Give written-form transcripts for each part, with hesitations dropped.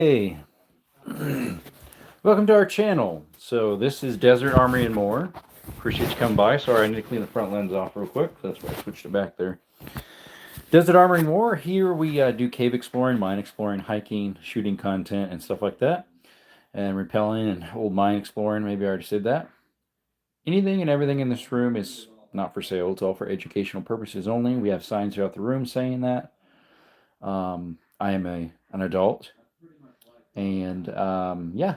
Hey, welcome to our channel. So this is Desert Armory and More. Appreciate you coming by. Sorry, I need to clean the front lens off real quick. That's why I switched it back there. Desert Armory and More. Here we do cave exploring, mine exploring, hiking, shooting content, and stuff like that. And rappelling and old mine exploring. Maybe I already said that. Anything and everything in this room is not for sale. It's all for educational purposes only. We have signs throughout the room saying that. I am an adult. And yeah,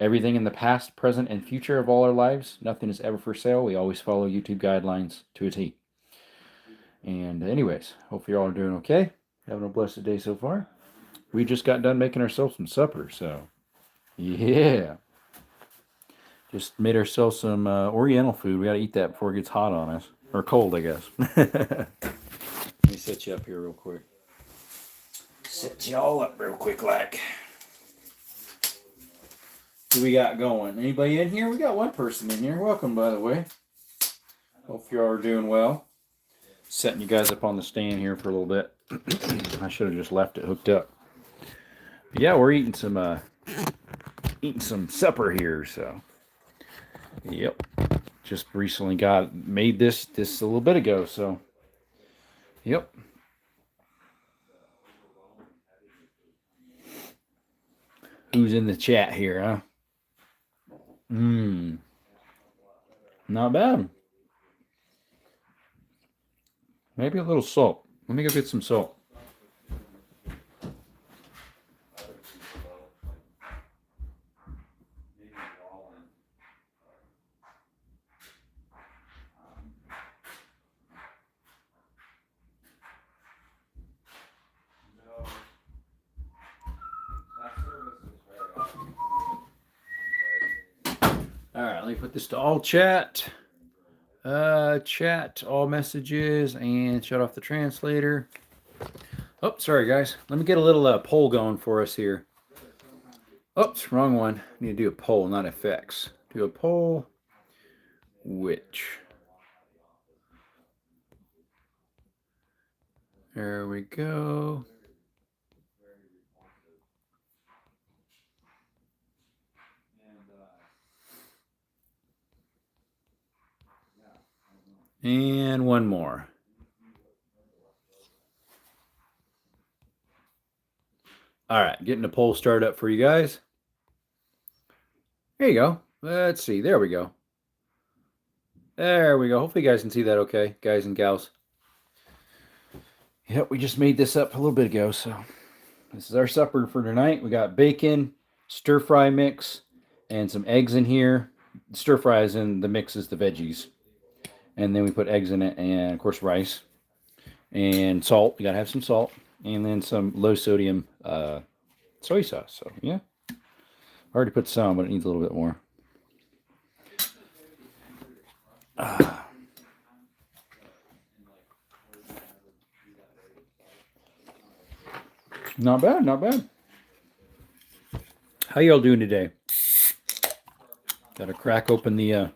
everything in the past, present, and future of all our lives, nothing is ever for sale. We always follow YouTube guidelines to a T. And anyways, hope you're all doing okay. Having a blessed day so far. We just got done making ourselves some supper, so yeah. Just made ourselves some Oriental food. We got to eat that before it gets hot on us. Or cold, I guess. Let me set you up here real quick. Set you all up real quick, like. Who we got going? Anybody in here? We got one person in here. Welcome, by the way. Hope you all are doing well. Setting you guys up on the stand here for a little bit. I should have just left it hooked up. But yeah, we're eating some supper here. So, yep. Just recently made this a little bit ago. So, yep. Who's in the chat here, huh? Not bad. Maybe a little salt. Let me go get some salt. All right, let me put this to all chat. Chat, all messages, and shut off the translator. Oh, sorry, guys. Let me get a little poll going for us here. Oops, wrong one. I need to do a poll, not effects. Do a poll. Which? There we go. And one more. All right, getting the poll started up for you guys. There you go. Let's see. There we go. There we go. Hopefully you guys can see that okay, guys and gals. Yep, we just made this up a little bit ago, so this is our supper for tonight. We got bacon, stir fry mix, and some eggs in here. Stir fries and the mix is the veggies. And then we put eggs in it, and of course rice and salt. You gotta have some salt, and then some low sodium soy sauce. So yeah, I already put some, but it needs a little bit more. Not bad, not bad. How y'all doing today? Got to crack open the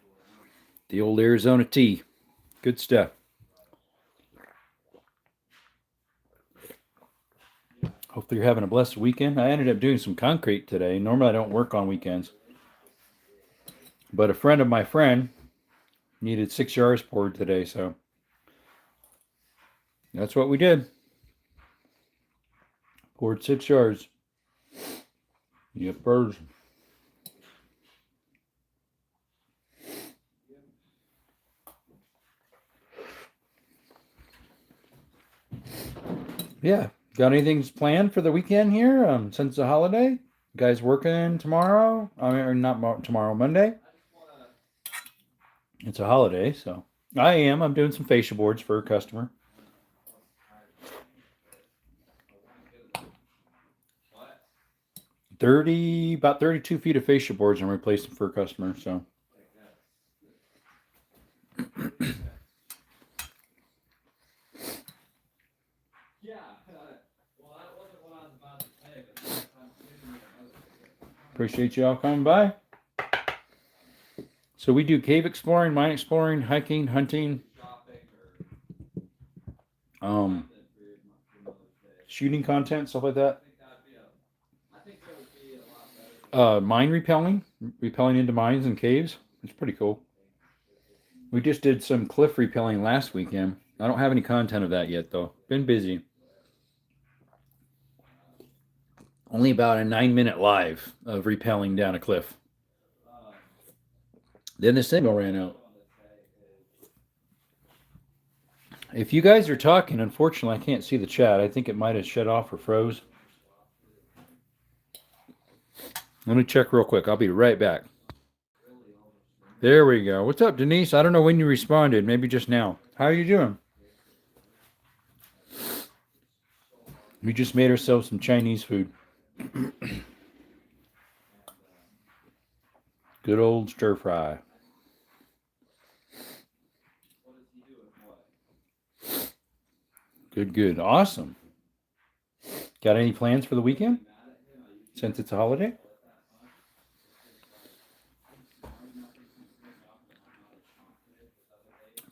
old Arizona tea. Good stuff. Hopefully you're having a blessed weekend. I ended up doing some concrete today. Normally I don't work on weekends. But a friend of my friend needed 6 yards poured today, so that's what we did. Poured 6 yards. Yep, birds. Yeah. Got anything planned for the weekend here? Since the holiday? You guys working tomorrow? I mean, or not tomorrow, Monday? It's a holiday, so I am. I'm doing some fascia boards for a customer. About 32 feet of fascia boards I'm replacing for a customer, so. Appreciate you all coming by. So we do cave exploring, mine exploring, hiking, hunting, shooting content, stuff like that. Mine repelling into mines and caves. It's pretty cool. We just did some cliff repelling last weekend. I don't have any content of that yet, though. Been busy. Only about a 9-minute live of repelling down a cliff. Then the signal ran out. If you guys are talking, unfortunately, I can't see the chat. I think it might have shut off or froze. Let me check real quick. I'll be right back. There we go. What's up, Denise? I don't know when you responded. Maybe just now. How are you doing? We just made ourselves some Chinese food. Good old stir fry. Good, good. Awesome. Got any plans for the weekend? Since it's a holiday?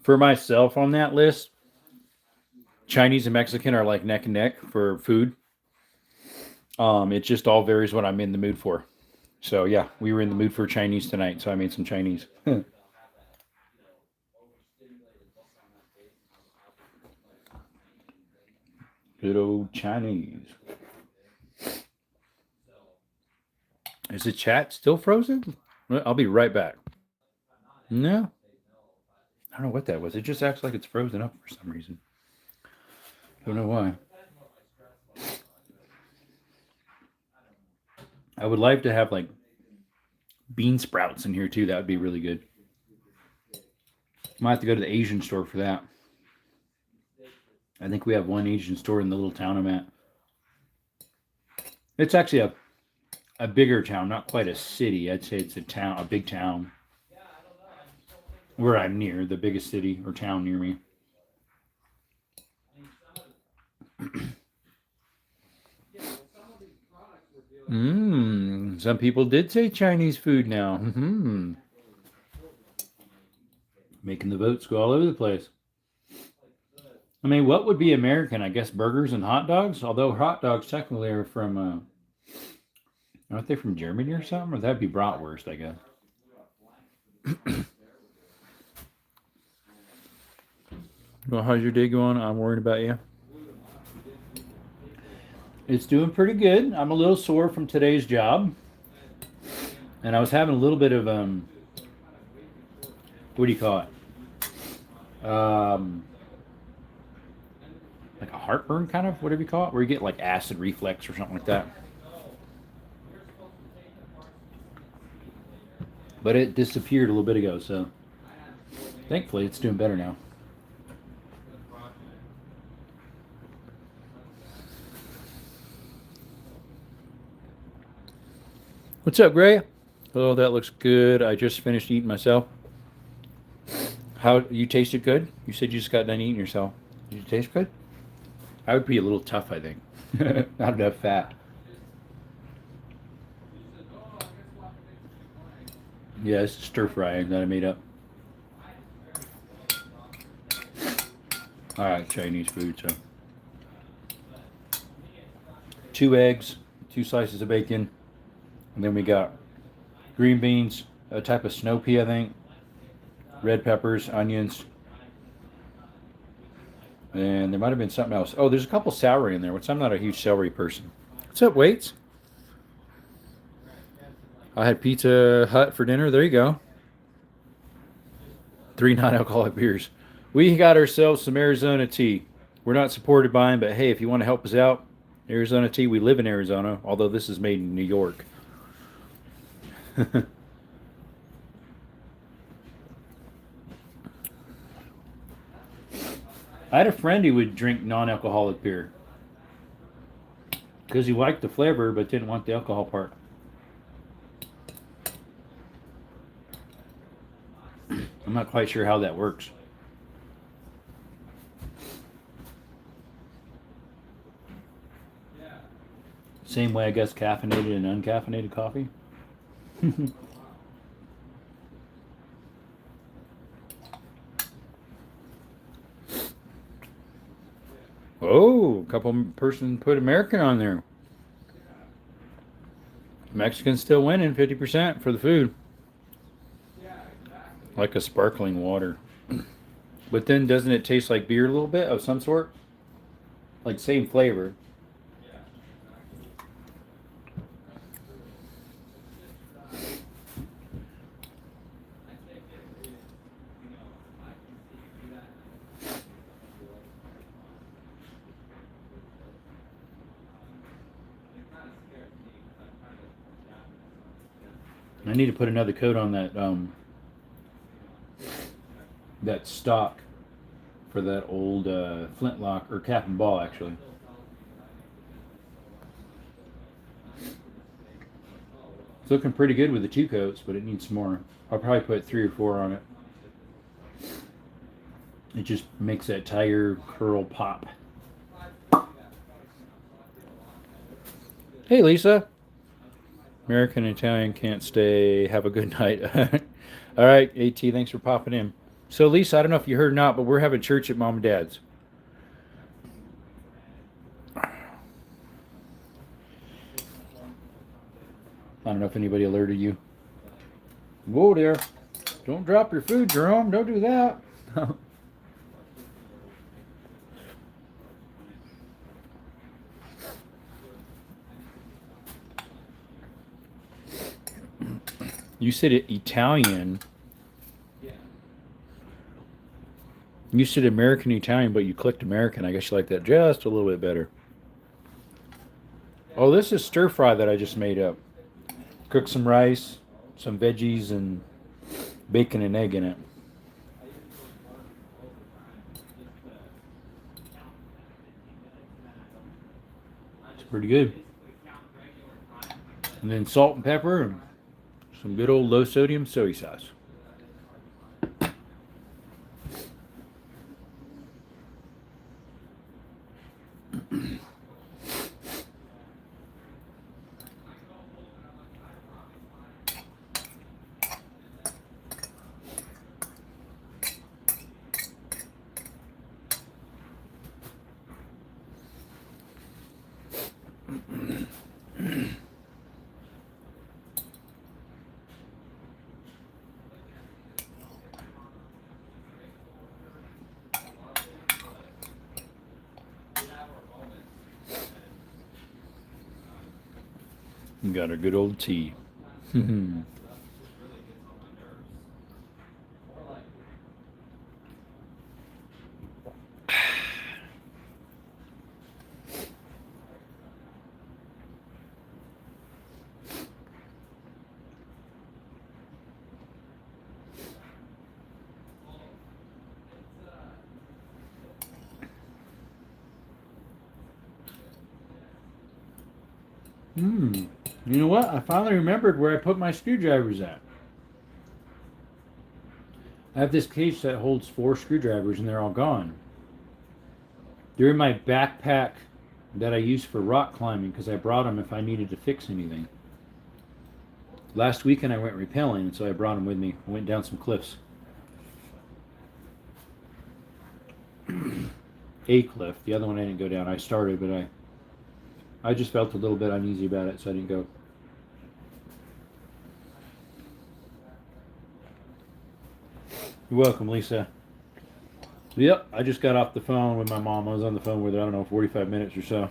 For myself on that list, Chinese and Mexican are like neck and neck for food. It just all varies what I'm in the mood for. So yeah, we were in the mood for Chinese tonight, so I made some Chinese. Good old Chinese. Is the chat still frozen? I'll be right back. No, I don't know what that was. It just acts like it's frozen up for some reason. Don't know why. I would like to have like bean sprouts in here too. That would be really good. Might have to go to the Asian store for that. I think we have one Asian store in the little town I'm at. It's actually a bigger town, not quite a city. I'd say it's a town, a big town. Where I'm near, the biggest city or town near me. Some people did say Chinese food now. Making the votes go all over the place. I mean, what would be American? I guess burgers and hot dogs. Although hot dogs technically are from, aren't they from Germany or something? Or that'd be bratwurst, I guess. Well, how's your day going? I'm worried about you. It's doing pretty good. I'm a little sore from today's job, and I was having a little bit of what do you call it? Like a heartburn, kind of, whatever you call it, where you get like acid reflux or something like that. But it disappeared a little bit ago, so thankfully it's doing better now. What's up, Gray? Oh, that looks good. I just finished eating myself. How you tasted good? You said you just got done eating yourself. Did it taste good? I would be a little tough, I think. Not enough fat. Yeah, it's stir frying that I made up. All right, Chinese food. So, 2 eggs, 2 slices of bacon, and then we got green beans, a type of snow pea, I think, red peppers, onions, and there might have been something else. Oh, there's a couple celery in there, which I'm not a huge celery person. What's up, Waits? I had Pizza Hut for dinner. There you go. 3 non-alcoholic beers. We got ourselves some Arizona tea. We're not supported by them, but hey, if you want to help us out, Arizona tea. We live in Arizona, although this is made in New York. I had a friend who would drink non-alcoholic beer because he liked the flavor but didn't want the alcohol part. I'm not quite sure how that works. Same way, I guess, caffeinated and uncaffeinated coffee. Oh, a couple person put American on there. Mexicans still winning 50% for the food. Like a sparkling water. But then doesn't it taste like beer a little bit of some sort? Like same flavor. I need to put another coat on that stock for that old flintlock or cap and ball actually. It's looking pretty good with the 2 coats, but it needs more. I'll probably put 3 or 4 on it. It just makes that tire curl pop. Hey Lisa. American and Italian can't stay. Have a good night. All right, AT, thanks for popping in. So Lisa, I don't know if you heard or not, but we're having church at Mom and Dad's. I don't know if anybody alerted you. Whoa there. Don't drop your food, Jerome. Don't do that. You said it Italian. You said American Italian, but you clicked American. I guess you like that just a little bit better. Oh, this is stir fry that I just made up. Cook some rice, some veggies, and bacon and egg in it. It's pretty good. And then salt and pepper and some good old low sodium soy sauce. Got a good old tea. You know what? I finally remembered where I put my screwdrivers at. I have this case that holds 4 screwdrivers and they're all gone. They're in my backpack that I use for rock climbing because I brought them if I needed to fix anything. Last weekend I went rappelling, and so I brought them with me. I went down some cliffs. A cliff. The other one I didn't go down. I started, but I just felt a little bit uneasy about it, so I didn't go. You're welcome, Lisa. Yep, I just got off the phone with my mom. I was on the phone with her, I don't know, 45 minutes or so.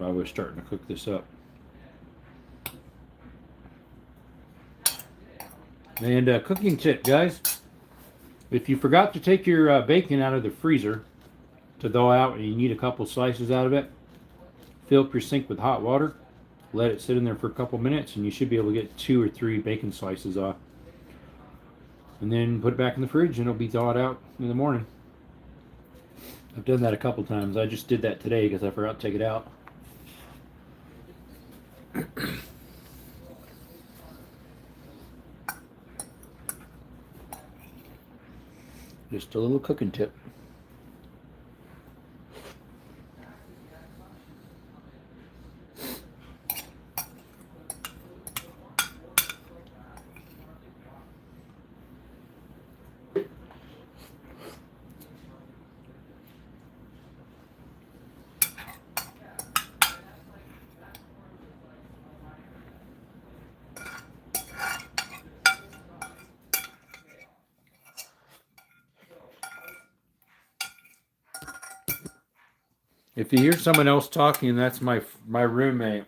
I was starting to cook this up. And cooking tip, guys. If you forgot to take your bacon out of the freezer to thaw out and you need a couple slices out of it, fill up your sink with hot water. Let it sit in there for a couple minutes and you should be able to get 2 or 3 bacon slices off. And then put it back in the fridge and it'll be thawed out in the morning. I've done that a couple times. I just did that today because I forgot to take it out. Just a little cooking tip. If you hear someone else talking, that's my roommate.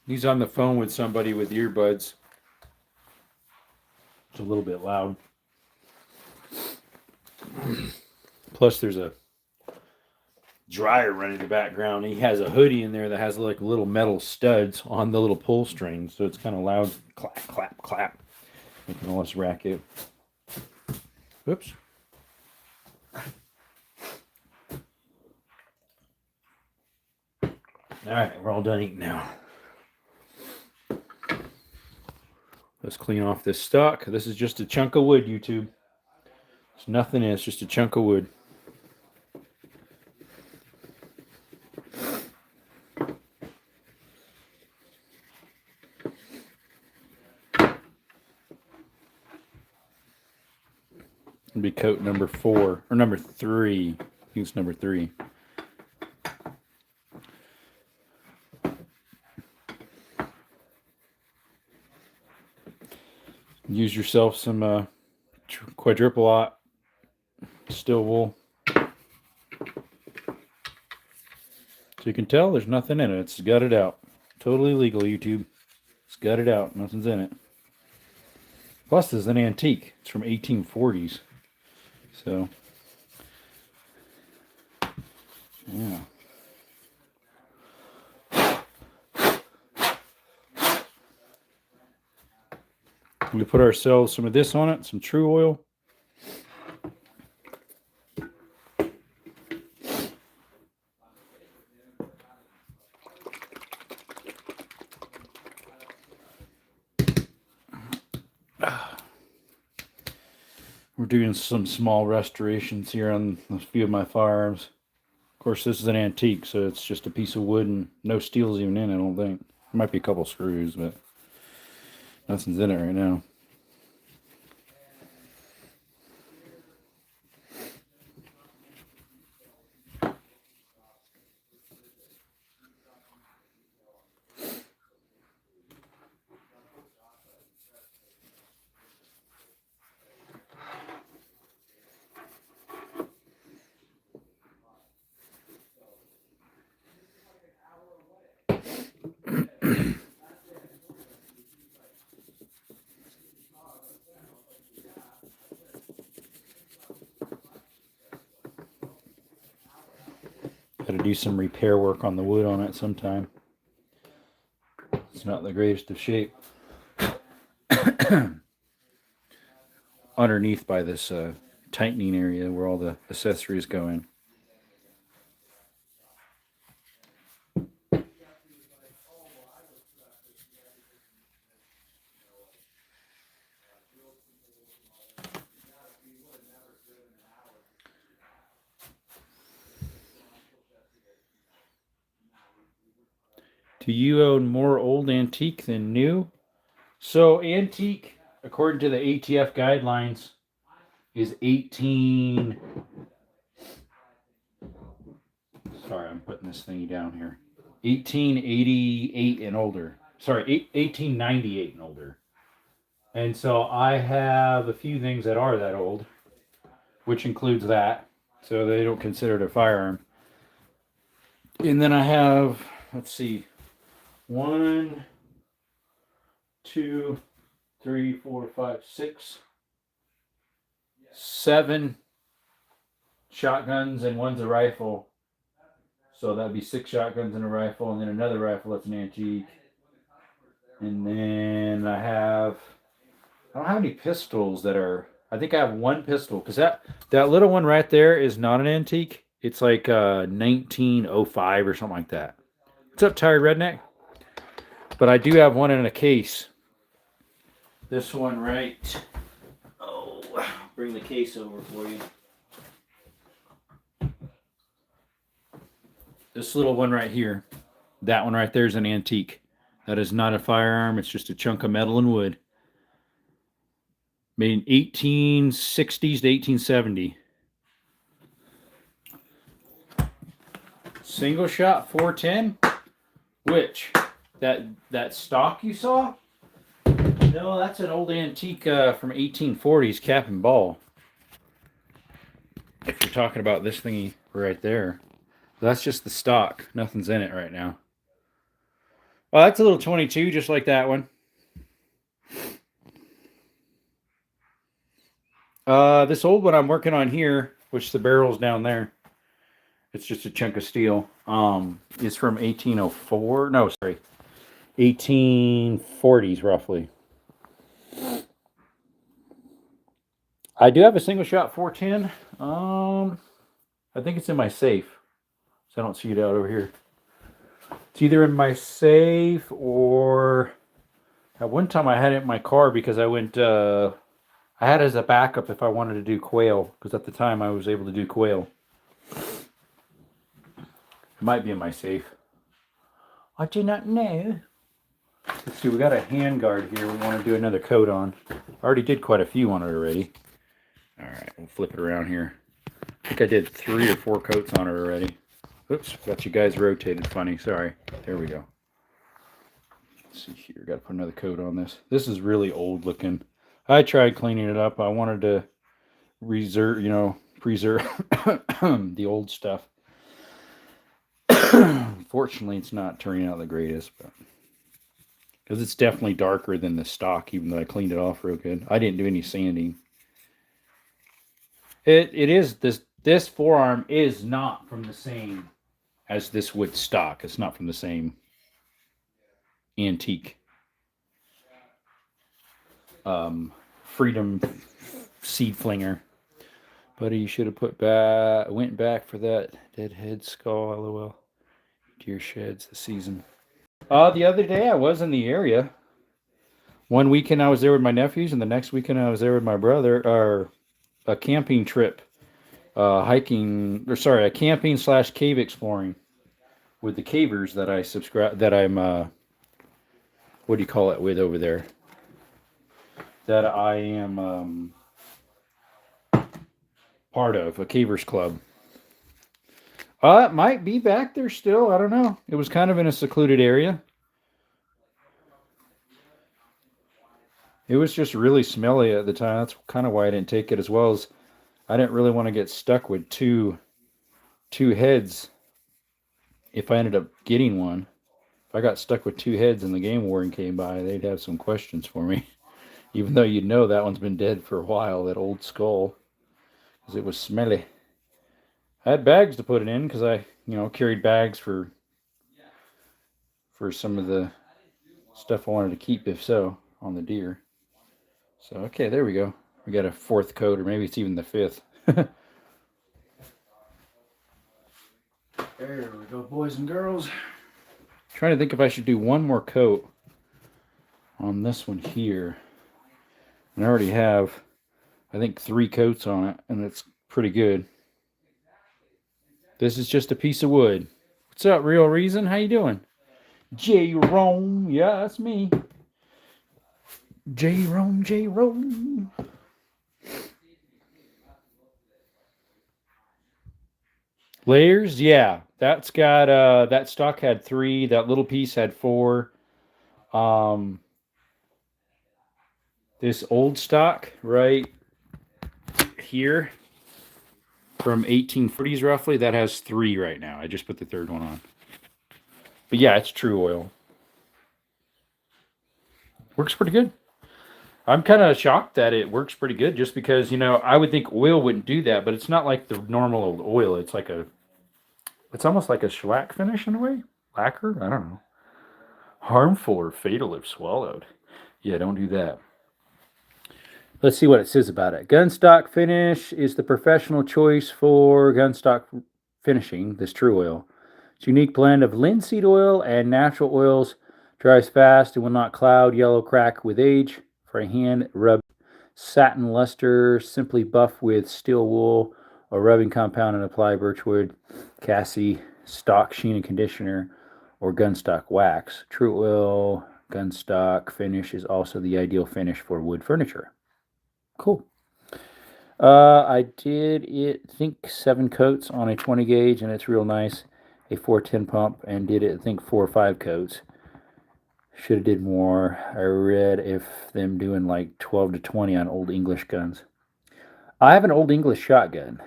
He's on the phone with somebody with earbuds. It's a little bit loud. Plus, there's a dryer running in the background. He has a hoodie in there that has like little metal studs on the little pull string, so it's kind of loud. Clap, clap, clap. Making all this racket. Oops. All right, we're all done eating now. Let's clean off this stock. This is just a chunk of wood, YouTube. It's nothing in it. It's just a chunk of wood. It'll be coat number 4 or number 3. I think it's number 3. Use yourself some quadruple aught steel wool. So you can tell there's nothing in it. It's gutted out. Totally legal, YouTube. It's gutted out. Nothing's in it. Plus, this is an antique. It's from 1840s. So, yeah. We put ourselves some of this on it, some true oil. We're doing some small restorations here on a few of my firearms. Of course, this is an antique, so it's just a piece of wood and no steel's even in it, I don't think. There might be a couple screws, but nothing's in it right now. Got to do some repair work on the wood on it sometime. It's not the greatest of shape. Underneath by this tightening area where all the accessories go in. Do you own more old antique than new? So antique, according to the ATF guidelines, is 18. Sorry, I'm putting this thingy down here. 1888 and older. Sorry, 1898 and older. And so I have a few things that are that old, which includes that. So they don't consider it a firearm. And then I have, let's see, 1, 2, 3, 4, 5, 6, 7 shotguns, and one's a rifle. So that'd be 6 shotguns and a rifle, and then another rifle that's an antique. And then I don't have any pistols that are. I think I have one pistol because that little one right there is not an antique. It's like 1905 or something like that. What's up, Tired Redneck? But I do have one in a case. This one right. Oh, bring the case over for you. This little one right here. That one right there is an antique. That is not a firearm. It's just a chunk of metal and wood. Made in 1860s to 1870. Single shot 410. Which? That stock you saw? No, that's an old antique from 1840s, cap and ball. If you're talking about this thingy right there. That's just the stock. Nothing's in it right now. Oh, that's a little 22, just like that one. This old one I'm working on here, which the barrel's down there. It's just a chunk of steel. It's from 1804. No, sorry, 1840s roughly. I do have a single shot 410. I think it's in my safe, so I don't see it out over here. It's either in my safe or at one time I had it in my car because I went. I had it as a backup if I wanted to do quail, because at the time I was able to do quail. It might be in my safe. I do not know. Let's see, we got a hand guard here we want to do another coat on. I already did quite a few on it already. Alright, we'll flip it around here. I think I did 3 or 4 coats on it already. Oops, got you guys rotated funny. Sorry. There we go. Let's see here. Got to put another coat on this. This is really old looking. I tried cleaning it up. I wanted to preserve the old stuff. Fortunately, it's not turning out the greatest, but because it's definitely darker than the stock, even though I cleaned it off real good. I didn't do any sanding. It is this forearm is not from the same as this wood stock. It's not from the same antique Freedom seed flinger. Buddy, you should have went back for that deadhead skull. LOL. Deer sheds the season. The other day I was in the area. One weekend I was there with my nephews, and the next weekend I was there with my brother. Or a camping trip, a camping / cave exploring with the cavers that I subscribe. That I'm what do you call it with over there? That I am part of a cavers club. It might be back there still. I don't know. It was kind of in a secluded area. It was just really smelly at the time. That's kind of why I didn't take it, as well as I didn't really want to get stuck with two heads if I ended up getting one. If I got stuck with 2 heads and the game warden came by, they'd have some questions for me. Even though you'd know that one's been dead for a while, that old skull, because it was smelly. I had bags to put it in because I, carried bags for some of the stuff I wanted to keep, if so, on the deer. So, okay, there we go. We got a 4th coat, or maybe it's even the 5th. There we go, boys and girls. Trying to think if I should do one more coat on this one here. And I already have, I think, 3 coats on it, and it's pretty good. This is just a piece of wood. What's up, Real Reason? How you doing? J-Rome. Yeah, that's me. J-Rome. Layers? Yeah. That's got, that stock had 3. That little piece had 4. This old stock right here from 1840s roughly, that has 3 right now. I just put the 3rd one on. But yeah, it's true oil. Works pretty good. I'm kind of shocked that it works pretty good, just because, I would think oil wouldn't do that, but it's not like the normal old oil. It's almost like a shellac finish in a way. Lacquer? I don't know. Harmful or fatal if swallowed. Yeah, don't do that. Let's see what it says about it. Gunstock finish is the professional choice for gunstock finishing, this true oil. It's a unique blend of linseed oil and natural oils. Dries fast and will not cloud, yellow, crack with age. For a hand rub satin luster, simply buff with steel wool or rubbing compound and apply birchwood, cassie, stock sheen and conditioner, or gunstock wax. True oil gunstock finish is also the ideal finish for wood furniture. Cool. I did I think 7 coats on a 20 gauge, and it's real nice. A 410 pump, and did it, I think, 4 or 5 coats. Should have did more. I read if them doing like 12 to 20 on old English guns. I have an old English shotgun.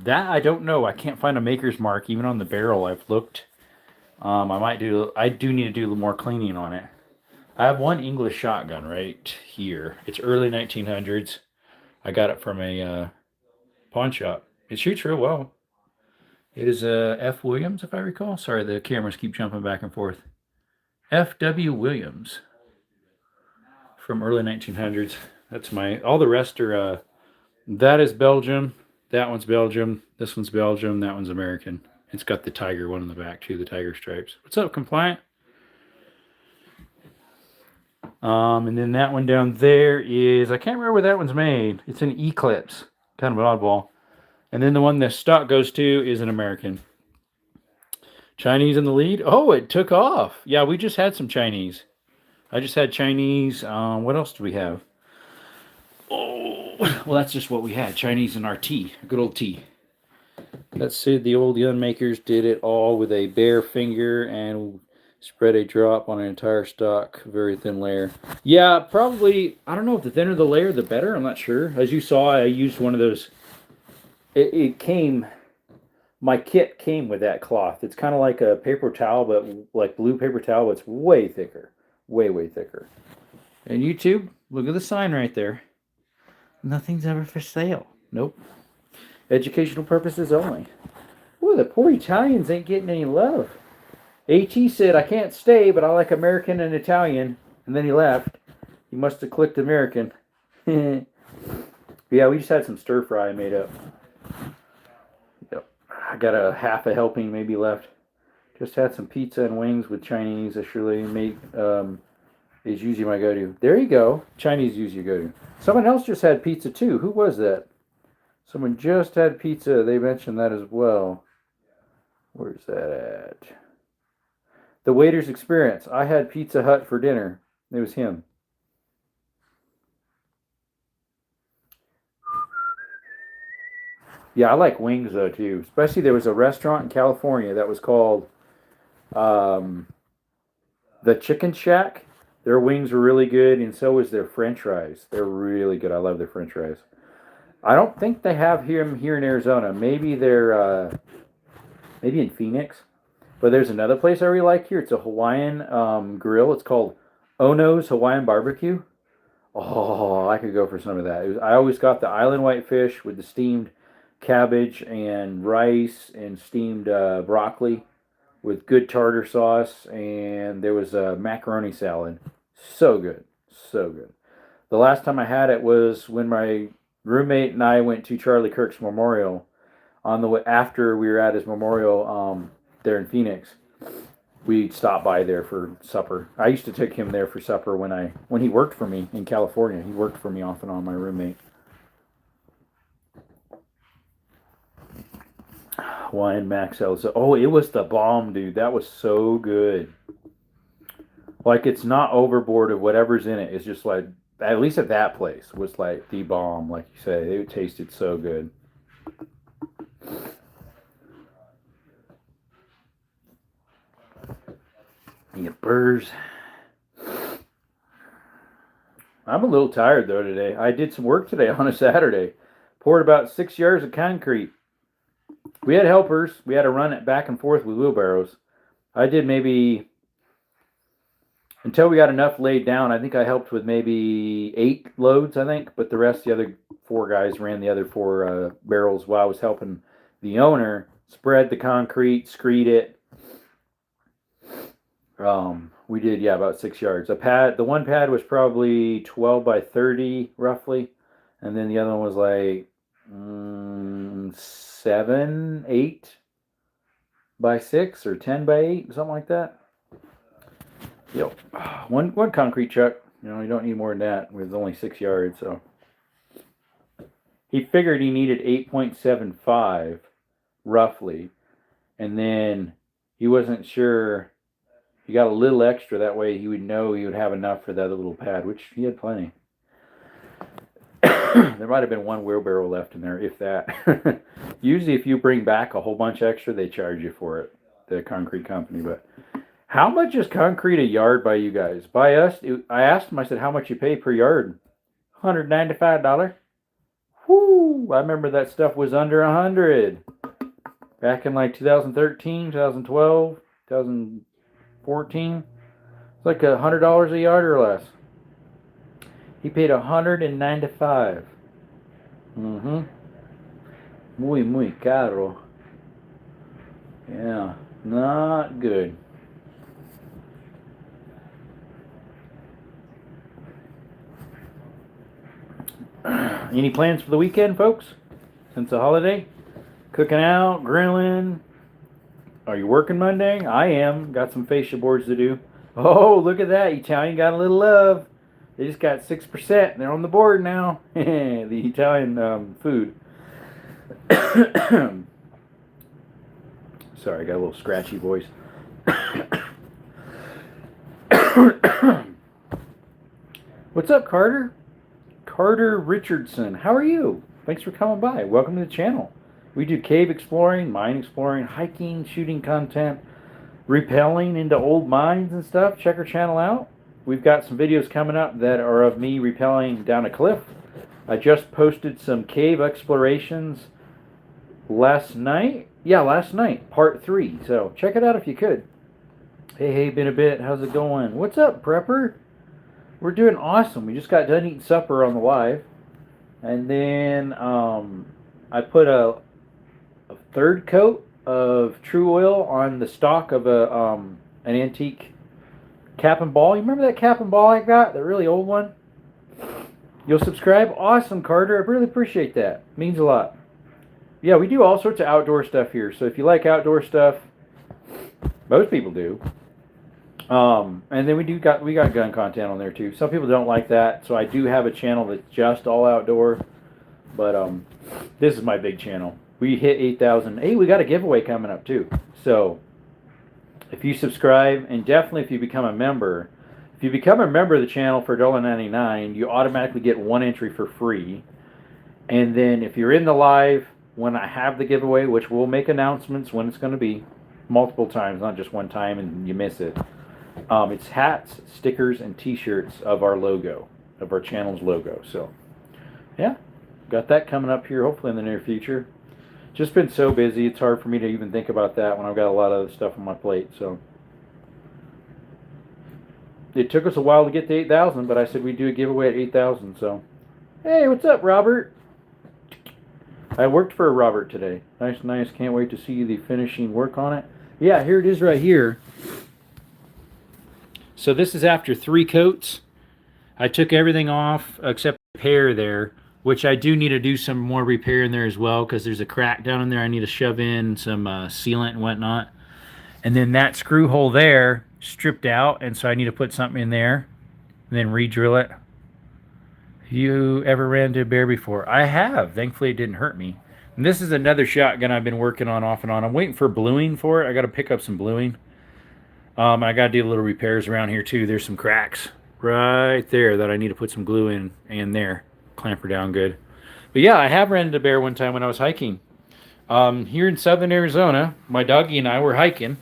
That I don't know. I can't find a maker's mark even on the barrel. I've looked. I do need to do a little more cleaning on it. I have one English shotgun right here. It's early 1900s. I got it from a pawn shop. It shoots real well. It is a F. Williams, if I recall. Sorry, the cameras keep jumping back and forth. F.W. Williams from early 1900s. That's my. All the rest are. That is Belgium. That one's Belgium. This one's Belgium. That one's American. It's got the tiger one in the back too. The tiger stripes. What's up, compliant? And then that one down there is, I can't remember where that one's made. It's an Eclipse, kind of an oddball. And then the one the stock goes to is an American. Chinese in the lead. Oh, it took off. Yeah, we just had some Chinese. I just had Chinese. What else do we have? Oh, well, that's just what we had. Chinese in our tea. Good old tea. Let's see. The old gun makers did it all with a bare finger and spread a drop on an entire stock, very thin layer. Yeah, probably. I don't know if the thinner the layer, the better. I'm not sure. As you saw, I used one of those. It came. My kit came with that cloth. It's kind of like a paper towel, but like blue paper towel, but it's way thicker. Way thicker. And YouTube, look at the sign right there. Nothing's ever for sale. Nope. Educational purposes only. Ooh, the poor Italians ain't getting any love. AT said, I can't stay, but I like American and Italian. And then he left. He must have clicked American. Yeah, we just had some stir fry made up. Yep. I got a half a helping maybe left. Just had some pizza and wings with Chinese. I surely make is usually my go-to. There you go. Chinese usually go-to. Someone else just had pizza too. Who was that? Someone just had pizza. They mentioned that as well. Where's that at? The waiter's experience. I had Pizza Hut for dinner. It was him. Yeah, I like wings though too. Especially there was a restaurant in California that was called um, the Chicken Shack. Their wings were really good, and so was their French fries. They're really good. I love their French fries. I don't think they have him here in Arizona. Maybe they're maybe in Phoenix. But there's another place I really like here. It's a Hawaiian grill. It's called Ono's Hawaiian Barbecue. Oh, I could go for some of that. I always got the island whitefish with the steamed cabbage and rice and steamed broccoli with good tartar sauce. And there was a macaroni salad. So good. So good. The last time I had it was when my roommate and I went to Charlie Kirk's memorial on the way after we were at his memorial there in Phoenix. We stopped by there for supper. I used to take him there for supper when he worked for me in California. He worked for me off and on, my roommate. Hawaiian Max Elsa. Oh, it was the bomb, dude. That was so good. Like, it's not overboard of whatever's in it. It's just like, at least at that place, was like the bomb, like you say. It tasted so good. You burrs. I'm a little tired though today. I did some work today on a Saturday. Poured about 6 yards of concrete. We had helpers. We had to run it back and forth with wheelbarrows. I did maybe until we got enough laid down. I think I helped with maybe 8 loads, I think, but the rest, the other 4 guys ran the other 4 barrels while I was helping the owner spread the concrete, screed it. We did, yeah, about 6 yards. The one pad was probably 12 by 30 roughly, and then the other one was like 7, 8 by 6 or 10 by 8, something like that. Yep. One concrete chuck. You know, you don't need more than that with only 6 yards. So he figured he needed 8.75 roughly, and then he wasn't sure. He got a little extra, that way he would know he would have enough for the other little pad, which he had plenty. There might have been 1 wheelbarrow left in there, if that. Usually if you bring back a whole bunch extra, they charge you for it, the concrete company. But how much is concrete a yard by you guys? By us, I asked him, I said, how much you pay per yard? $195. Whoo! I remember that stuff was under 100 back in like 2013, 2012, 2014. It's like $100 a yard or less. He paid 195. Mm-hmm. Muy caro. Yeah, not good. Any plans for the weekend, folks? Since the holiday? Cooking out, grilling. Are you working Monday? I am. Got some fascia boards to do. Oh, look at that. Italian got a little love. They just got 6%. They're on the board now. The Italian food. Sorry, I got a little scratchy voice. What's up, Carter? Carter Richardson. How are you? Thanks for coming by. Welcome to the channel. We do cave exploring, mine exploring, hiking, shooting content, rappelling into old mines and stuff. Check our channel out. We've got some videos coming up that are of me rappelling down a cliff. I just posted some cave explorations last night. Yeah, last night, part 3. So check it out if you could. Hey, been a bit. How's it going? What's up, Prepper? We're doing awesome. We just got done eating supper on the live. And then I put a third coat of True Oil on the stock of an antique cap and ball. You remember that cap and ball I got? The really old one? You'll subscribe? Awesome, Carter. I really appreciate that. It means a lot. Yeah, we do all sorts of outdoor stuff here. So if you like outdoor stuff, most people do. And then we got gun content on there too. Some people don't like that, so I do have a channel that's just all outdoor. But this is my big channel. We hit 8,000. Hey, we got a giveaway coming up too. So if you subscribe, and definitely if you become a member, if you become a member of the channel for $1.99, you automatically get 1 entry for free. And then if you're in the live when I have the giveaway, which we'll make announcements when it's going to be multiple times, not just one time and you miss it. It's hats, stickers, and t-shirts of our logo, of our channel's logo. So, yeah, got that coming up here hopefully in the near future. Just been so busy, it's hard for me to even think about that when I've got a lot of other stuff on my plate. So, it took us a while to get to 8,000, but I said we'd do a giveaway at 8,000. So, hey, what's up, Robert? I worked for Robert today. Nice. Can't wait to see the finishing work on it. Yeah, here it is right here. So this is after 3 coats. I took everything off except the repair there, which I do need to do some more repair in there as well because there's a crack down in there. I need to shove in some sealant and whatnot. And then that screw hole there stripped out, and so I need to put something in there and then re-drill it. You ever ran into a bear before? I have. Thankfully, it didn't hurt me. And this is another shotgun I've been working on off and on. I'm waiting for bluing for it. I got to pick up some bluing. I got to do little repairs around here too. There's some cracks right there that I need to put some glue in and there. Clamp her down good. But yeah, I have ran into a bear one time when I was hiking. Here in southern Arizona, my doggy and I were hiking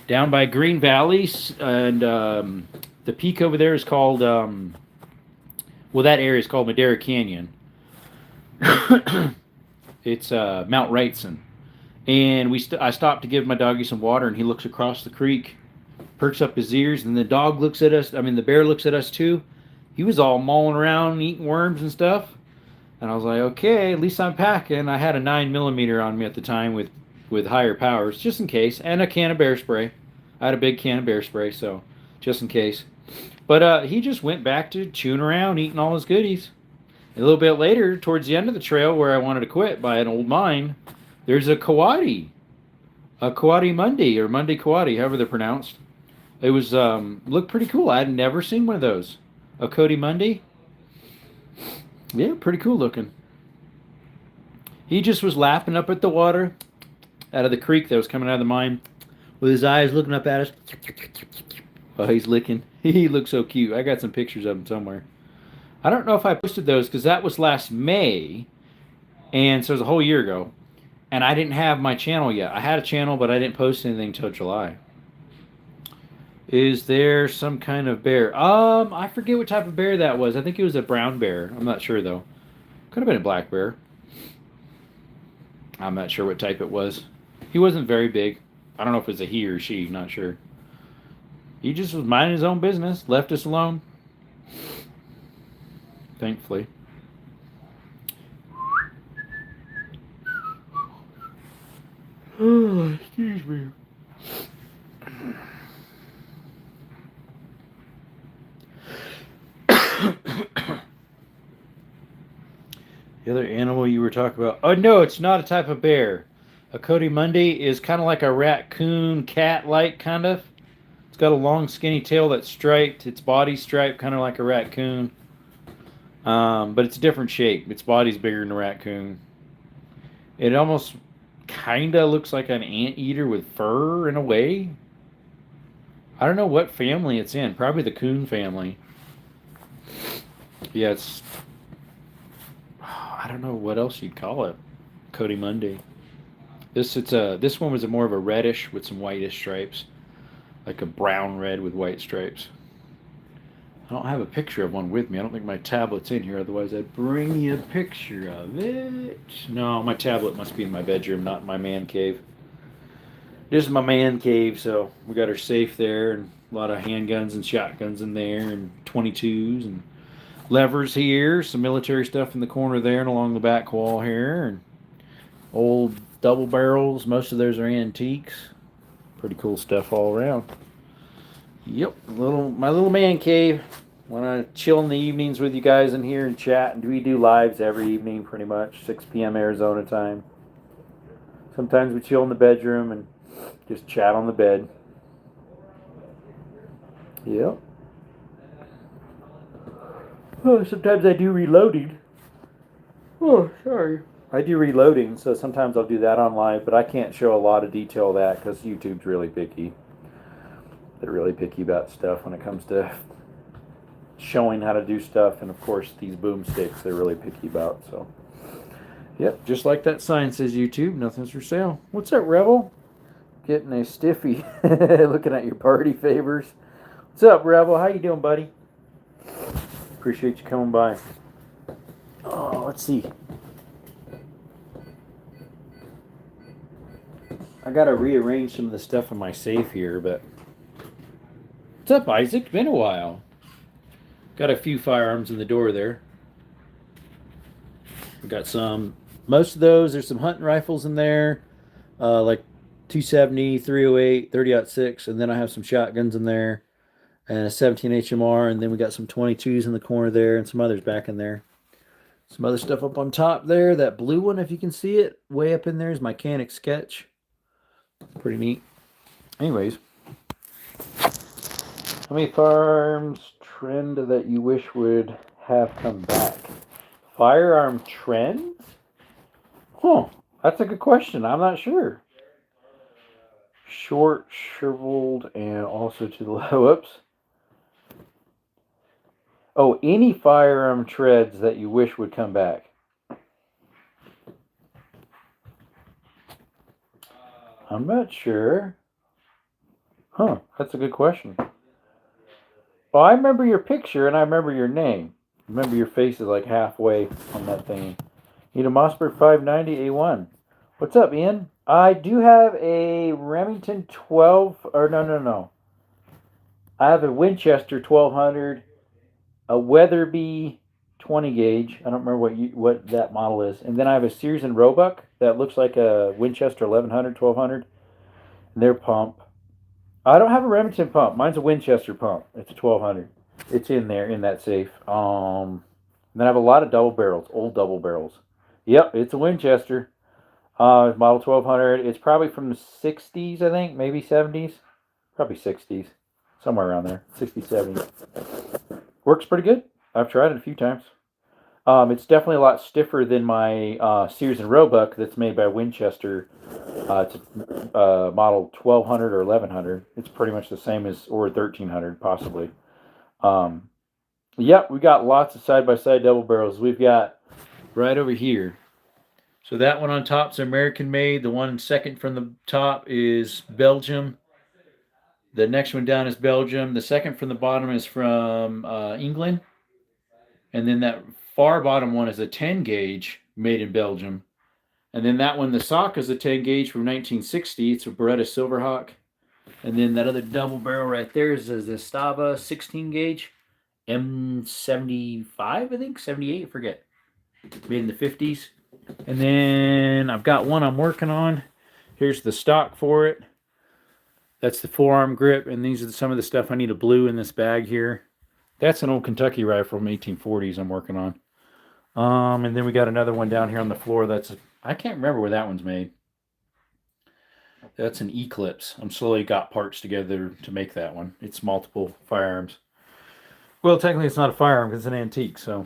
down by Green Valley. And the peak over there is called, well, that area is called Madera Canyon. It's Mount Wrightson. And I stopped to give my doggy some water, and he looks across the creek, perks up his ears, and the dog looks at us. I mean, the bear looks at us too. He was all mauling around, eating worms and stuff. And I was like, okay, at least I'm packing. I had a 9mm on me at the time with higher powers, just in case, and a can of bear spray. I had a big can of bear spray, so just in case. But he just went back to chewing around, eating all his goodies. A little bit later, towards the end of the trail where I wanted to quit by an old mine, there's a coati Monday, or Monday coati, however they're pronounced. It was looked pretty cool. I had never seen one of those. A coati Monday. Yeah, pretty cool looking. He just was lapping up at the water out of the creek that was coming out of the mine, with his eyes looking up at us. Oh, he's licking. He looks so cute. I got some pictures of him somewhere. I don't know if I posted those because that was last May, and so it was a whole year ago. And I didn't have my channel yet. I had a channel, but I didn't post anything until July. Is there some kind of bear? I forget what type of bear that was. I think it was a brown bear. I'm not sure though. Could have been a black bear. I'm not sure what type it was. He wasn't very big. I don't know if it was a he or she, not sure. He just was minding his own business, left us alone. Thankfully. Oh, excuse me. The other animal you were talking about. Oh, no, it's not a type of bear. A Coati-Mundi is kind of like a raccoon, cat-like kind of. It's got a long, skinny tail that's striped. Its body's striped, kind of like a raccoon. But it's a different shape. Its body's bigger than a raccoon. It almost kind of looks like an anteater with fur in a way. I don't know what family it's in. Probably the coon family. Yeah, it's... I don't know what else you'd call it. Coati-Mundi. This one was more of a reddish with some whitish stripes, like a brown red with white stripes. I don't have a picture of one with me. I don't think my tablet's in here. Otherwise, I'd bring you a picture of it. No, my tablet must be in my bedroom, not in my man cave. This is my man cave, so we got our safe there, and a lot of handguns and shotguns in there, and 22s and levers here. Some military stuff in the corner there, and along the back wall here, and old double barrels. Most of those are antiques. Pretty cool stuff all around. Yep, my little man cave. When I chill in the evenings with you guys in here and chat, and we do lives every evening pretty much, 6 p.m. Arizona time. Sometimes we chill in the bedroom and just chat on the bed. Yep. Oh, sometimes I do reloading. Oh, sorry. I do reloading, so sometimes I'll do that on live, but I can't show a lot of detail of that because YouTube's really picky. They're really picky about stuff when it comes to showing how to do stuff, and of course these boomsticks they're really picky about. So, yep, just like that sign says YouTube, nothing's for sale. What's up, Rebel? Getting a stiffy, looking at your party favors. What's up, Rebel? How you doing, buddy? Appreciate you coming by. Oh, let's see. I gotta rearrange some of the stuff in my safe here, but what's up, Isaac? Been a while. Got a few firearms in the door there. We got some. Most of those, there's some hunting rifles in there, like 270, 308, 30-06, and then I have some shotguns in there, and a 17 HMR, and then we got some 22s in the corner there, and some others back in there. Some other stuff up on top there. That blue one, if you can see it, way up in there is my Canic Sketch. Pretty neat. Anyways, how many firearms trend that you wish would have come back? Firearm trends? Huh, that's a good question. I'm not sure. Short, shriveled, and also to the whoops. Oh, any firearm treads that you wish would come back? I'm not sure. Huh, that's a good question. Well, I remember your picture and I remember your name. I remember your face is like halfway on that thing. Need a Mossberg 590 A1. What's up, Ian? I do have a Remington 12, or no. I have a Winchester 1200, a Weatherby 20 gauge. I don't remember what that model is. And then I have a Sears and Roebuck that looks like a Winchester 1100, 1200. And their pump. I don't have a Remington pump. Mine's a Winchester pump. It's a 1200. It's in there in that safe. Then I have a lot of double barrels, old double barrels. Yep, it's a Winchester. Model 1200. It's probably from the 60s, I think, maybe 70s. Probably 60s. Somewhere around there. 60s, 70s. Works pretty good. I've tried it a few times. It's definitely a lot stiffer than my Sears and Roebuck that's made by Winchester. It's a model 1200 or 1100. It's pretty much the same as, or 1300 possibly. Yep, we got lots of side-by-side double barrels. We've got right over here. So that one on top is American made. The one second from the top is Belgium. The next one down is Belgium. The second from the bottom is from England. And then that far bottom one is a 10 gauge made in Belgium. And then that one, the sock, is a 10 gauge from 1960. It's a Beretta Silverhawk. And then that other double barrel right there is a Zastava 16 gauge M75, I think, 78, forget. Made in the 50s. And then I've got one I'm working on. Here's the stock for it. That's the forearm grip, and these are some of the stuff I need a blue in this bag here. That's an old Kentucky rifle from 1840s I'm working on. And then we got another one down here on the floor. I can't remember where that one's made. That's an Eclipse. I'm slowly got parts together to make that one. It's multiple firearms. Well, technically it's not a firearm because it's an antique, so.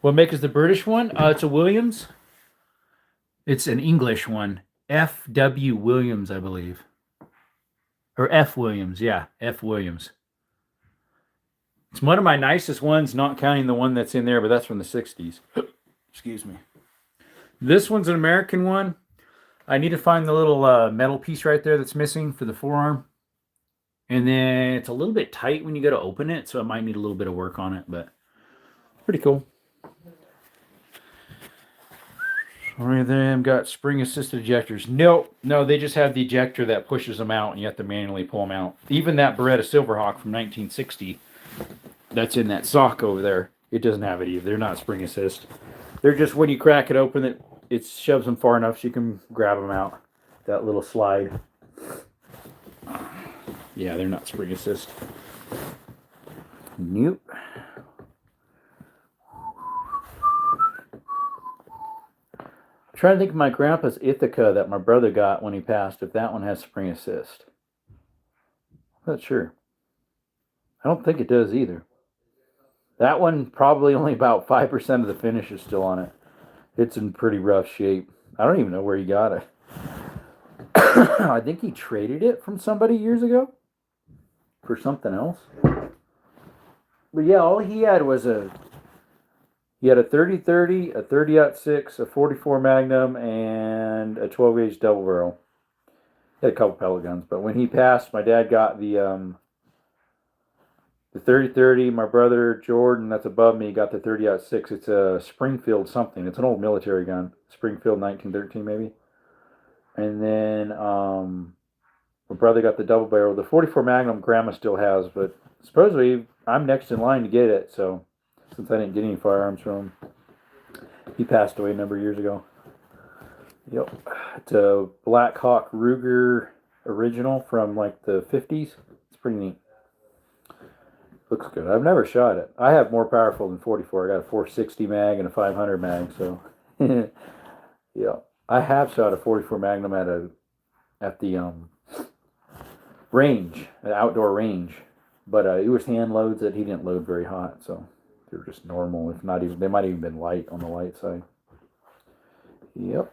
What make is the British one? It's a Williams. It's an English one. F.W. Williams, I believe. Or F. Williams, yeah. F. Williams. It's one of my nicest ones, not counting the one that's in there, but that's from the 60s. Excuse me. This one's an American one. I need to find the little metal piece right there that's missing for the forearm. And then it's a little bit tight when you go to open it, so I might need a little bit of work on it, but pretty cool. All of them got spring-assisted ejectors. No, they just have the ejector that pushes them out, and you have to manually pull them out. Even that Beretta Silverhawk from 1960, that's in that sock over there, it doesn't have it either. They're not spring-assist. They're just, when you crack it open, it shoves them far enough so you can grab them out. That little slide. Yeah, they're not spring-assist. Nope. I'm trying to think of my grandpa's Ithaca that my brother got when he passed, if that one has spring assist. I'm not sure. I don't think it does either. That one, probably only about 5% of the finish is still on it. It's in pretty rough shape. I don't even know where he got it. I think he traded it from somebody years ago for something else. But yeah, all he had was he had a 30-30, a 30-06, a 44 Magnum, and a 12-gauge double barrel. He had a couple pellet guns, but when he passed, my dad got the 30-30. My brother Jordan, that's above me, got the 30-06. It's a Springfield something. It's an old military gun. Springfield 1913 maybe. And then my brother got the double barrel. The 44 Magnum Grandma still has, but supposedly I'm next in line to get it, so since I didn't get any firearms from him. He passed away a number of years ago. Yep. It's a Black Hawk Ruger original from like the 50s. It's pretty neat. Looks good. I've never shot it. I have more powerful than 44. I got a 460 mag and a 500 mag, so yeah. I have shot a 44 Magnum at the range, an outdoor range, but it was hand loads that he didn't load very hot, so they were just normal, if not even, they might even been light on the light side. Yep.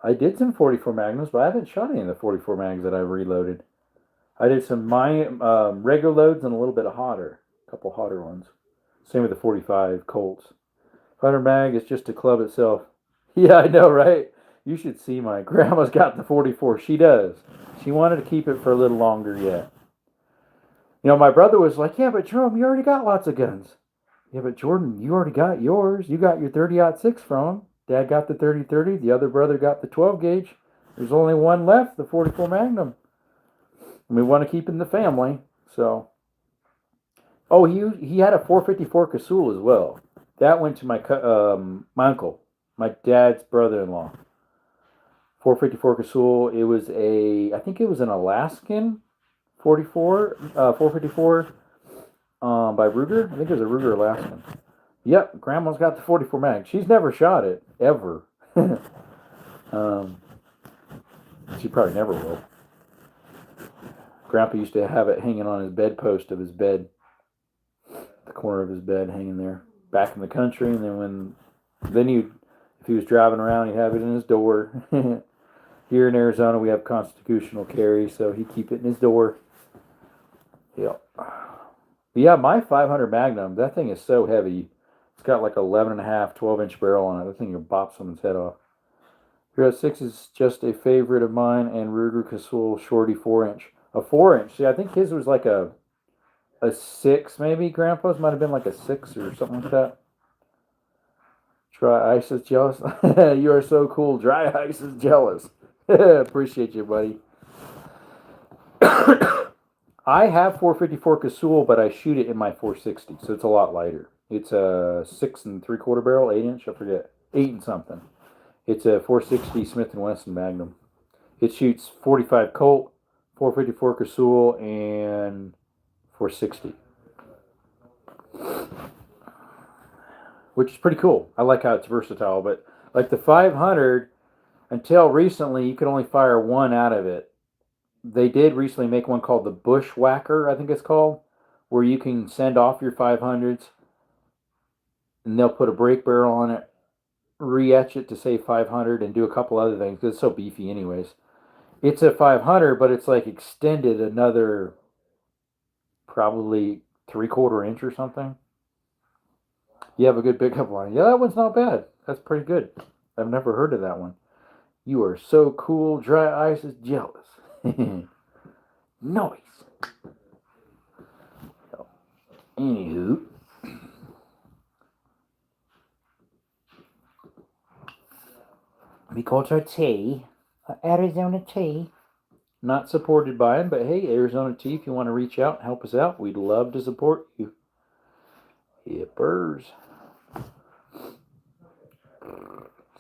I did some 44 Magnums, but I haven't shot any of the 44 mags that I've reloaded. I did some regular loads and a little bit of hotter, a couple hotter ones. Same with the 45 Colts. 100 mag is just a club itself. Yeah, I know, right? You should see my grandma's got the 44. She does. She wanted to keep it for a little longer yet. You know, my brother was like, yeah, but Jerome, you already got lots of guns. Yeah, but Jordan, you already got yours. You got your 30-06 from him. Dad got the 30-30. The other brother got the 12 gauge. There's only one left, the 44 Magnum. And we want to keep it in the family. So, oh, he had a 454 Casull as well. That went to my uncle, my dad's brother-in-law. 454 Casull. It was I think it was an Alaskan 454 by Ruger. I think it was a Ruger Alaskan. Yep, Grandma's got the 44 mag. She's never shot it, ever. She probably never will. Grandpa used to have it hanging on his bedpost of his bed, the corner of his bed, hanging there, back in the country. And then if he was driving around, he'd have it in his door. Here in Arizona, we have constitutional carry, so he'd keep it in his door. Yep. Yeah, my 500 Magnum, that thing is so heavy. It's got like 11.5, 12-inch barrel on it. That thing will bop someone's head off. 306 is just a favorite of mine, and Ruger Casull Shorty 4-inch. A 4-inch. See, I think his was like a a 6 maybe. Grandpa's might have been like a 6 or something like that. Dry ice is jealous. You are so cool. Dry ice is jealous. Appreciate you, buddy. I have 454 Casull, but I shoot it in my 460, so it's a lot lighter. It's a 6 3/4 barrel, 8-inch. I forget, 8 and something. It's a 460 Smith & Wesson Magnum. It shoots 45 Colt, 454 Casull, and 460, which is pretty cool. I like how it's versatile, but like the 500, until recently, you could only fire one out of it. They did recently make one called the Bushwhacker, I think it's called, where you can send off your 500s, and they'll put a brake barrel on it, re-etch it to say 500, and do a couple other things, because it's so beefy anyways. It's a 500, but it's like extended another probably 3/4 inch or something. You have a good pickup line. Yeah, that one's not bad. That's pretty good. I've never heard of that one. You are so cool. Dry ice is jealous. Noise. So, anywho. We called our tea. Arizona tea. Not supported by them, but hey, Arizona tea, if you want to reach out and help us out, we'd love to support you. Hippers.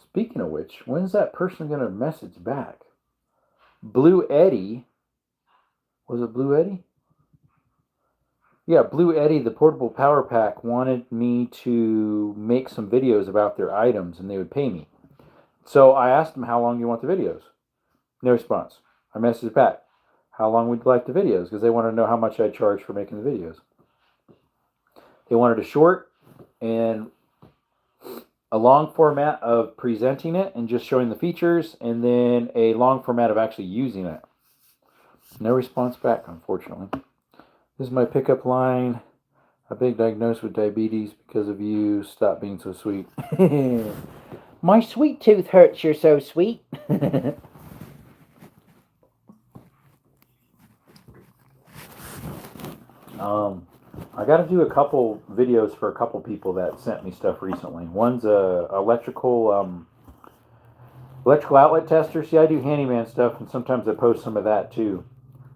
Speaking of which, when's that person going to message back? Blue Eddie. Was it Blue Eddie? Yeah, Blue Eddie, the portable power pack, wanted me to make some videos about their items and they would pay me. So I asked them, how long do you want the videos? No response. I messaged back, how long would you like the videos? Because they wanted to know how much I charge for making the videos. They wanted a short and a long format of presenting it and just showing the features, and then a long format of actually using it. No response back, unfortunately. This is my pickup line. I've been diagnosed with diabetes because of you. Stop being so sweet. My sweet tooth hurts. You're so sweet. I got to do a couple videos for a couple people that sent me stuff recently. One's a electrical outlet tester. See, I do handyman stuff, and sometimes I post some of that too.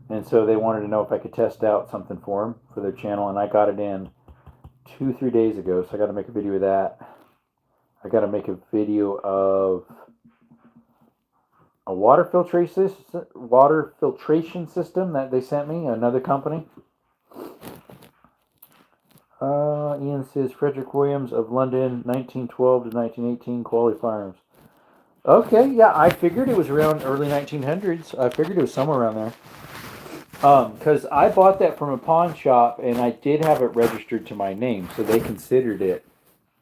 And so they wanted to know if I could test out something for them for their channel, and I got it in 2-3 days ago. So I got to make a video of that. I got to make a video of a water filtration system that they sent me, another company. Ian says Frederick Williams of London, 1912 to 1918, quality firearms. Okay, yeah, I figured it was around early 1900s. I figured it was somewhere around there. Because I bought that from a pawn shop, and I did have it registered to my name, so they considered it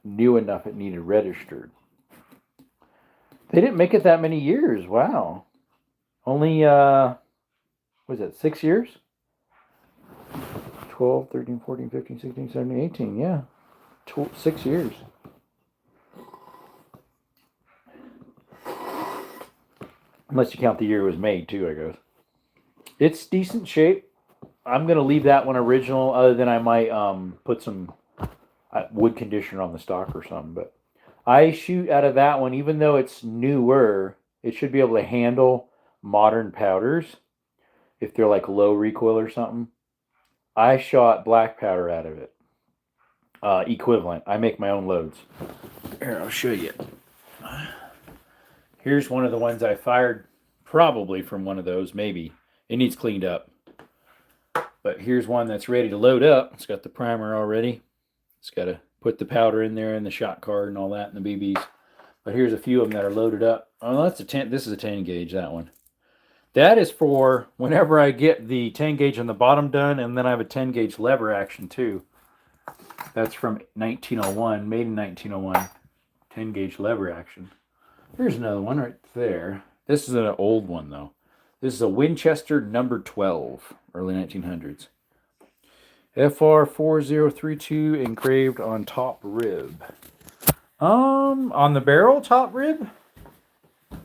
new enough it needed registered. They didn't make it that many years. Wow. Only, what was it, 6 years? 12, 13, 14, 15, 16, 17, 18, yeah. 6 years. Unless you count the year it was made, too, I guess. It's decent shape. I'm going to leave that one original, other than I might put some wood conditioner on the stock or something. But I shoot out of that one, even though it's newer, it should be able to handle modern powders if they're like low recoil or something. I shot black powder out of it. Equivalent. I make my own loads. Here, I'll show you. Here's one of the ones I fired, probably from one of those, maybe. It needs cleaned up. But here's one that's ready to load up. It's got the primer already. It's got to put the powder in there and the shot card and all that and the BBs. But here's a few of them that are loaded up. Oh, that's a 10. This is a 10 gauge, that one. That is for whenever I get the 10 gauge on the bottom done, and then I have a 10 gauge lever action too. That's from 1901, made in 1901. 10 gauge lever action. Here's another one right there. This is an old one though. This is a Winchester number 12, early 1900s. FR4032 engraved on top rib. On the barrel top rib? I'm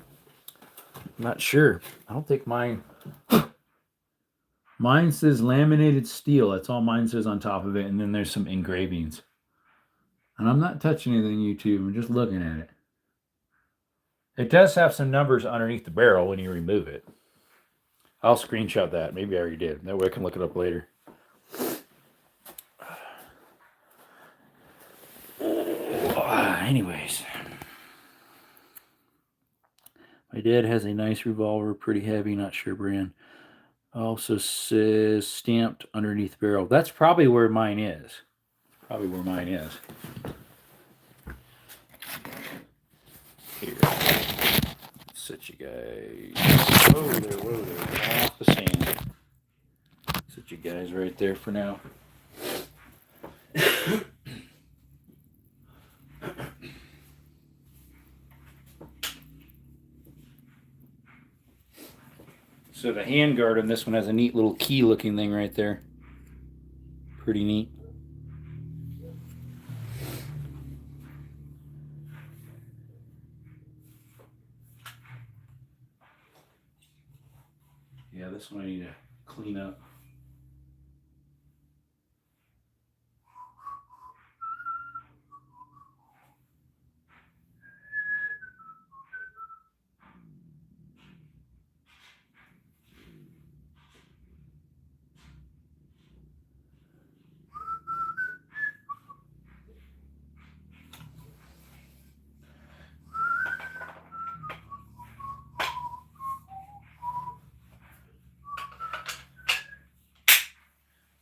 not sure. I don't think mine Mine says laminated steel. That's all mine says on top of it. And then there's some engravings. And I'm not touching anything, YouTube. I'm just looking at it. It does have some numbers underneath the barrel when you remove it. I'll screenshot that. Maybe I already did. That way I can look it up later. Anyways. My dad has a nice revolver, pretty heavy, not sure brand. Also says stamped underneath the barrel. That's probably where mine is. Probably where mine is. Here. Sit you guys. Whoa there. Off the sand. Sit you guys right there for now. So the handguard on this one has a neat little key looking thing right there. Pretty neat. Yeah, this one I need to clean up.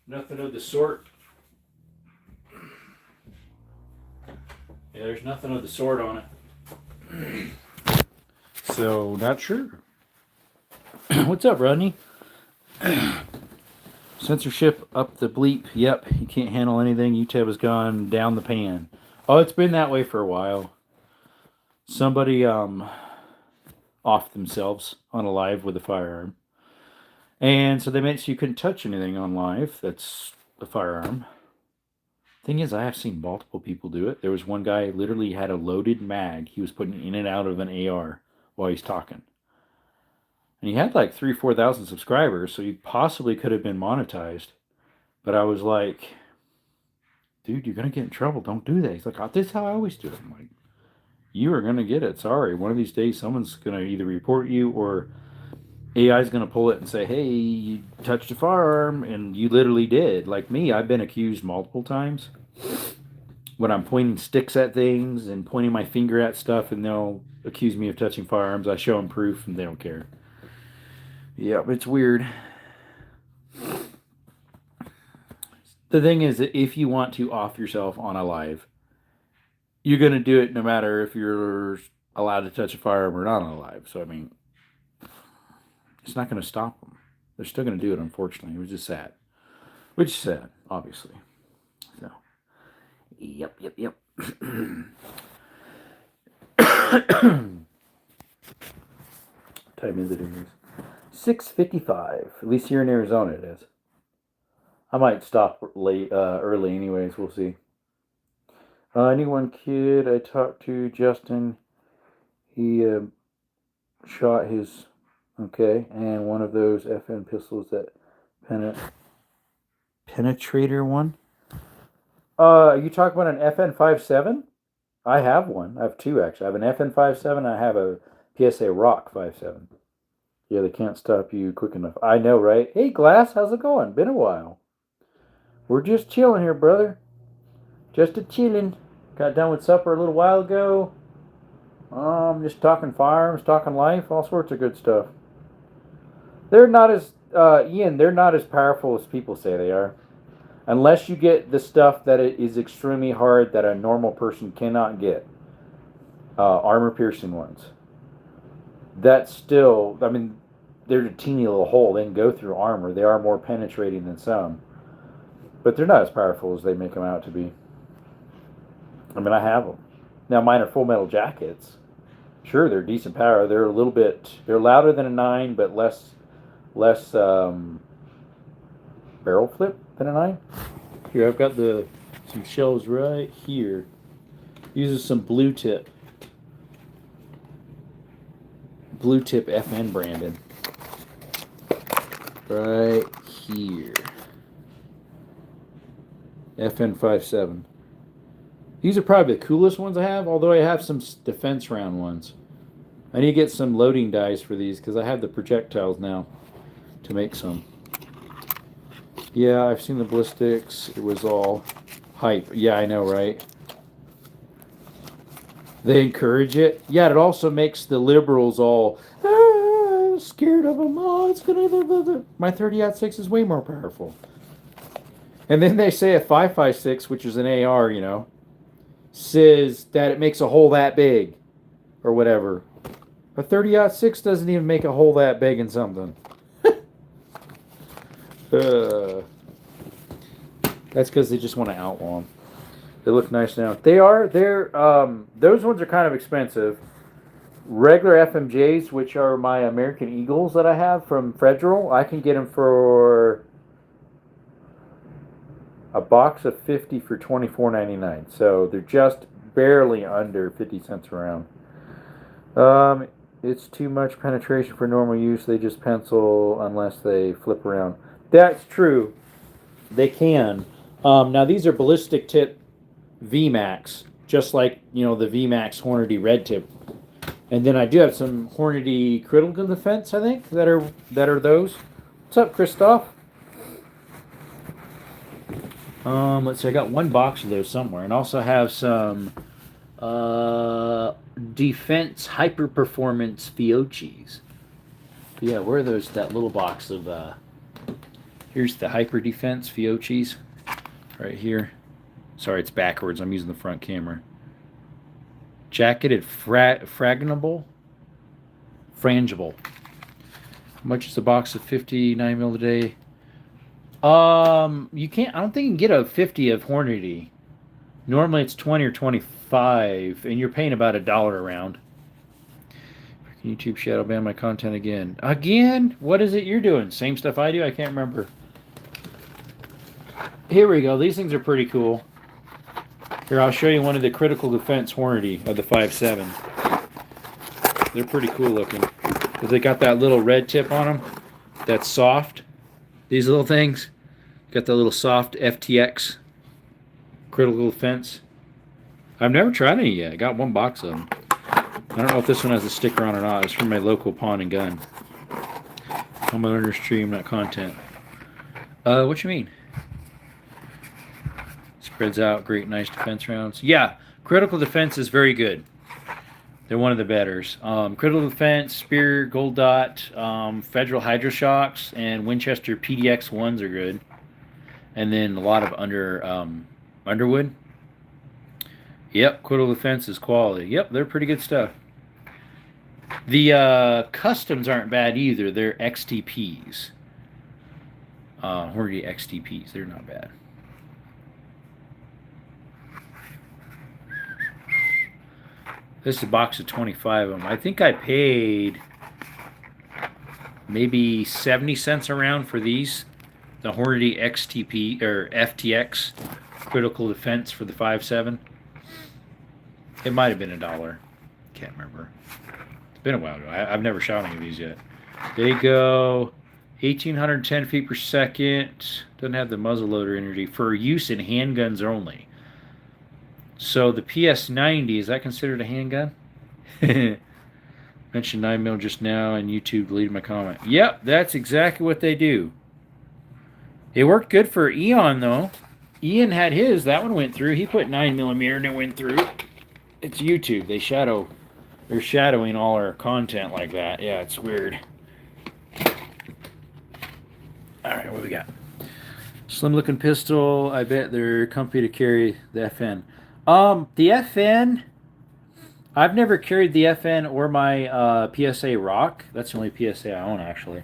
Nothing of the sort. Yeah, there's nothing of the sort on it. So, not sure. What's up, Rodney? Censorship up the bleep. Yep, you can't handle anything. UTEP has gone down the pan. Oh, it's been that way for a while. Somebody offed themselves on a live with a firearm. And so they made it so you couldn't touch anything on live that's a firearm. Thing is, I have seen multiple people do it. There was one guy literally had a loaded mag he was putting in and out of an AR while he's talking. And he had like 3,000 or 4,000 subscribers, so he possibly could have been monetized. But I was like, dude, you're going to get in trouble. Don't do that. He's like, oh, this is how I always do it. I'm like, you are going to get it. Sorry. One of these days, someone's going to either report you or AI is going to pull it and say, hey, you touched a firearm, and you literally did. Like me, I've been accused multiple times when I'm pointing sticks at things and pointing my finger at stuff, and they'll accuse me of touching firearms. I show them proof, and they don't care. Yep, it's weird. The thing is that if you want to off yourself on a live, you're going to do it no matter if you're allowed to touch a firearm or not on a live. So, I mean, it's not going to stop them. They're still going to do it, unfortunately. It was just sad. Which is sad, obviously. So, yep. Time is it? 6:55. At least here in Arizona it is. I might stop late, early anyways. We'll see. Any one kid I talked to, Justin, he shot his... Okay, and one of those FN pistols that penetrator one. You talk about an FN 57? I have one. I have two actually. I have an FN 57. I have a PSA Rock 57. Yeah, they can't stop you quick enough. I know, right? Hey, Glass, how's it going? Been a while. We're just chilling here, brother. Just a chilling. Got done with supper a little while ago. Just talking firearms, talking life, all sorts of good stuff. They're not as, Ian, they're not as powerful as people say they are. Unless you get the stuff that it is extremely hard that a normal person cannot get. Armor-piercing ones. That's still, I mean, they're a teeny little hole. They can go through armor. They are more penetrating than some. But they're not as powerful as they make them out to be. I mean, I have them. Now, mine are full metal jackets. Sure, they're decent power. They're a little bit, they're louder than a 9, but less barrel flip than a 9. Here, I've got some shells right here. Uses some blue tip FN branding. Right here. FN57. These are probably the coolest ones I have, although I have some defense round ones. I need to get some loading dies for these because I have the projectiles now to make some. Yeah, I've seen the ballistics. It was all hype. Yeah, I know, right? They encourage it. Yeah, it also makes the liberals all scared of them. Oh, it's gonna. My 30-06 is way more powerful. And then they say a 5.56, which is an AR, you know, says that it makes a hole that big, or whatever. A 30-06 doesn't even make a hole that big in something. That's because they just want to outlaw them. They look nice now. Those ones are kind of expensive. Regular FMJs, which are my American Eagles that I have from Federal, I can get them for a box of 50 for $24.99. So they're just barely under 50 cents around. It's too much penetration for normal use. They just pencil unless they flip around. That's true. They can. Now these are ballistic tip VMAX, just like, you know, the VMAX Hornady red tip. And then I do have some Hornady critical defense, I think, that are those. What's up, Christoph? Let's see, I got one box of those somewhere, and also have some defense hyper performance Fiocchis. Yeah, where are those? That little box of here's the hyper defense Fiocchis right here. Sorry, it's backwards. I'm using the front camera. Jacketed frangible. How much is a box of 59 mil today? You can't. I don't think you can get a 50 of Hornady. Normally it's 20 or 25, and you're paying about $1 around. YouTube shadow ban my content again. Again? What is it you're doing? Same stuff I do? I can't remember. Here we go. These things are pretty cool. Here, I'll show you one of the critical defense Hornady of the 5.7. They're pretty cool looking. Because they got that little red tip on them. That's soft. These little things. Got the little soft FTX critical defense. I've never tried any yet. I got one box of them. I don't know if this one has a sticker on or not. It's from my local pawn and gun. I'm on under stream, not content. What you mean? Spreads out, great, nice defense rounds. Yeah, critical defense is very good. They're one of the betters. Critical defense, Spear, Gold Dot, Federal Hydroshocks, and Winchester PDX 1s are good. And then a lot of Underwood. Yep, critical defense is quality. Yep, they're pretty good stuff. The customs aren't bad either. They're XTPs. Hornady XTPs. They're not bad. This is a box of 25 of them. I think I paid maybe 70 cents around for these. The Hornady XTP or FTX critical defense for the 5.7. It might have been $1. Can't remember. It's been a while ago. I've never shot any of these yet. They go 1,810 feet per second. Doesn't have the muzzleloader energy for use in handguns only. So the PS90, is that considered a handgun? Mentioned 9mm just now, and YouTube deleted my comment. Yep, that's exactly what they do. It worked good for Eon, though. Ian had his. That one went through. He put 9mm and it went through. It's YouTube. They're shadowing all our content like that. Yeah, it's weird. Alright, what we got? Slim looking pistol. I bet they're comfy to carry the FN. The FN, I've never carried the FN or my PSA Rock. That's the only PSA I own, actually.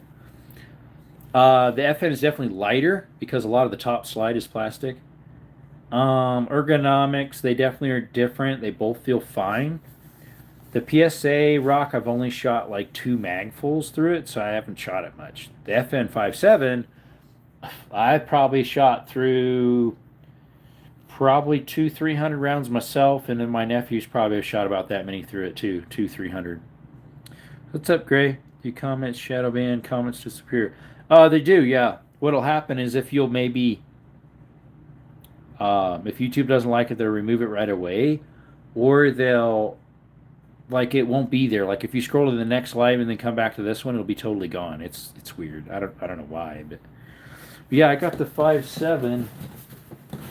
The FN is definitely lighter because a lot of the top slide is plastic. Ergonomics, they definitely are different. They both feel fine. The PSA Rock, I've only shot like 2 magfuls through it, so I haven't shot it much. The FN 5.7, I've probably shot through probably 200-300 rounds myself, and then my nephews probably have shot about that many through it too, 200-300. What's up, Gray? You comments shadow ban, comments disappear. They do, yeah. what'll happen is if you'll maybe, if YouTube doesn't like it, they'll remove it right away, or they'll like it won't be there. Like if you scroll to the next live and then come back to this one, it'll be totally gone. It's weird. I don't know why, but yeah, I got the 5.7.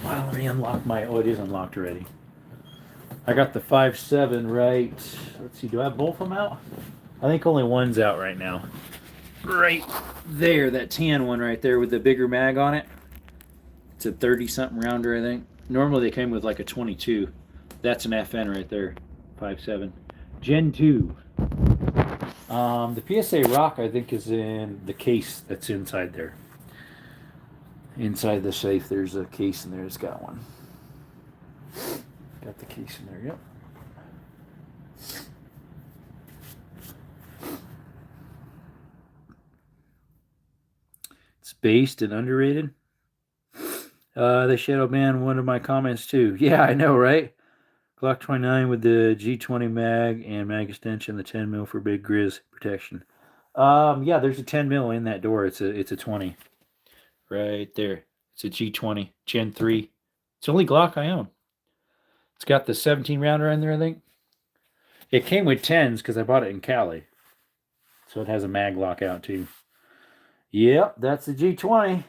Wow, let me unlock my. Oh, it is unlocked already. I got the 5.7 right. Let's see. Do I have both of them out? I think only one's out right now. Right there, that tan one right there with the bigger mag on it. It's a 30 something rounder, I think. Normally they came with like a 22. That's an FN right there. 5.7. Gen 2. The PSA Rock, I think, is in the case that's inside there. Inside the safe, there's a case in there. It's got one. Got the case in there, yep. It's based and underrated. The Shadow Man, one of my comments too. Yeah, I know, right? Glock 29 with the G20 mag and mag extension, the 10 mil for big Grizz protection. Yeah, there's a 10 mil in that door. It's a 20. Right there. It's a G20 Gen 3. It's the only Glock I own. It's got the 17 rounder in there, I think. It came with 10s because I bought it in Cali. So it has a mag lock out too. Yep, that's the G20.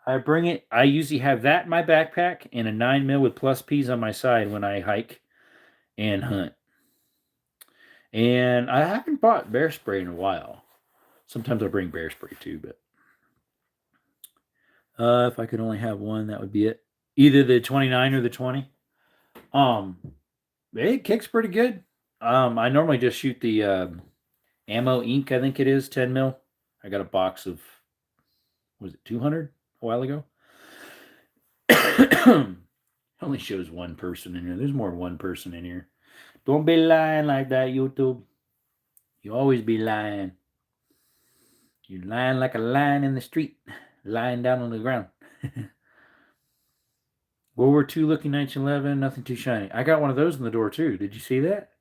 I bring it. I usually have that in my backpack and a 9 mil with plus P's on my side when I hike and hunt. And I haven't bought bear spray in a while. Sometimes I bring bear spray too, but if I could only have one, that would be it. Either the 29 or the 20. It kicks pretty good. I normally just shoot the ammo ink, I think it is, 10 mil. I got a box of, was it 200 a while ago? Only shows one person in here. There's more than one person in here. Don't be lying like that, YouTube. You always be lying. You're lying like a lion in the street, lying down on the ground. World War II looking 1911, nothing too shiny. I got one of those in the door too. Did you see that?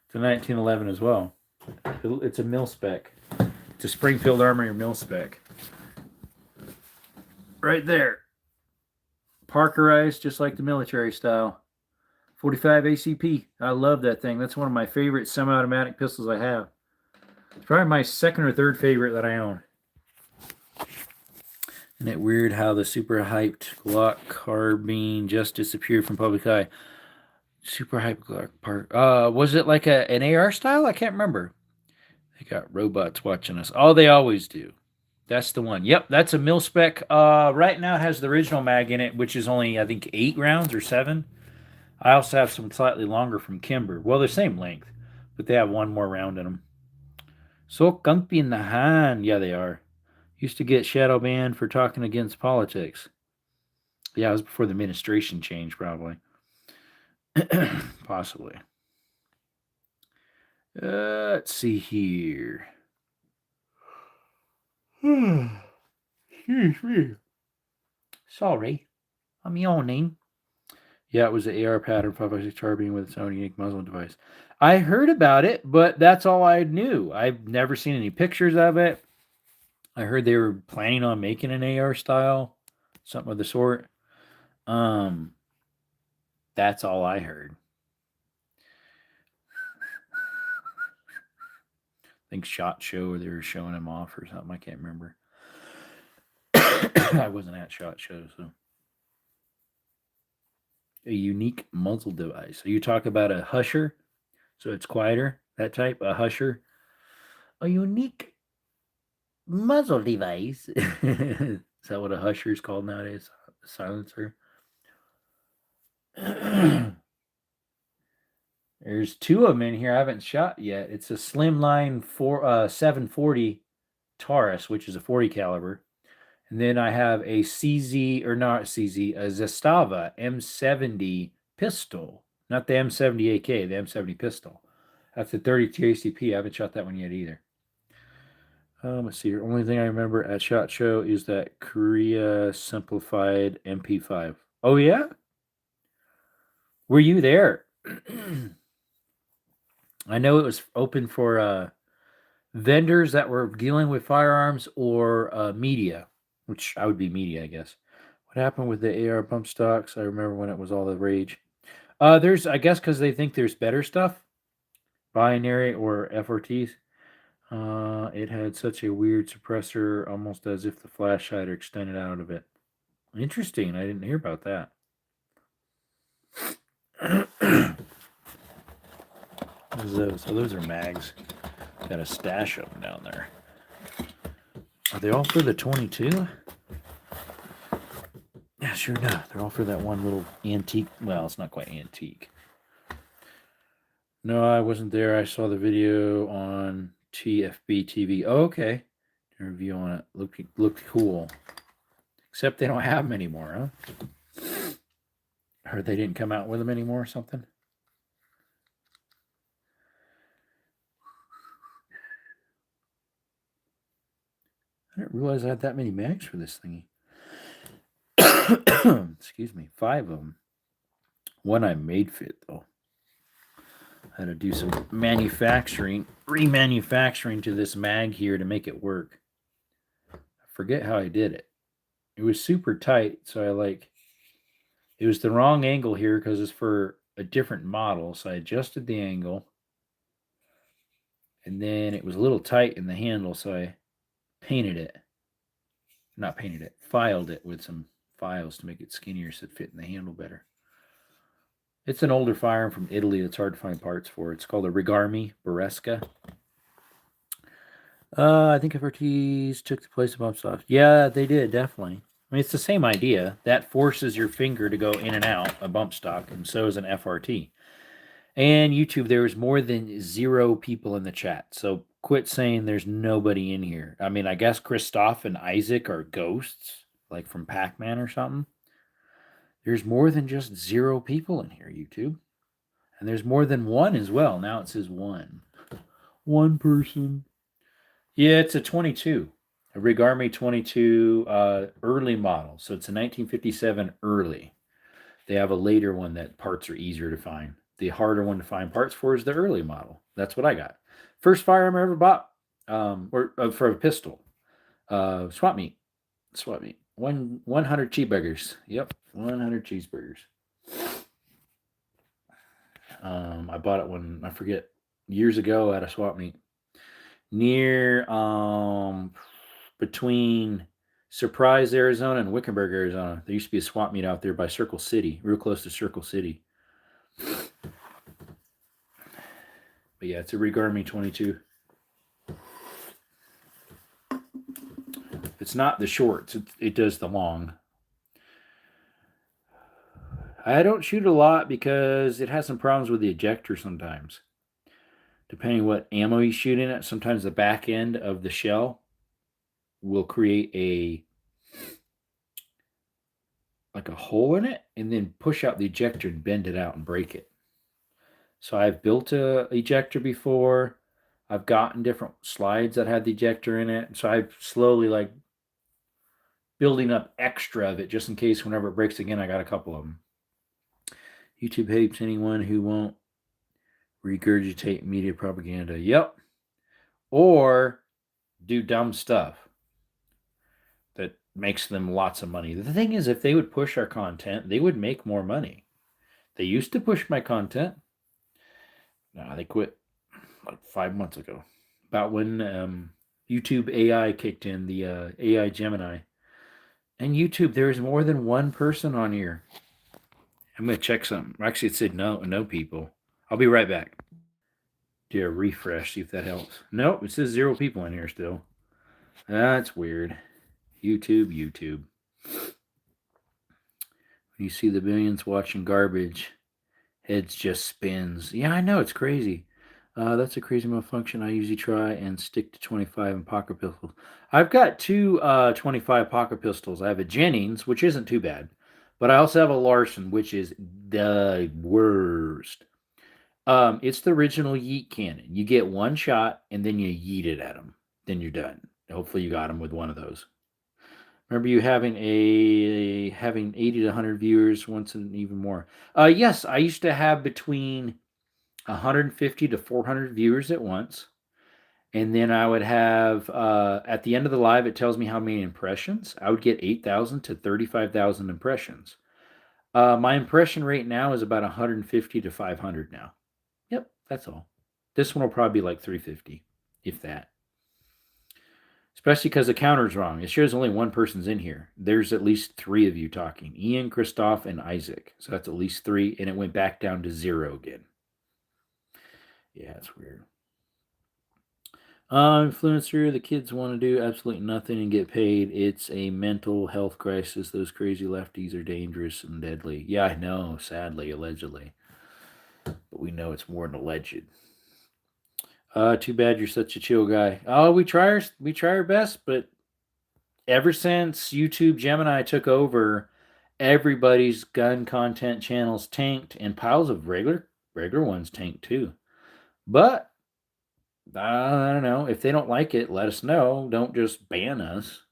It's a 1911 as well. It's a mil spec. It's a Springfield Armory mil spec. Right there. Parkerized just like the military style. 45 ACP. I love that thing. That's one of my favorite semi-automatic pistols I have. It's probably my second or third favorite that I own. Isn't it weird how the super hyped Glock carbine just disappeared from public eye? Super hyped Glock part. Was it like an AR style? I can't remember. They got robots watching us. Oh, they always do. That's the one. Yep, that's a mil spec. Right now it has the original mag in it, which is only, I think, 8 rounds or 7. I also have some slightly longer from Kimber. Well, they're same length, but they have one more round in them. So comfy in the hand. Yeah, they are. Used to get shadow banned for talking against politics. Yeah, it was before the administration changed, probably. Possibly. Let's see here. Excuse me. Sorry. I'm yawning. Yeah, it was the AR pattern 5.56 carbine with its own unique muzzle device. I heard about it, but that's all I knew. I've never seen any pictures of it. I heard they were planning on making an AR style, something of the sort. That's all I heard. I think SHOT Show, or they were showing him off or something. I can't remember. I wasn't at SHOT Show, so. A unique muzzle device. So you talk about a husher, so it's quieter, that type, a husher. A unique muzzle device. Is that what a husher is called nowadays? A silencer. There's 2 of them in here I haven't shot yet. It's a Slimline 740 Taurus, which is a 40 caliber. And then I have a CZ, or not CZ, a Zastava M70 pistol. Not the M70 AK, the M70 pistol. That's the 32 ACP. I haven't shot that one yet either. Let's see. The only thing I remember at SHOT Show is that Korea simplified MP5. Oh, yeah? Were you there? I know it was open for vendors that were dealing with firearms or media. which I would be media, I guess. What happened with the AR bump stocks? I remember when it was all the rage. There's, I guess, because they think there's better stuff, binary or FRTs. It had such a weird suppressor, almost as if the flash hider extended out of it. Interesting. I didn't hear about that. Those? Oh, those are mags. Got a stash of them down there. Are they all for the 22? Yeah, sure enough. They're all for that one little antique. Well, it's not quite antique. No, I wasn't there. I saw the video on TFB TV. Oh, okay. The review on it looked cool. Except they don't have them anymore, huh? Heard they didn't come out with them anymore or something. I didn't realize I had that many mags for this thingy. Excuse me, 5 of them. One I made fit though. I had to do some remanufacturing to this mag here to make it work. I forget how I did it. It was super tight, so it was the wrong angle here because it's for a different model. So I adjusted the angle, and then it was a little tight in the handle, so I filed it with some files to make it skinnier so it fit in the handle better. It's an older firearm from Italy that's hard to find parts for. It's called a Rigarmi Beresca. I think FRTs took the place of bump stocks. Yeah, they did, definitely. I mean, it's the same idea. That forces your finger to go in and out, a bump stock, and so is an FRT. And YouTube, there was more than 0 people in the chat. So quit saying there's nobody in here. I mean, I guess Christoph and Isaac are ghosts, like from Pac-Man or something. There's more than just 0 people in here, YouTube. And there's more than 1 as well. Now it says 1. 1 person. Yeah, it's a 22. A Rigarmi 22 early model. So it's a 1957 early. They have a later one that parts are easier to find. The harder one to find parts for is the early model. That's what I got. First firearm I ever bought, for a pistol. Swap meet. 100 cheeseburgers. Yep, 100 cheeseburgers. I bought it when, I forget, years ago at a swap meet near between Surprise, Arizona and Wickenburg, Arizona. There used to be a swap meet out there by Circle City, real close to Circle City. But yeah, it's a Rigarmi 22. It's not the shorts. It does the long. I don't shoot a lot because it has some problems with the ejector sometimes. Depending what ammo you shoot in it, sometimes the back end of the shell will create a hole in it and then push out the ejector and bend it out and break it. So I've built a ejector before. I've gotten different slides that had the ejector in it. So I've slowly building up extra of it just in case whenever it breaks again, I got a couple of them. YouTube hates anyone who won't regurgitate media propaganda. Yep. Or do dumb stuff that makes them lots of money. The thing is, if they would push our content, they would make more money. They used to push my content. No, they quit like 5 months ago. About when YouTube AI kicked in, the AI Gemini. And YouTube, there's more than 1 person on here. I'm going to check something. Actually, it said no people. I'll be right back. Do a refresh, see if that helps. Nope, it says 0 people in here still. That's weird. YouTube. When you see the billions watching garbage, heads just spins. Yeah, I know, it's crazy. That's a crazy malfunction. I usually try and stick to 25 in pocket pistols. I've got 2 25 pocket pistols. I have a Jennings, which isn't too bad. But I also have a Larson, which is the worst. It's the original yeet cannon. You get 1 shot, and then you yeet it at them. Then you're done. Hopefully you got them with one of those. Remember you having 80 to 100 viewers once and even more. Yes, I used to have between 150 to 400 viewers at once. And then I would have, at the end of the live, it tells me how many impressions. I would get 8,000 to 35,000 impressions. My impression rate now is about 150 to 500 now. Yep, that's all. This one will probably be like 350, if that. Especially because the counter's wrong. It shows only one person's in here. There's at least 3 of you talking: Ian, Christoph, and Isaac. So that's at least 3, and it went back down to 0 again. Yeah, it's weird. Influencer, the kids want to do absolutely nothing and get paid. It's a mental health crisis. Those crazy lefties are dangerous and deadly. Yeah, I know, sadly, allegedly. But we know it's more than alleged. Too bad you're such a chill guy. Oh, we try our best, but ever since YouTube Gemini took over, everybody's gun content channels tanked, and piles of regular ones tanked too. But I don't know. If they don't like it, let us know. Don't just ban us.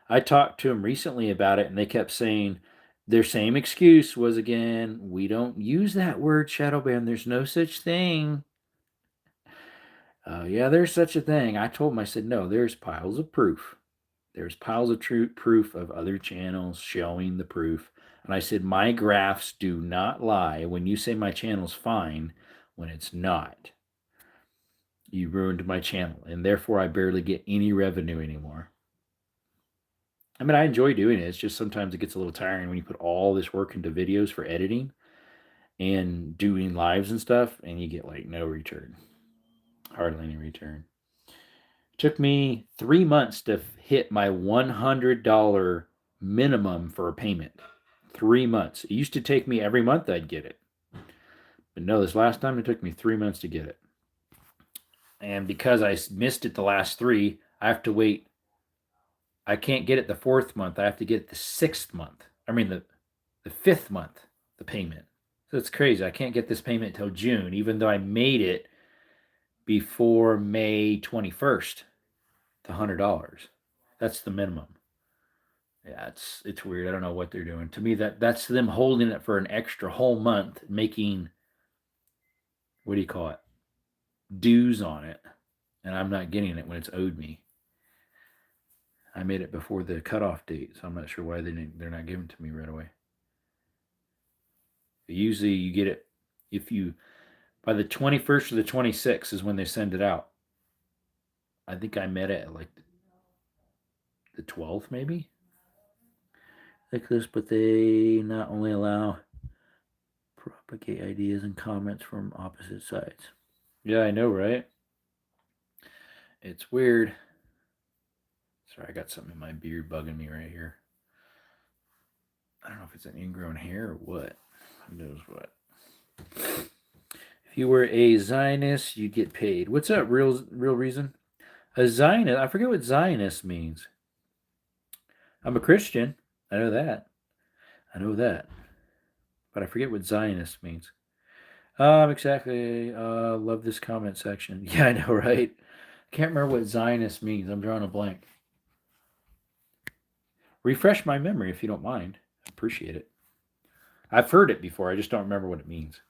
I talked to them recently about it, and they kept saying their same excuse was, again, we don't use that word, shadow ban. There's no such thing. Yeah, there's such a thing. I told them, I said, no, there's piles of proof. There's piles of proof of other channels showing the proof. And I said, my graphs do not lie when you say my channel's fine when it's not. You ruined my channel, and therefore I barely get any revenue anymore. I mean, I enjoy doing it. It's just sometimes it gets a little tiring when you put all this work into videos for editing and doing lives and stuff, and you get like no return. Hardly any return. It took me 3 months to hit my $100 minimum for a payment. 3 months. It used to take me every month I'd get it. But no, this last time it took me 3 months to get it. And because I missed it the last 3, I have to wait. I can't get it the 4th month. I have to get it the 6th month. I mean, the 5th month, the payment. So it's crazy. I can't get this payment till June, even though I made it before May 21st, the $100. That's the minimum. Yeah, it's weird. I don't know what they're doing. To me, that's them holding it for an extra whole month, making, what do you call it, dues on it, and I'm not getting it when it's owed me. I made it before the cutoff date, so I'm not sure why they're not giving it to me right away. Usually, you get it if you by the 21st or the 26th is when they send it out. I think I met it at like the 12th, maybe. Like this, but they not only allow propagate ideas and comments from opposite sides. Yeah, I know, right? It's weird. Sorry, I got something in my beard bugging me right here. I don't know if it's an ingrown hair or what. Who knows what. If you were a Zionist, you'd get paid. What's that real reason? A Zionist, I forget what Zionist means. I'm a Christian. I know that. But I forget what Zionist means. Exactly. Love this comment section. Yeah, I know, right? I can't remember what Zionist means. I'm drawing a blank. Refresh my memory if you don't mind. I appreciate it. I've heard it before. I just don't remember what it means.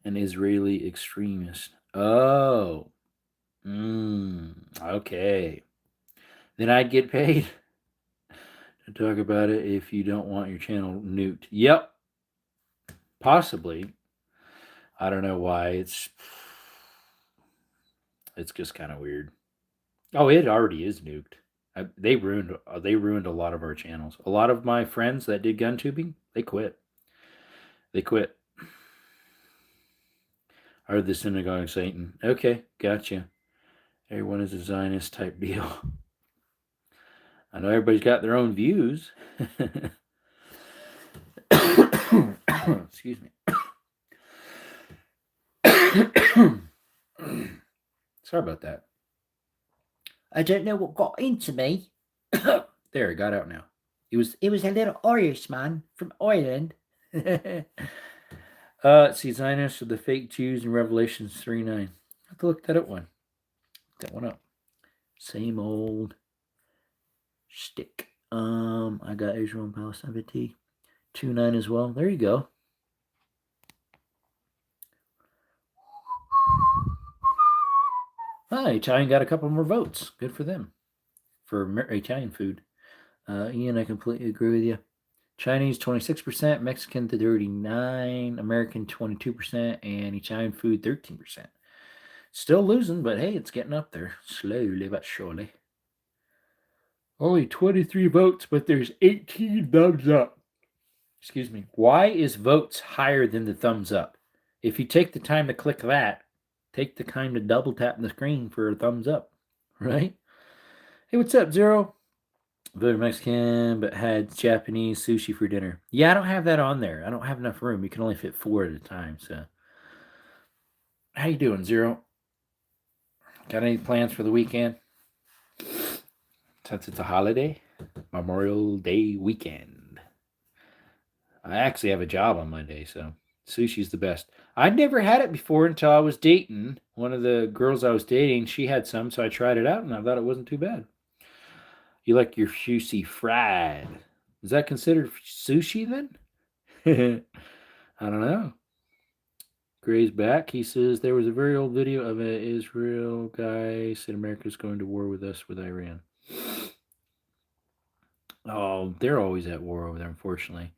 An Israeli extremist. Oh. Okay. Then I'd get paid to talk about it if you don't want your channel nuked. Yep. Possibly. I don't know why. It's just kind of weird. Oh, it already is nuked. They ruined a lot of our channels. A lot of my friends that did gun tubing, they quit. Are the synagogue of Satan? Okay, gotcha. Everyone is a Zionist type deal. I know everybody's got their own views. Excuse me. Sorry about that. I don't know what got into me. There, it got out now. It was a little Irishman from Ireland. Let's see, Zionists are the fake Jews in Revelations 3:9. I have to look that one up. Same old shtick. I got Israel and Palestine 50. 2:9 as well. There you go. Italian got a couple more votes. Good for them. For Italian food. Ian, I completely agree with you. Chinese 26%, Mexican 39%, American 22%, and Italian food 13%. Still losing, but hey, it's getting up there. Slowly but surely. Only 23 votes, but there's 18 thumbs up. Excuse me. Why is votes higher than the thumbs up? If you take the time to click that, take the time to double tap the screen for a thumbs up, right? Hey, what's up, Zero? Voted Mexican, but had Japanese sushi for dinner. Yeah, I don't have that on there. I don't have enough room. You can only fit 4 at a time. So, how you doing, Zero? Got any plans for the weekend? Since it's a holiday, Memorial Day weekend. I actually have a job on Monday, so sushi's the best. I'd never had it before until I was dating. One of the girls I was dating, she had some, so I tried it out, and I thought it wasn't too bad. You like your sushi fried. Is that considered sushi then? I don't know. Gray's back. He says there was a very old video of an Israel guy said America's going to war with us with Iran. Oh, they're always at war over there, unfortunately.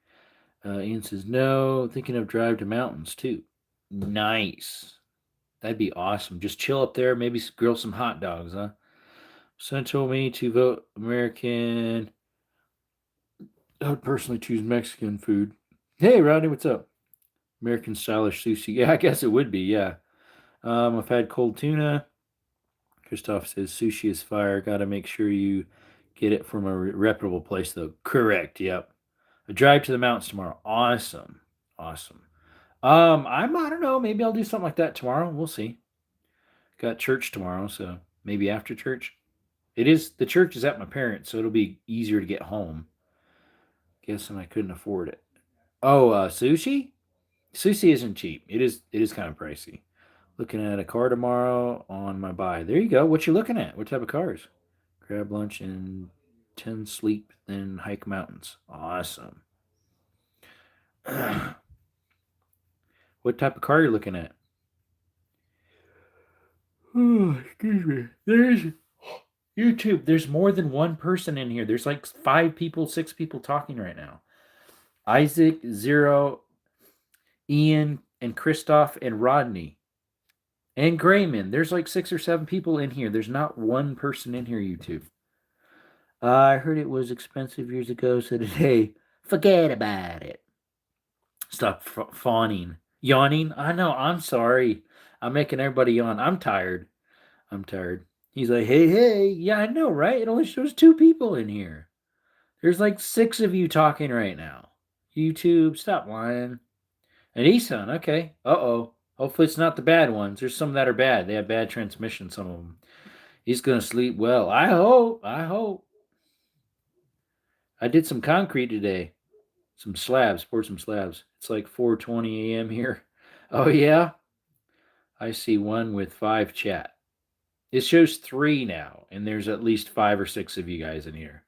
Ian says no. Thinking of drive to mountains too. Nice. That'd be awesome. Just chill up there. Maybe grill some hot dogs, huh? Son told me to vote American. I would personally choose Mexican food. Hey, Rodney, what's up? American stylish sushi. Yeah, I guess it would be. Yeah. I've had cold tuna. Christoph says sushi is fire. Got to make sure you get it from a reputable place, though. Correct. Yep. A drive to the mountains tomorrow. Awesome. Awesome. I don't know. Maybe I'll do something like that tomorrow. We'll see. Got church tomorrow, so maybe after church. The church is at my parents', so it'll be easier to get home. Guessing I couldn't afford it. Oh, sushi? Sushi isn't cheap. It is kind of pricey. Looking at a car tomorrow on my buy. There you go. What you looking at? What type of cars? Grab lunch and 10 sleep, then hike mountains. Awesome. What type of car are you looking at? Oh, excuse me. There's YouTube. There's more than one person in here. There's like 5 people, 6 people talking right now. Isaac, Zero, Ian, and Christoph, and Rodney. And Grayman. There's like 6 or 7 people in here. There's not one person in here, YouTube. I heard it was expensive years ago, so today, forget about it. Stop fawning. Yawning? I know, I'm sorry. I'm making everybody yawn. I'm tired. He's like, hey. Yeah, I know, right? It only shows 2 people in here. There's like 6 of you talking right now. YouTube, stop lying. And Isan, okay. Uh-oh. Hopefully it's not the bad ones. There's some that are bad. They have bad transmission, some of them. He's going to sleep well. I hope. I did some concrete today. Poured some slabs. It's like 4:20 a.m. here. Oh, yeah? I see one with 5 chat. It shows 3 now, and there's at least 5 or 6 of you guys in here.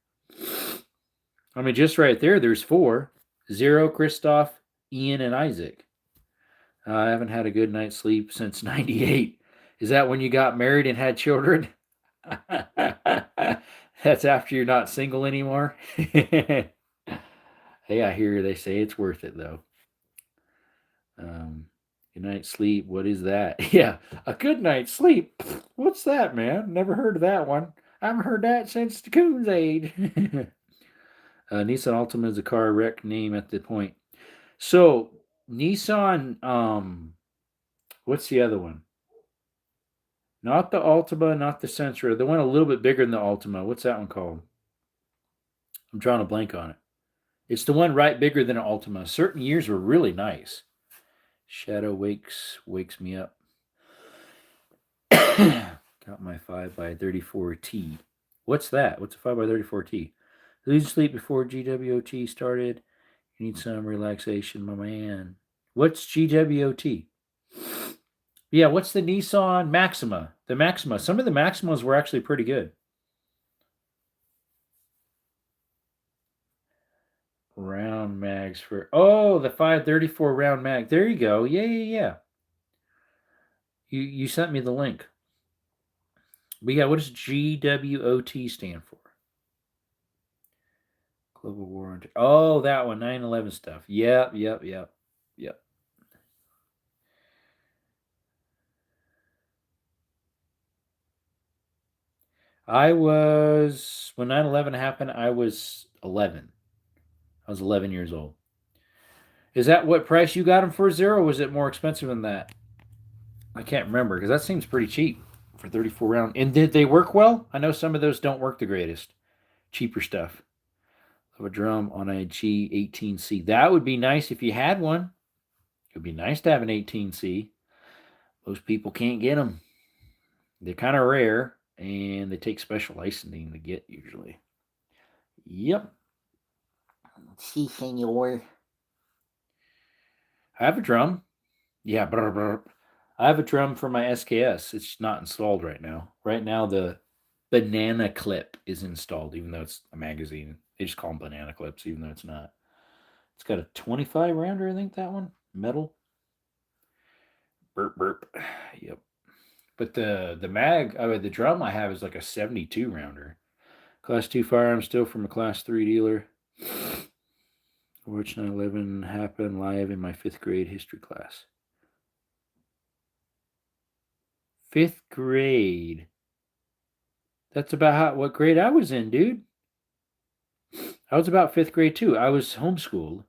I mean, just right there, there's 4. Zero, Christoph, Ian, and Isaac. I haven't had a good night's sleep since 98. Is that when you got married and had children? That's after you're not single anymore? Hey, I hear they say it's worth it, though. Good night's sleep. What is that? Yeah, a good night's sleep. What's that, man? Never heard of that one. I haven't heard that since the Coon's age. Nissan Altima is a car wreck name at the point. So Nissan, what's the other one? Not the Altima, not the Sentra. The one a little bit bigger than the Altima. What's that one called? I'm drawing a blank on it. It's the one right bigger than an Altima. Certain years were really nice. Shadow wakes me up. Got my 5x34T. What's that? What's a 5x34T? Losing sleep before GWOT started. You need some relaxation, my man. What's GWOT? Yeah, what's the Nissan Maxima? The Maxima. Some of the Maximas were actually pretty good. Round mags for... Oh, the 534 round mag. There you go. Yeah. You sent me the link. But yeah, what does GWOT stand for? Global War on. Oh, that one, 9/11 stuff. Yep. I was when 9/11 happened. I was 11. I was 11 years old. Is that what price you got them for, Zero? Or was it more expensive than that? I can't remember because that seems pretty cheap for 34 round. And did they work well? I know some of those don't work the greatest. Cheaper stuff. Of a drum on a G18C. That would be nice if you had one. It would be nice to have an 18C. Most people can't get them. They're kind of rare and they take special licensing to get usually. Yep. Si, senor. I have a drum. Yeah, brr, brr. I have a drum for my SKS. It's not installed right now. Right now, the banana clip is installed, even though it's a magazine. They just call them banana clips, even though it's not. It's got a 25 rounder, I think, that one. Metal. Burp, burp. Yep. But the drum I have is like a 72 rounder. Class 2 firearm, still from a Class 3 dealer. Which 9/11 happened live in my 5th grade history class. 5th grade. That's about what grade I was in, dude. I was about 5th grade too. I was homeschooled.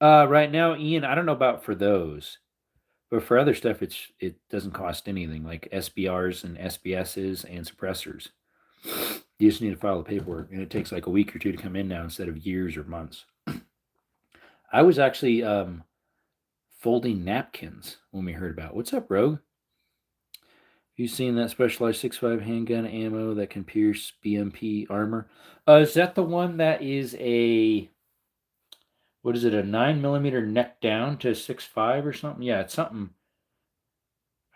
Right now, Ian, I don't know about for those, but for other stuff, it doesn't cost anything, like SBRs and SBSs and suppressors. You just need to file the paperwork, and it takes like a week or two to come in now instead of years or months. I was actually folding napkins when we heard about. What's up, Rogue? You seen that specialized 6.5 handgun ammo that can pierce BMP armor? Is that the one that is a what is it? A 9mm neck down to 6.5 or something? Yeah, it's something.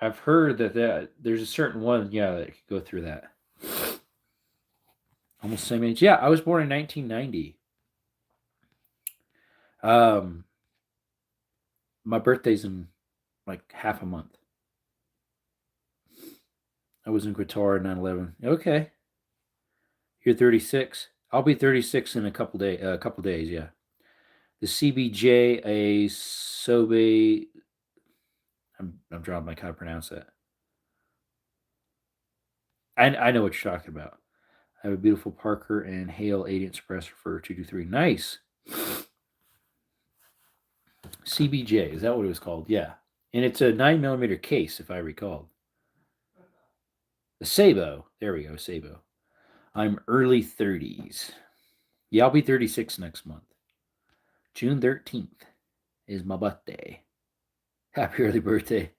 I've heard that there's a certain one, yeah, that could go through that. Almost the same age. Yeah, I was born in 1990. My birthday's in like half a month. I was in Qatar 9/11. Okay, you're 36. I'll be 36 in a couple days. Yeah, the CBJ a Sobe. I'm drawing like how to pronounce that. I know what you're talking about. I have a beautiful Parker and Hale 8-inch suppressor for 223. Nice. CBJ, is that what it was called? Yeah. And it's a 9mm case, if I recall. The Sabo. There we go, Sabo. I'm early 30s. Yeah, I'll be 36 next month. June 13th is my birthday. Happy early birthday.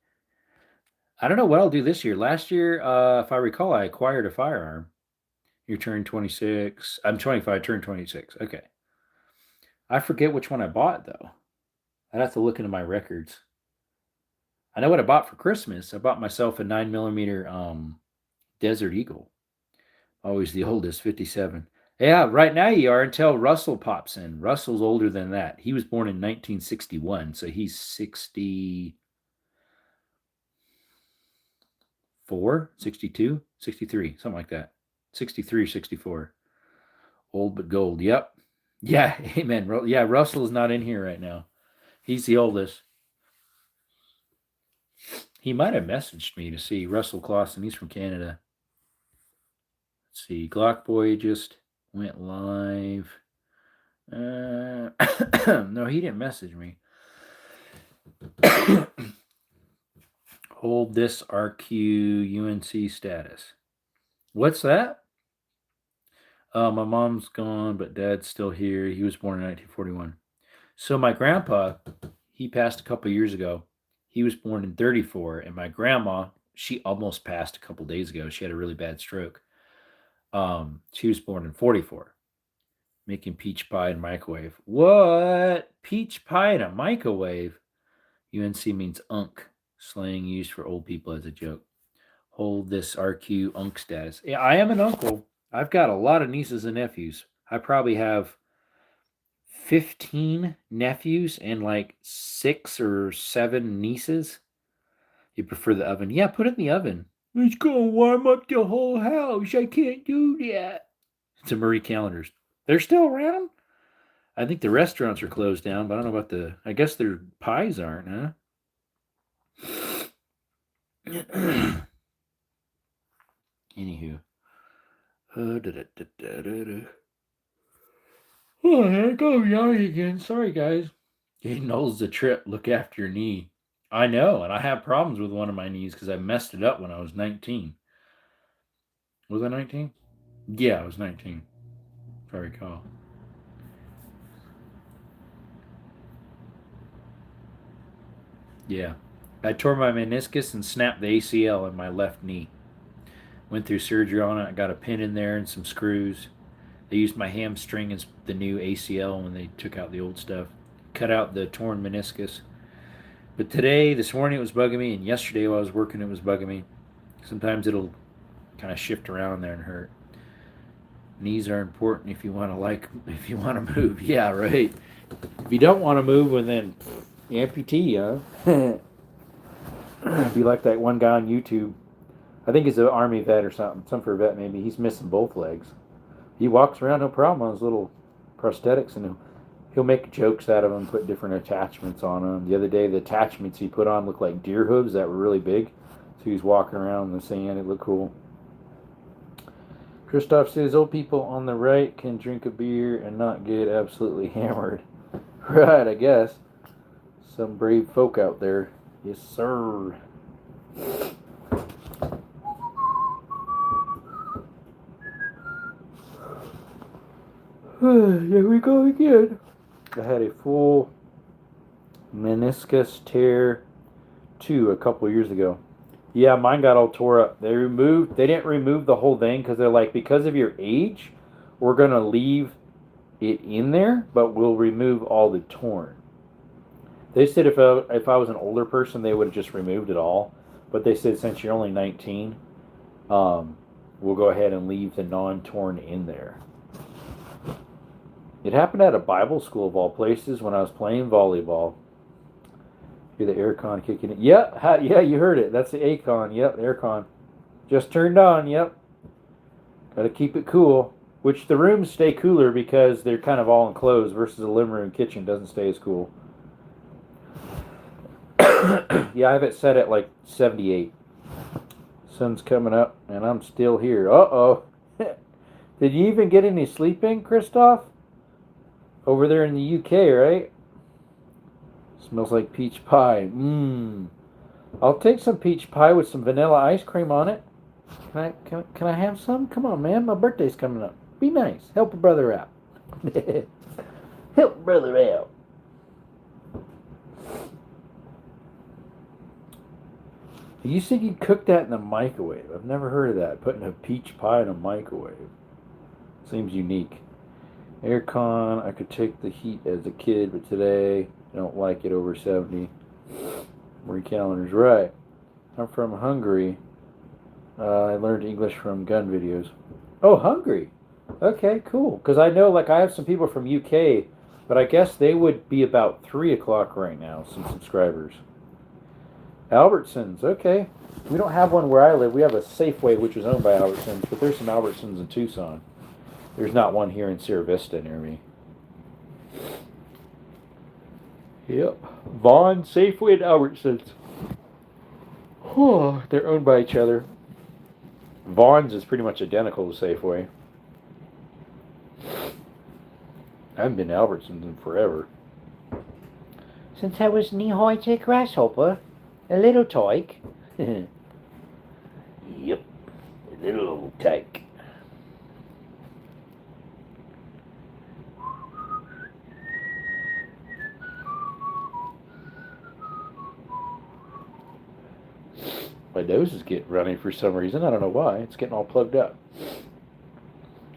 I don't know what I'll do this year. Last year, if I recall, I acquired a firearm. You turned 26. I'm 25, turned 26. Okay. I forget which one I bought, though. I'd have to look into my records. I know what I bought for Christmas. I bought myself a 9mm Desert Eagle. Always the oldest, 57. Yeah, right now you are until Russell pops in. Russell's older than that. He was born in 1961, so he's 64, 62, 63, something like that. 63, 64. Old but gold. Yep. Yeah, amen. Yeah, Russell's not in here right now. He's the oldest. He might have messaged me to see Russell Clausen. He's from Canada. Let's see. Glock Boy just went live. No, he didn't message me. Hold this RQ UNC status. What's that? My mom's gone, but dad's still here. He was born in 1941. So my grandpa, he passed a couple years ago. He was born in 34, and my grandma, she almost passed a couple days ago. She had a really bad stroke. She was born in 44. Making peach pie in microwave. What? Peach pie in a microwave? UNC means unk, slang used for old people as a joke. Hold this RQ unk status. Yeah, I am an uncle. I've got a lot of nieces and nephews. I probably have 15 nephews and like 6 or 7 nieces. You prefer the oven? Yeah, put it in the oven. It's gonna warm up the whole house. I can't do that. It's a Marie Callender's. They're still around? I think the restaurants are closed down, but I don't know about the. I guess their pies aren't, huh? Anywho. Oh, there it goes, yawning again. Sorry, guys. He knows the trip. Look after your knee. I know, and I have problems with one of my knees because I messed it up when I was 19. Was I 19? Yeah, I was 19, if I recall. Yeah. I tore my meniscus and snapped the ACL in my left knee. Went through surgery on it. I got a pin in there and some screws. They used my hamstring as the new ACL when they took out the old stuff. Cut out the torn meniscus. But today, this morning, it was bugging me, and yesterday while I was working, it was bugging me. Sometimes it'll kind of shift around there and hurt. Knees are important if you want to move. Yeah, right. If you don't want to move, well then amputee, huh? Be like that one guy on YouTube. I think he's an army vet or something. Some for a vet maybe. He's missing both legs. He walks around no problem on his little prosthetics, and he'll make jokes out of them, put different attachments on them. The other day, the attachments he put on looked like deer hooves that were really big. So he was walking around in the sand. It looked cool. Christoph says old people on the right can drink a beer and not get absolutely hammered. Right, I guess. Some brave folk out there. Yes, sir. Here we go again. I had a full meniscus tear too a couple years ago. Yeah, mine got all tore up. They didn't remove the whole thing because they're like, because of your age, we're gonna leave it in there, but we'll remove all the torn. They said if I was an older person, they would have just removed it all. But they said since you're only 19, we'll go ahead and leave the non-torn in there. It happened at a Bible school of all places when I was playing volleyball. Hear the aircon kicking in. Yep, yeah, you heard it. That's the Acon. Yep, aircon. Just turned on. Yep. Got to keep it cool. Which the rooms stay cooler because they're kind of all enclosed versus the living room kitchen doesn't stay as cool. Yeah, I have it set at like 78. Sun's coming up and I'm still here. Uh-oh. Did you even get any sleep in, Christoph? Over there in the UK, right? Smells like peach pie. I'll take some peach pie with some vanilla ice cream on it. Can I have some? Come on, man. My birthday's coming up. Be nice. Help a brother out. Help a brother out. You said you'd cook that in the microwave. I've never heard of that. Putting a peach pie in a microwave. Seems unique. Aircon, I could take the heat as a kid, but today I don't like it over 70. Marie Callender's right. I'm from Hungary. I learned English from gun videos. Oh, Hungary. Okay, cool. Because I know, like, I have some people from UK, but I guess they would be about 3 o'clock right now, some subscribers. Albertsons, okay. We don't have one where I live. We have a Safeway, which is owned by Albertsons, but there's some Albertsons in Tucson. There's not one here in Sierra Vista near me. Yep. Vaughn, Safeway, and Albertsons. Oh, they're owned by each other. Vaughn's is pretty much identical to Safeway. I haven't been to Albertsons in forever. Since I was knee-high to a grasshopper. A little tyke. Yep. A little old tyke. My nose is getting runny for some reason. I don't know why. It's getting all plugged up.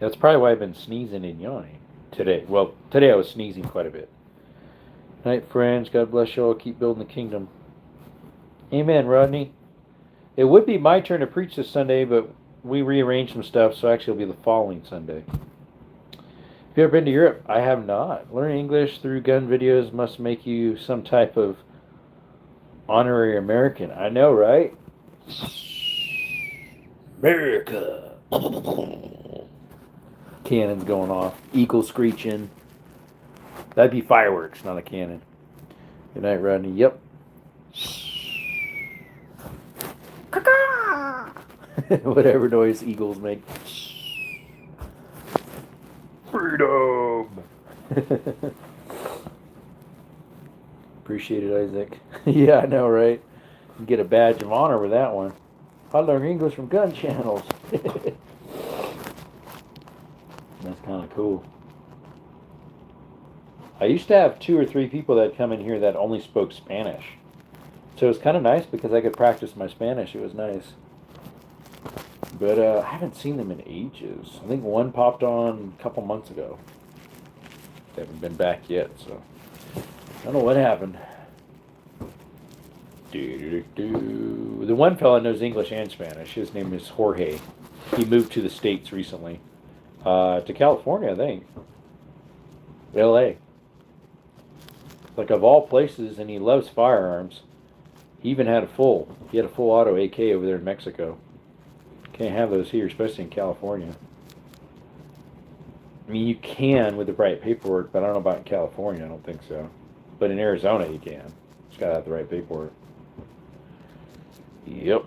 That's probably why I've been sneezing and yawning today. Well, today I was sneezing quite a bit. Night, friends. God bless you all. Keep building the kingdom. Amen, Rodney. It would be my turn to preach this Sunday, but we rearranged some stuff, so actually it'll be the following Sunday. Have you ever been to Europe? I have not. Learning English through gun videos must make you some type of honorary American. I know, right? America. Cannons going off. Eagle screeching. That'd be fireworks, not a cannon. Good night, Rodney. Yep. Whatever noise eagles make. Freedom. Appreciate it, Isaac. Yeah, I know, right? You get a badge of honor with that one. I learned English from gun channels. That's kind of cool. I used to have 2 or 3 people that come in here that only spoke Spanish. So it was kind of nice because I could practice my Spanish. It was nice. But I haven't seen them in ages. I think one popped on a couple months ago. They haven't been back yet, so I don't know what happened. The one fella knows English and Spanish. His name is Jorge. He moved to the States recently. To California, I think. LA. Like of all places, and he loves firearms. He even had a full auto AK over there in Mexico. Can't have those here, especially in California. I mean, you can with the right paperwork, but I don't know about in California. I don't think so. But in Arizona, you can. Just gotta have the right paperwork. Yep.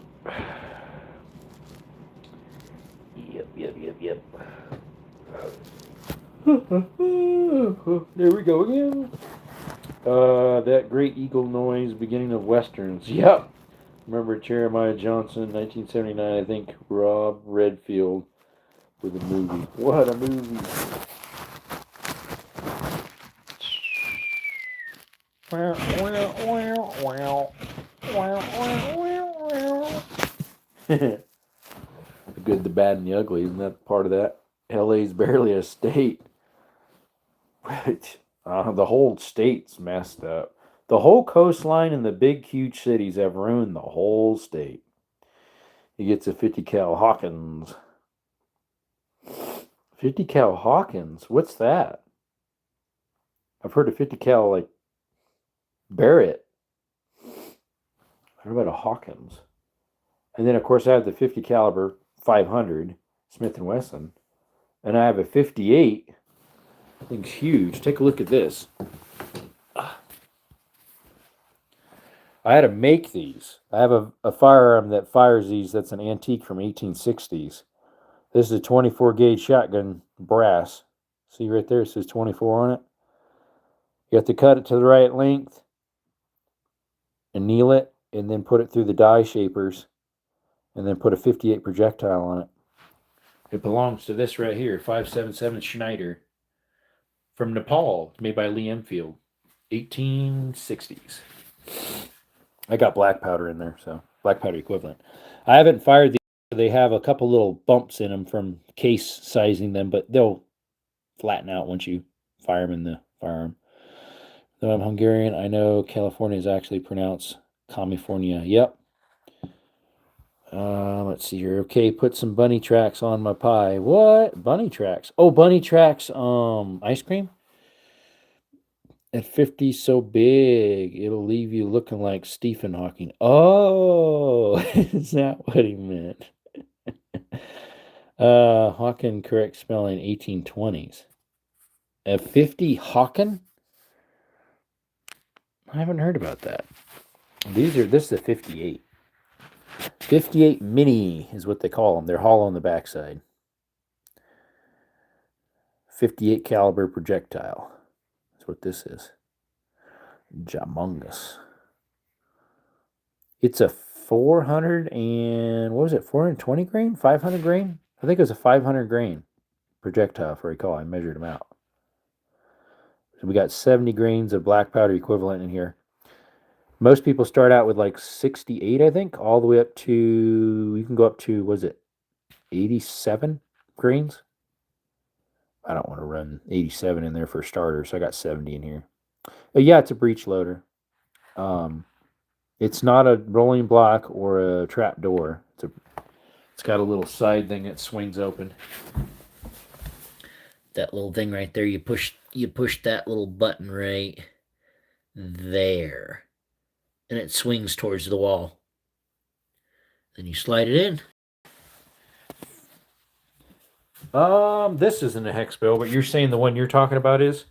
Yep. There we go again. That great eagle noise, beginning of westerns. Yep. Remember Jeremiah Johnson, 1979, I think. Rob Redfield with a movie. What a movie. The good, the bad, and the ugly. Isn't that part of that? LA's barely a state. The whole state's messed up. The whole coastline and the big, huge cities have ruined the whole state. He gets a 50 cal Hawkins. 50 cal Hawkins? What's that? I've heard of 50 cal like Barrett. I don't know about a Hawkins. And then of course I have the 50 caliber 500 Smith & Wesson. And I have a 58. I think it's huge. Take a look at this. I had to make these. I have a firearm that fires these. That's an antique from 1860s. This is a 24 gauge shotgun, brass. See right there, it says 24 on it. You have to cut it to the right length, anneal it, and then put it through the die shapers, and then put a 58 projectile on it. It belongs to this right here, 577 Schneider, from Nepal, made by Lee Enfield, 1860s. I got black powder in there, so black powder equivalent. I haven't fired these. They have a couple little bumps in them from case sizing them, but they'll flatten out once you fire them in the firearm. Though I'm Hungarian, I know California is actually pronounced California. Yep. Let's see here. Okay, put some bunny tracks on my pie. What? Bunny tracks? Oh, bunny tracks. Ice cream. At 50 so big, it'll leave you looking like Stephen Hawking. Oh, is that what he meant? Hawking, correct spelling, 1820s. At 50 Hawking? I haven't heard about that. This is a 58. 58 mini is what they call them. They're hollow on the backside. 58 caliber projectile. That's what this is. Jamungus. It's a 400 and what was it? 420 grain? 500 grain? I think it was a 500 grain projectile, if I recall. I measured them out. So we got 70 grains of black powder equivalent in here. Most people start out with like 68, I think, all the way up to, you can go up to, was it 87 grains? I don't want to run 87 in there for a starter, so I got 70 in here. But yeah, it's a breech loader. It's not a rolling block or a trap door. It's got a little side thing that swings open. That little thing right there, you push that little button right there, and it swings towards the wall. Then you slide it in. This isn't a hex bill, but you're saying the one you're talking about is?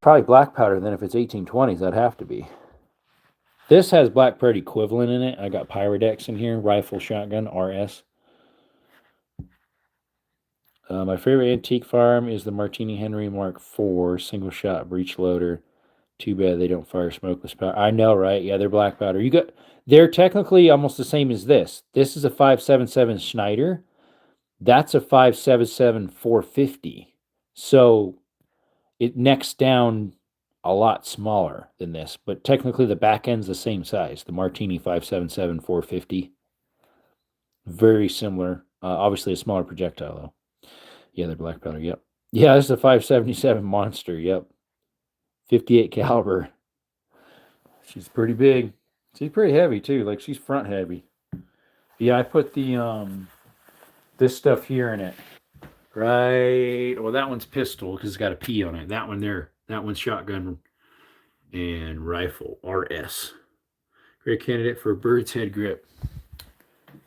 Probably black powder, then if it's 1820s, that'd have to be. This has black parrot equivalent in it. I got Pyrodex in here, rifle, shotgun, RS. My favorite antique firearm is the Martini Henry Mark IV single shot breech loader. Too bad they don't fire smokeless powder. I know, right? Yeah, they're black powder. They're technically almost the same as this. This is a 5.77 Schneider. That's a 5.77 450. So it necks down a lot smaller than this, but technically the back end's the same size. The Martini 5.77 450. Very similar. Obviously a smaller projectile though. Yeah, they're black powder. Yep. Yeah, this is a 5.77 monster. Yep. 58 caliber. She's pretty big. She's pretty heavy too. Like she's front heavy. Yeah, I put the this stuff here in it. Right. Well, that one's pistol because it's got a P on it. That one there. That one's shotgun and rifle. RS. Great candidate for a bird's head grip.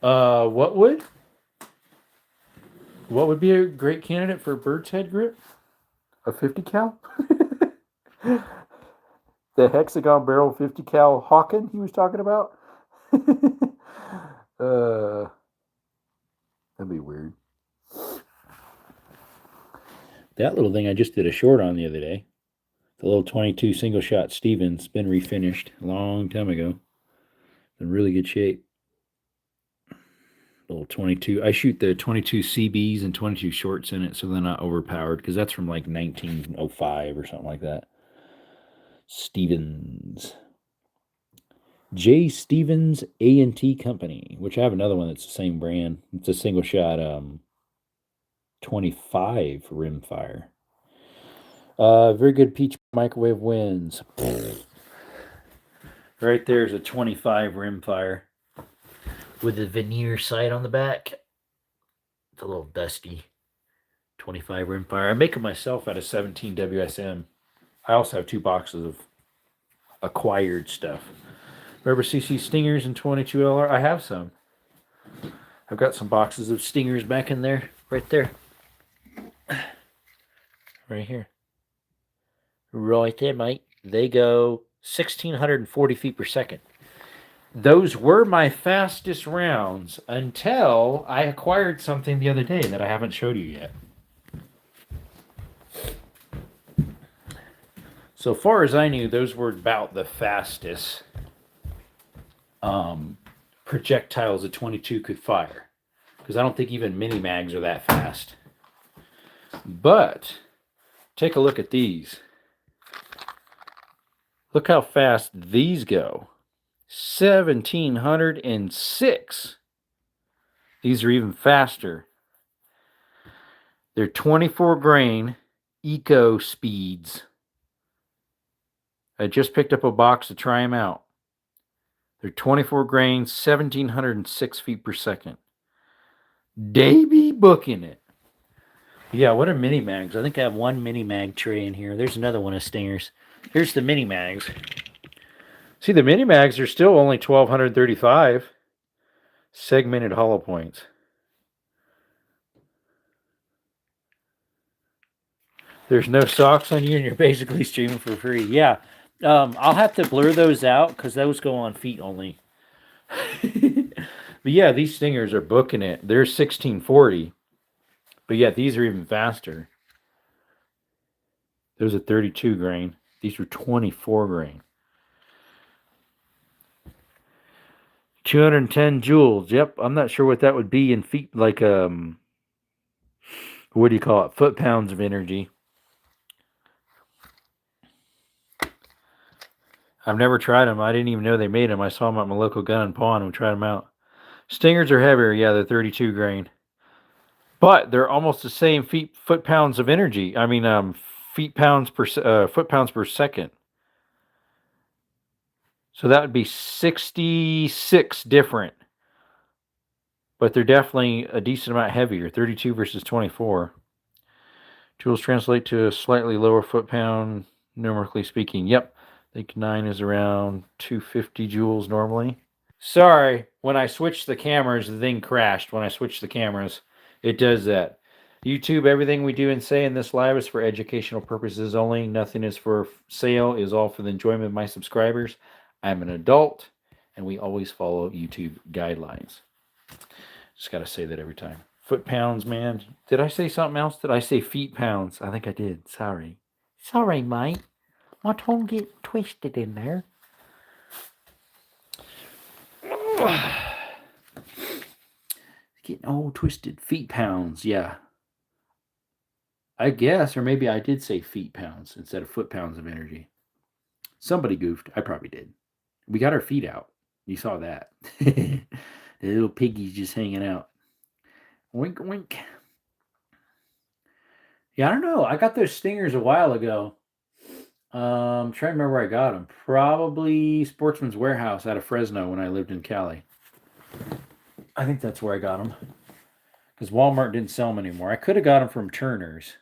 What would? What would be a great candidate for a bird's head grip? A 50 cal? The hexagon barrel 50 cal Hawken he was talking about? That'd be weird. That little thing I just did a short on the other day. The little 22 single shot Stevens, been refinished a long time ago. In really good shape. Little 22. I shoot the 22 CBs and 22 shorts in it so they're not overpowered because that's from like 1905 or something like that. Stevens. J. Stevens A&T Company, which I have another one that's the same brand. It's a single shot 25 rimfire. Very good peach microwave wins. Right there's a 25 rimfire with a veneer sight on the back. It's a little dusty. 25 rimfire. I make it myself out of 17 WSM. I also have 2 boxes of acquired stuff. Remember CC Stingers and 22 LR? I have some. I've got some boxes of Stingers back in there. Right there. Right here. Right there, mate. They go 1,640 feet per second. Those were my fastest rounds until I acquired something the other day that I haven't showed you yet. So far as I knew, those were about the fastest projectiles a 22 could fire. Because I don't think even mini mags are that fast. But take a look at these. Look how fast these go. 1,706. These are even faster. They're 24 grain eco speeds. I just picked up a box to try them out. They're 24 grain, 1,706 feet per second. They be booking it. Yeah, what are mini mags? I think I have one mini mag tray in here. There's another one of Stingers. Here's the mini mags. See, the mini mags are still only 1,235 segmented hollow points. There's no socks on you, and you're basically streaming for free. Yeah, I'll have to blur those out because those go on feet only. But yeah, these Stingers are booking it. They're 1,640. But yeah, these are even faster. Those are 32 grain. These are 24 grain. 210 joules. Yep, I'm not sure what that would be in feet. Like what do you call it? Foot pounds of energy. I've never tried them. I didn't even know they made them. I saw them at my local gun and pawn and tried them out. Stingers are heavier. Yeah, they're 32 grain. But they're almost the same foot pounds of energy. I mean, foot pounds per second. So that would be 66 different. But they're definitely a decent amount heavier. 32 versus 24. Joules translate to a slightly lower foot pound, numerically speaking. Yep. I think 9 is around 250 joules normally. Sorry, when I switched the cameras, the thing crashed. When I switched the cameras, it does that. YouTube, everything we do and say in this live is for educational purposes only. Nothing is for sale, is all for the enjoyment of my subscribers. I'm an adult, and we always follow YouTube guidelines. Just got to say that every time. Foot pounds, man. Did I say something else? Did I say feet pounds? I think I did. Sorry. Sorry, mate. My tongue get twisted in there. Getting all twisted. Feet pounds, yeah. I guess, or maybe I did say feet pounds instead of foot pounds of energy. Somebody goofed. I probably did. We got our feet out. You saw that. The little piggies just hanging out. Wink, wink. Yeah, I don't know. I got those stingers a while ago. I'm trying to remember where I got them. Probably Sportsman's Warehouse out of Fresno when I lived in Cali. I think that's where I got them. Because Walmart didn't sell them anymore. I could have got them from Turner's.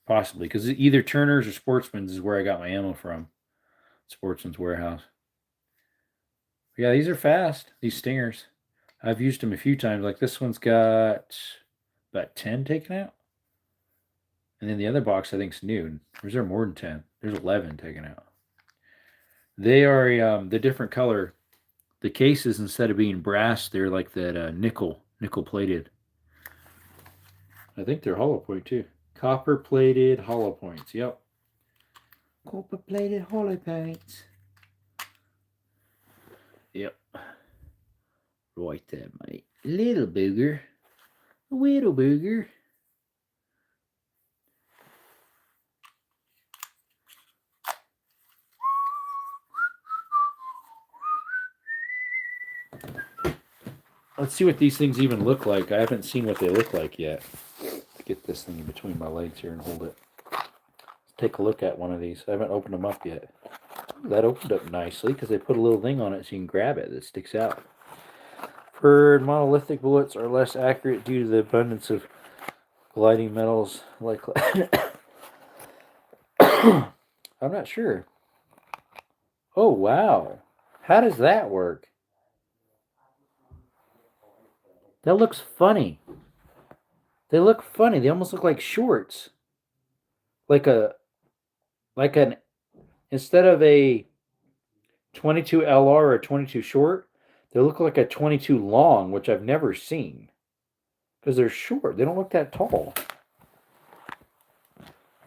Possibly. Because either Turner's or Sportsman's is where I got my ammo from. Sportsman's Warehouse. But yeah, these are fast. These stingers. I've used them a few times. Like this one's got about 10 taken out. And then the other box I think is new. Or is there more than 10? There's 11 taken out. They are the different color. The cases, instead of being brass, they're like that nickel plated. I think they're hollow point too. Copper plated hollow points. Yep. Copper plated hollow points. Yep. Right there, mate. Little booger. Little booger. Let's see what these things even look like. I haven't seen what they look like yet. Let's get this thing in between my legs here and hold it. Let's take a look at one of these. I haven't opened them up yet. That opened up nicely because they put a little thing on it so you can grab it that sticks out. Furred monolithic bullets are less accurate due to the abundance of gliding metals like I'm not sure. Oh wow. How does that work? That looks funny. They look funny. They almost look like shorts. Like an instead of a 22 LR or a 22 short, they look like a 22 long, which I've never seen. Because they're short. They don't look that tall.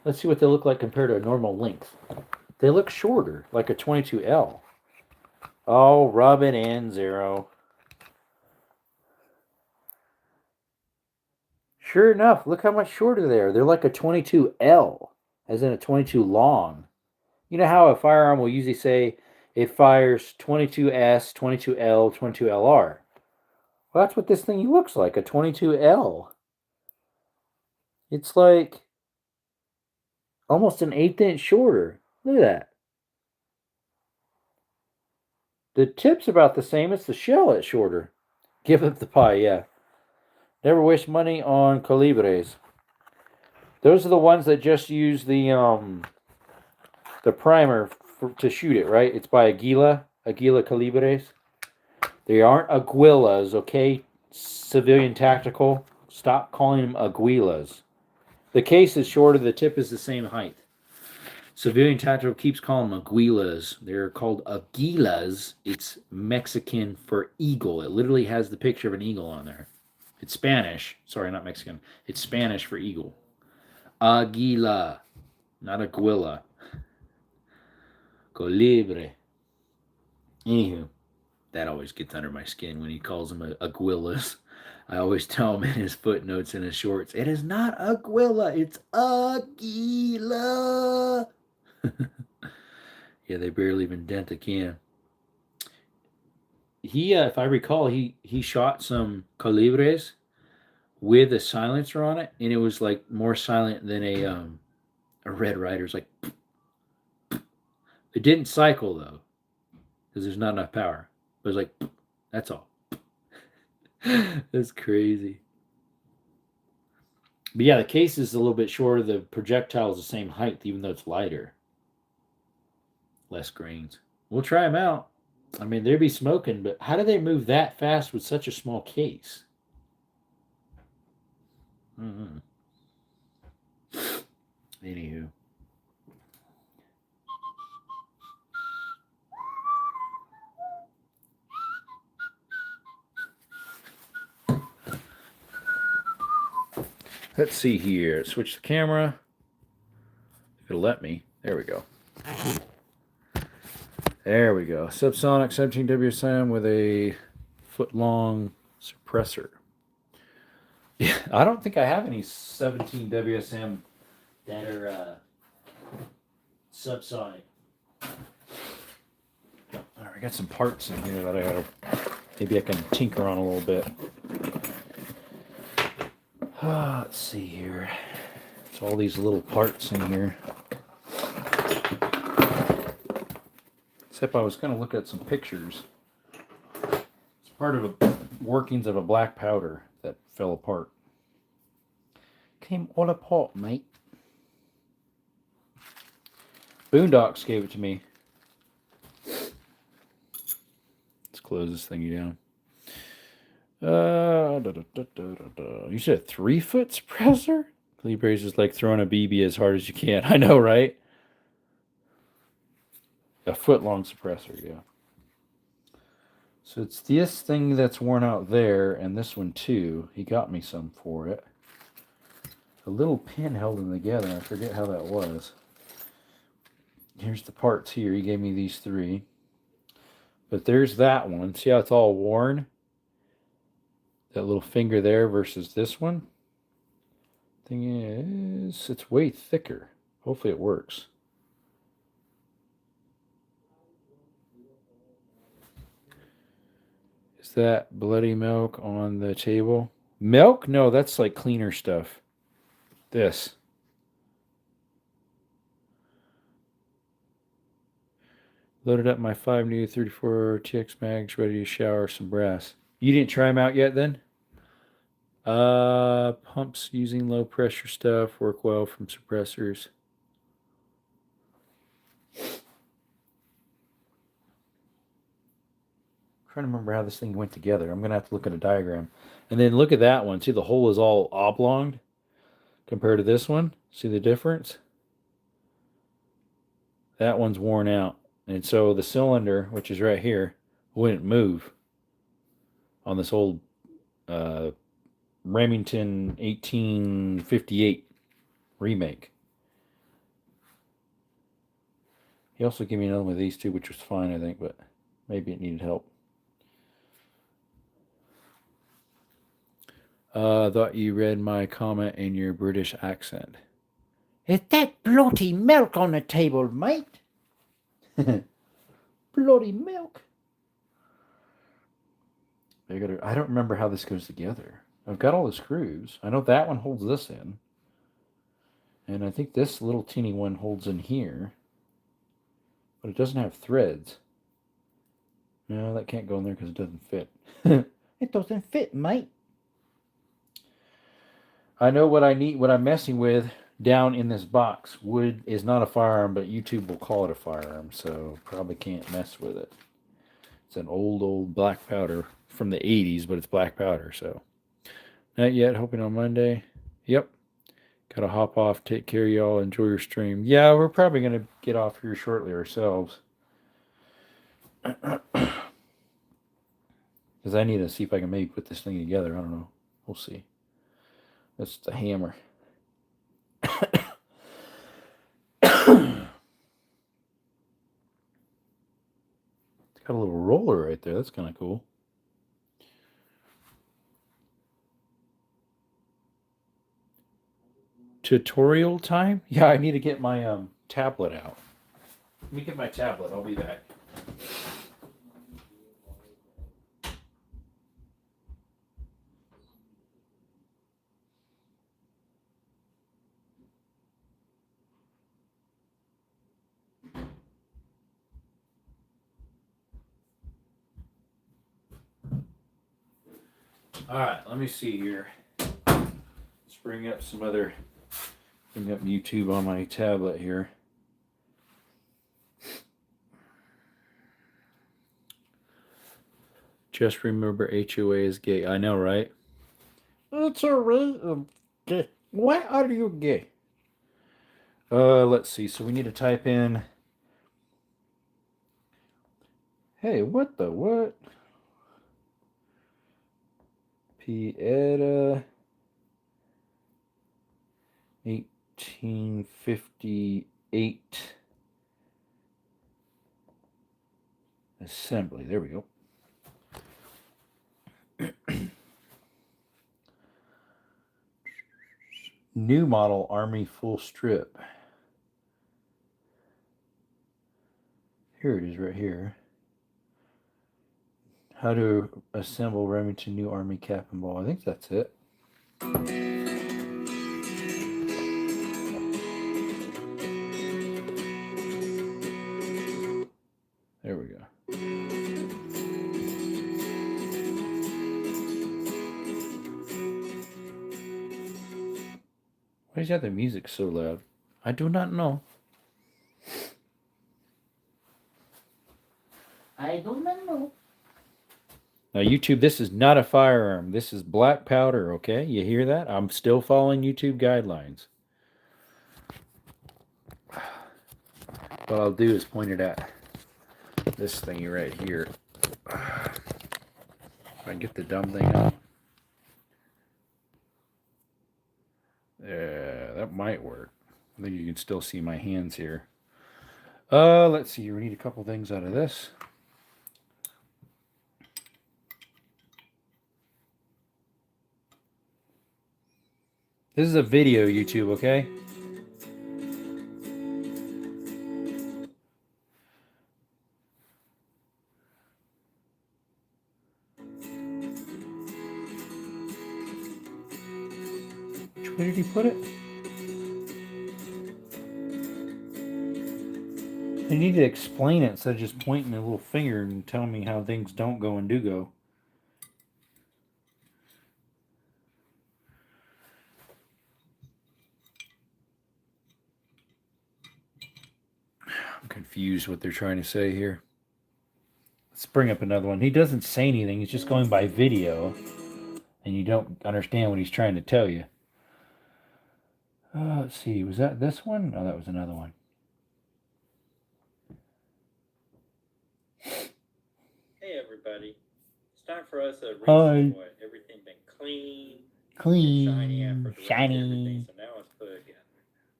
Let's see what they look like compared to a normal length. They look shorter, like a 22L. Oh, rub it in, Zero. Sure enough, look how much shorter they are. They're like a 22L, as in a 22 long. You know how a firearm will usually say it fires 22S, 22L, 22LR. Well, that's what this thing looks like, a 22L. It's like almost an 1/8 inch shorter. Look at that. The tip's about the same. It's the shell that's shorter. Give up the pie, yeah. Never waste money on calibres. Those are the ones that just use the primer to shoot it, right? It's by Aguila Calibres. They aren't Aguilas, okay? Civilian Tactical. Stop calling them Aguilas. The case is shorter, the tip is the same height. Civilian Tactical keeps calling them Aguilas. They're called Aguilas. It's Mexican for eagle. It literally has the picture of an eagle on there. It's Spanish. Sorry, not Mexican. It's Spanish for eagle. Aguila, not Aguila. Colibre. Anywho, that always gets under my skin when he calls them Aguilas. I always tell him in his footnotes in his shorts, it is not Aguila, it's Aguila. Yeah, they barely even dent the can. He, if I recall, he shot some Calibres with a silencer on it, and it was like more silent than a Red Ryder's. Like, it didn't cycle though, because there's not enough power. It was like, that's all. That's crazy. But yeah, the case is a little bit shorter. The projectile is the same height, even though it's lighter. Less grains. We'll try them out. I mean, they'd be smoking, but how do they move that fast with such a small case? Mm-hmm. Anywho. Let's see here. Switch the camera. If it'll let me. There we go. There we go. Subsonic 17 WSM with a foot-long suppressor. Yeah, I don't think I have any 17 WSM that are subsonic. All right, I got some parts in here that I gotta. Maybe I can tinker on a little bit. Let's see here. It's all these little parts in here. Except I was going to look at some pictures. It's part of the workings of a black powder that fell apart. Came all apart, mate. Boondocks gave it to me. Let's close this thingy down. You said a 3-foot suppressor? Libres is like throwing a BB as hard as you can. I know, right? A foot-long suppressor, yeah. So it's this thing that's worn out there, and this one too. He got me some for it. A little pin held them together. I forget how that was. Here's the parts here. He gave me these 3. But there's that one. See how it's all worn? That little finger there versus this one. Thing is, it's way thicker. Hopefully it works. Is that bloody milk on the table? Milk? No, that's like cleaner stuff. This. Loaded up my 5 new 34 TX mags, ready to shower some brass. You didn't try them out yet then? Pumps using low pressure stuff work well from suppressors. Trying to remember how this thing went together. I'm gonna have to look at a diagram. And then look at that one. See, the hole is all oblonged compared to this one. See the difference? That one's worn out. And so the cylinder, which is right here, wouldn't move on this old Remington 1858 remake. He also gave me another one of these too, which was fine, I think, but maybe it needed help. Thought you read my comment in your British accent. Is that bloody milk on the table, mate? Bloody milk. I don't remember how this goes together. I've got all the screws. I know that one holds this in. And I think this little teeny one holds in here. But it doesn't have threads. No, that can't go in there because it doesn't fit. It doesn't fit, mate. I know what I need, what I'm messing with down in this box. Wood is not a firearm, but YouTube will call it a firearm, so probably can't mess with it. It's an old black powder from the 80s, but it's black powder, so. Not yet, hoping on Monday. Yep. Gotta hop off, take care of y'all, enjoy your stream. Yeah, we're probably gonna get off here shortly ourselves. Because I need to see if I can maybe put this thing together. I don't know. We'll see. That's the hammer. It's got a little roller right there. That's kind of cool. Tutorial time? Yeah, I need to get my tablet out. Let me get my tablet. I'll be back. All right, let me see here. Let's bring up YouTube on my tablet here. Just remember HOA is gay. I know, right? It's a gay. Why are you gay? Let's see. So we need to type in. Hey, what the what? Pieta 1858 assembly. There we go. New model Army full strip. Here it is right here. How to assemble Remington new Army cap and ball. I think that's it. There we go. Why is that the music so loud? I do not know. I do not know. Now, YouTube, this is not a firearm. This is black powder, okay? You hear that? I'm still following YouTube guidelines. What I'll do is point it at this thingy right here. If I can get the dumb thing out. Yeah, that might work. I think you can still see my hands here. Let's see. We need a couple things out of this. This is a video, YouTube, okay? Where did he put it? I need to explain it instead of just pointing a little finger and telling me how things don't go and do go. I'm confused what they're trying to say here. Let's bring up another one. He doesn't say anything. He's just going by video. And you don't understand what he's trying to tell you. Let's see. Was that this one? Oh, that was another one. Hey everybody, it's time for us to Hi. what everything been clean, Clean, shiny after shiny. So now let's put it together.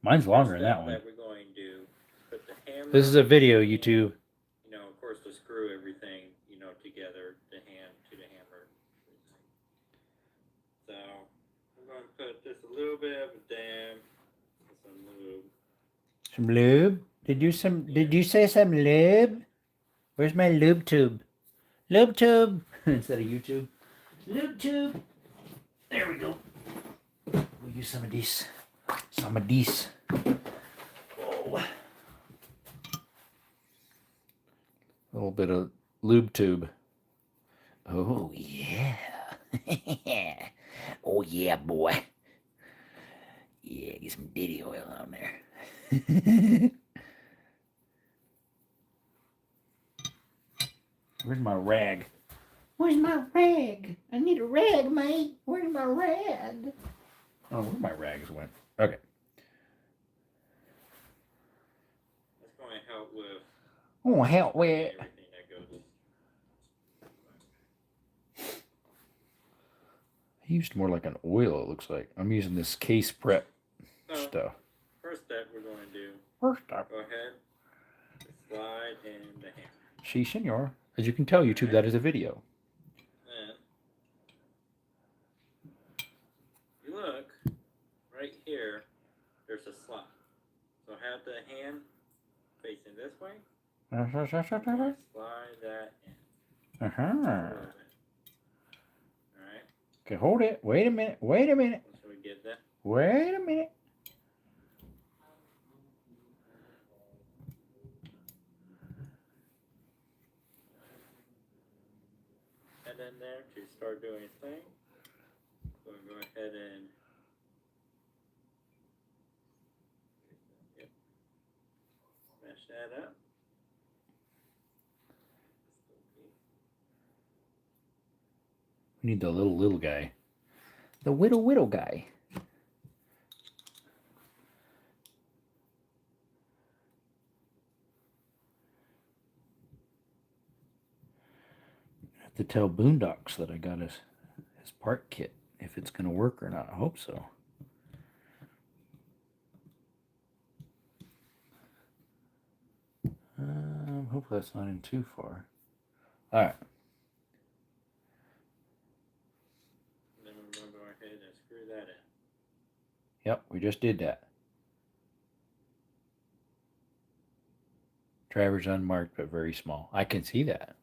Mine's longer than that one. That we're going to put the hammer. This is a video, YouTube. You know, of course, to screw everything, you know, together, the hand to the hammer. So I'm going to put just a little bit of a dam, some lube. Some lube? Did you say some lube? Where's my lube tube? Lube tube instead of YouTube. Lube tube. There we go. We'll use some of these. Some of these. Oh. A little bit of lube tube. Oh yeah. Oh yeah, boy. Yeah, get some diddy oil on there. Where's my rag? Where's my rag? I need a rag, mate. Where's my rag? Oh, where my rags went. Okay. That's going to help with. Oh, help with. Everything that goes. I used more like an oil, it looks like. I'm using this case prep stuff. First step we're going to do. First step. Go ahead. Slide in the hammer. Si, senor. As you can tell, YouTube, that is a video. Then, you look, right here, there's a slot. So have the hand facing this way. Slide that in. Uh-huh. Alright. Okay, hold it. Wait a minute. Wait a minute. So we get that. Wait a minute. Head in there to start doing its thing. So we'll go ahead and smash that up. We need the little guy. The whittle guy. I have to tell Boondocks that I got his part kit, if it's going to work or not. I hope so. Hopefully that's not in too far. All right. Then we're going to go ahead and screw that in. Yep, we just did that. Driver's unmarked, but very small. I can see that.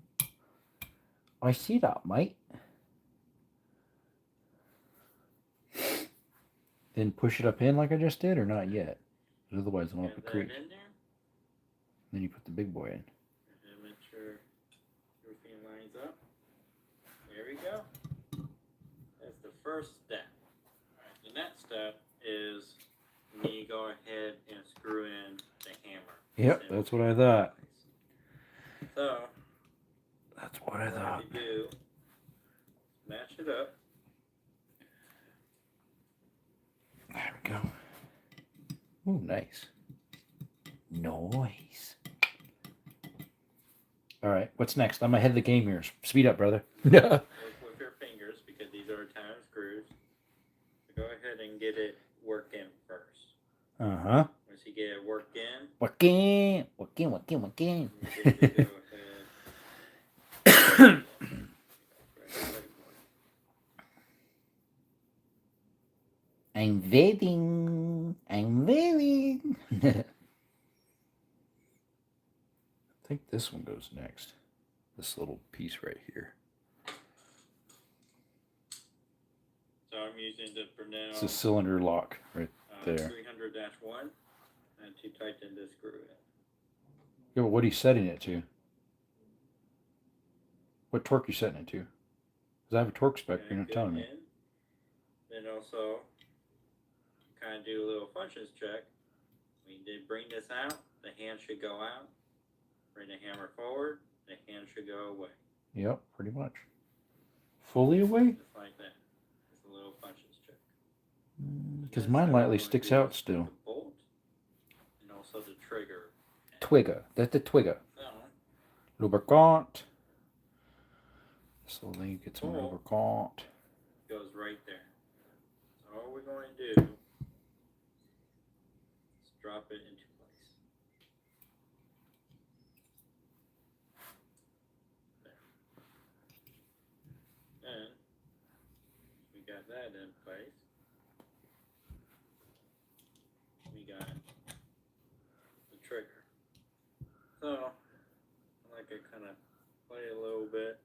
I see that, mate. Then push it up in like I just did, or not yet? Otherwise, it'll have to creep. Then you put the big boy in. And make sure everything lines up. There we go. That's the first step. Right, the next step is you need to go ahead and screw in the hammer. Yep, that's what I thought. So, that's what I thought. What you do, match it up. There we go. Ooh, nice. Nice. All right, what's next? I'm ahead of the game here. Speed up, brother. Work with your fingers because these are Italian screws. So go ahead and get it worked in first. Uh-huh. Once you get it worked in. Working. You get to go ahead. I'm waiting. I think this one goes next. This little piece right here. So I'm using the Brunel. It's a cylinder lock right there. 300-1 and to tighten this screw in. Yeah, but what are you setting it to? What torque are you setting it to? Because I have a torque spec, you're not telling me. Then also kind of do a little functions check. When you bring this out, the hand should go out. Bring the hammer forward, the hand should go away. Yep, pretty much. Fully away? Just like that. It's a little functions check. Because mine lightly sticks out still. The bolt and also the trigger. Twigger. That's the twigger. So, lubricant. So then you get some lubricant. Goes right there. So all we're going to do is drop it into place. There. And we got that in place. We got the trigger. So I like to kind of play a little bit.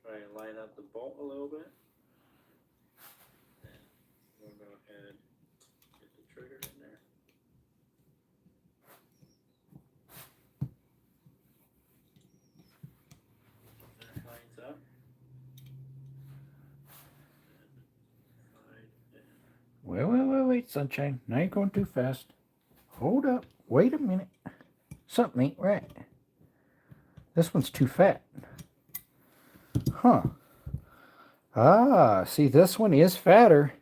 Try and line up the bolt a little bit. And we'll go ahead and get the trigger in there. That lines up. Wait, sunshine. Now you're going too fast. Hold up. Wait a minute. Something ain't right. This one's too fat. Huh. Ah, see, this one is fatter,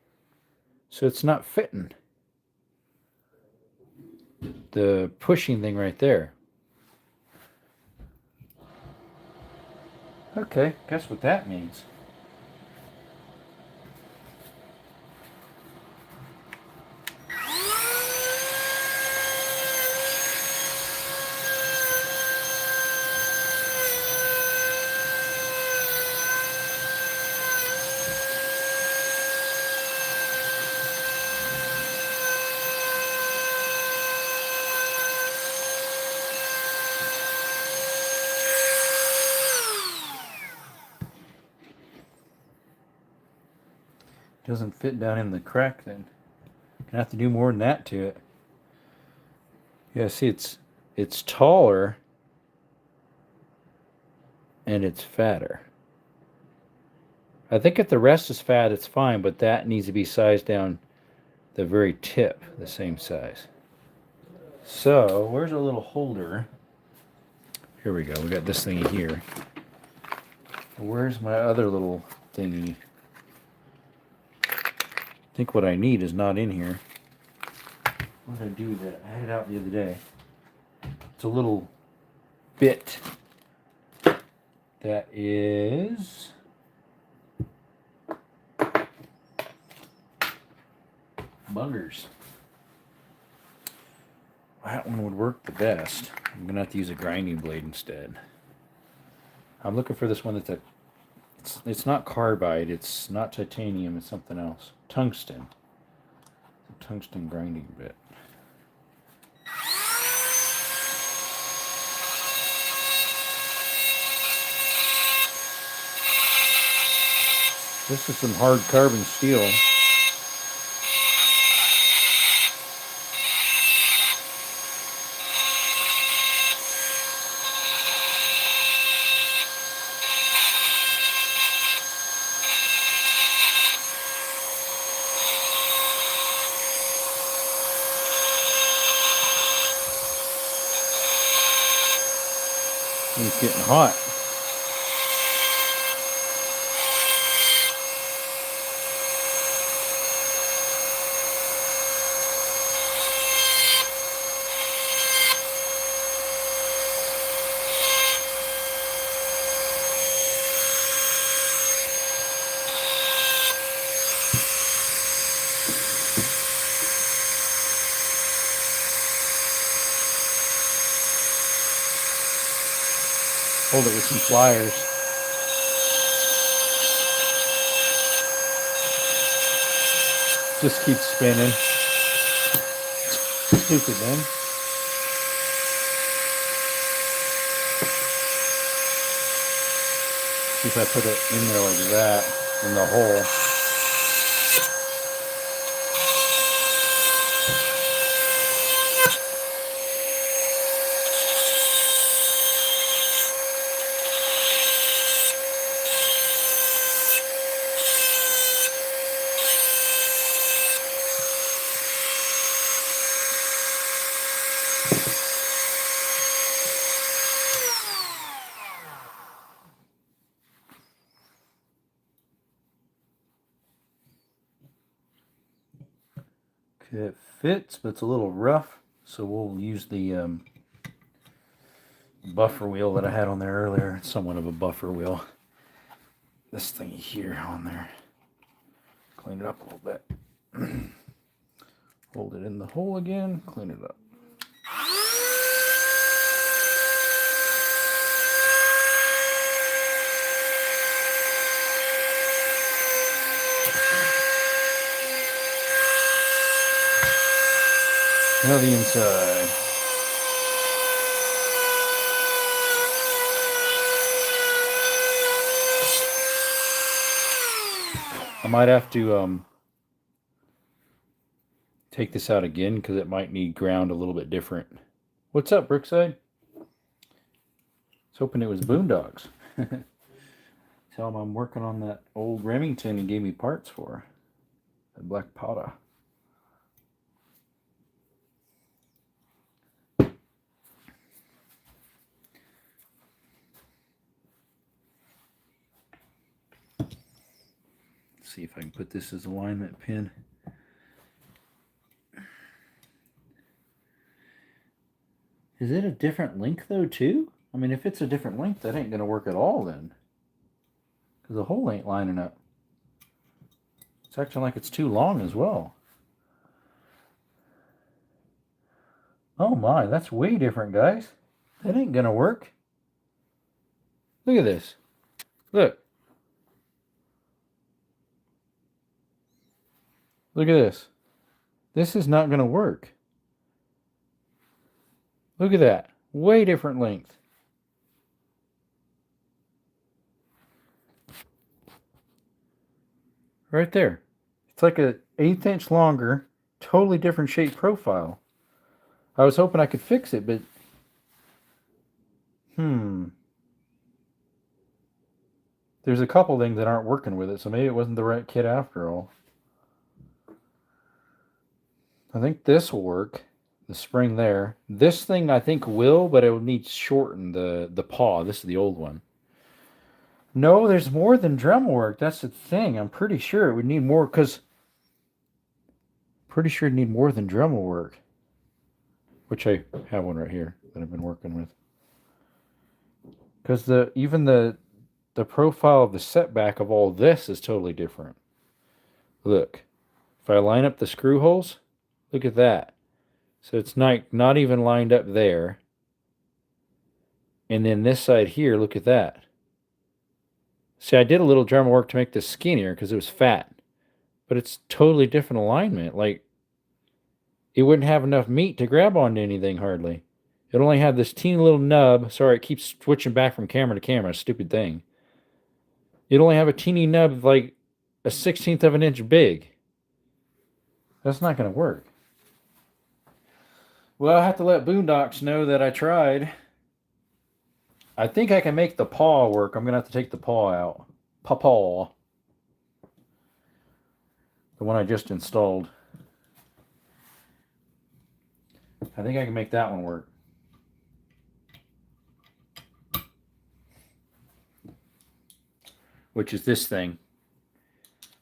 so it's not fitting. The pushing thing right there. Okay, guess what that means. Doesn't fit down in the crack then. Gonna have to do more than that to it. Yeah, see, it's taller and it's fatter. I think if the rest is fat, it's fine, but that needs to be sized down the very tip, the same size. So, where's our little holder? Here we go. We got this thing here. Where's my other little thingy? I think what I need is not in here. What did I do with that? I had it out the other day. It's a little bit that is buggers. That one would work the best. I'm gonna have to use a grinding blade instead. I'm looking for this one that's a. It's not carbide. It's not titanium. It's something else. Tungsten. It's a tungsten grinding bit. This is some hard carbon steel. It's getting hot. Hold it with some pliers. Just keep spinning. Stupid, man. See if I put it in there like that, in the hole. Okay, it fits, but it's a little rough, so we'll use the buffer wheel that I had on there earlier. It's somewhat of a buffer wheel. This thing here on there. Clean it up a little bit. Hold it in the hole again, clean it up. Now the inside. I might have to take this out again because it might need ground a little bit different. What's up, Brookside? I was hoping it was Boondocks. Tell them I'm working on that old Remington and gave me parts for. That black powder. See if I can put this as a alignment pin. Is it a different length though too? I mean, if it's a different length, that ain't gonna work at all then. Because the hole ain't lining up. It's acting like it's too long as well. Oh my, that's way different, guys. That ain't gonna work. Look at this. Look. Look at this. This is not going to work. Look at that. Way different length. Right there. It's like an 1/8 inch longer, totally different shape profile. I was hoping I could fix it, but there's a couple things that aren't working with it, so maybe it wasn't the right kit after all. I think this will work. The spring there. This thing I think will, but it will need to shorten the paw. This is the old one. No, there's more than Dremel work. That's the thing. I'm pretty sure it would need more because pretty sure it'd need more than Dremel work. Which I have one right here that I've been working with. Because even the profile of the setback of all this is totally different. Look, if I line up the screw holes, look at that. So it's not even lined up there. And then this side here, look at that. See, I did a little Dremel work to make this skinnier because it was fat. But it's totally different alignment. Like, it wouldn't have enough meat to grab onto anything hardly. It only had this teeny little nub. Sorry, it keeps switching back from camera to camera. Stupid thing. It only have a teeny nub like a 1/16 of an inch big. That's not going to work. Well, I have to let Boondocks know that I tried. I think I can make the paw work. I'm going to have to take the paw out. Paw. The one I just installed. I think I can make that one work. Which is this thing.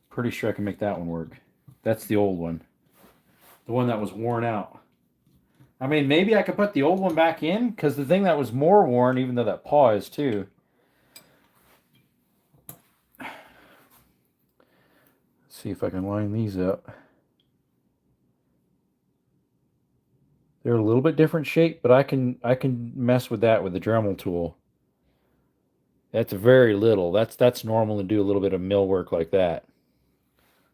Pretty sure I can make that one work. That's the old one. The one that was worn out. I mean, maybe I could put the old one back in, because the thing that was more worn, even though that paw is too. Let's see if I can line these up. They're a little bit different shape, but I can mess with that with the Dremel tool. That's very little. That's normal to do a little bit of mill work like that.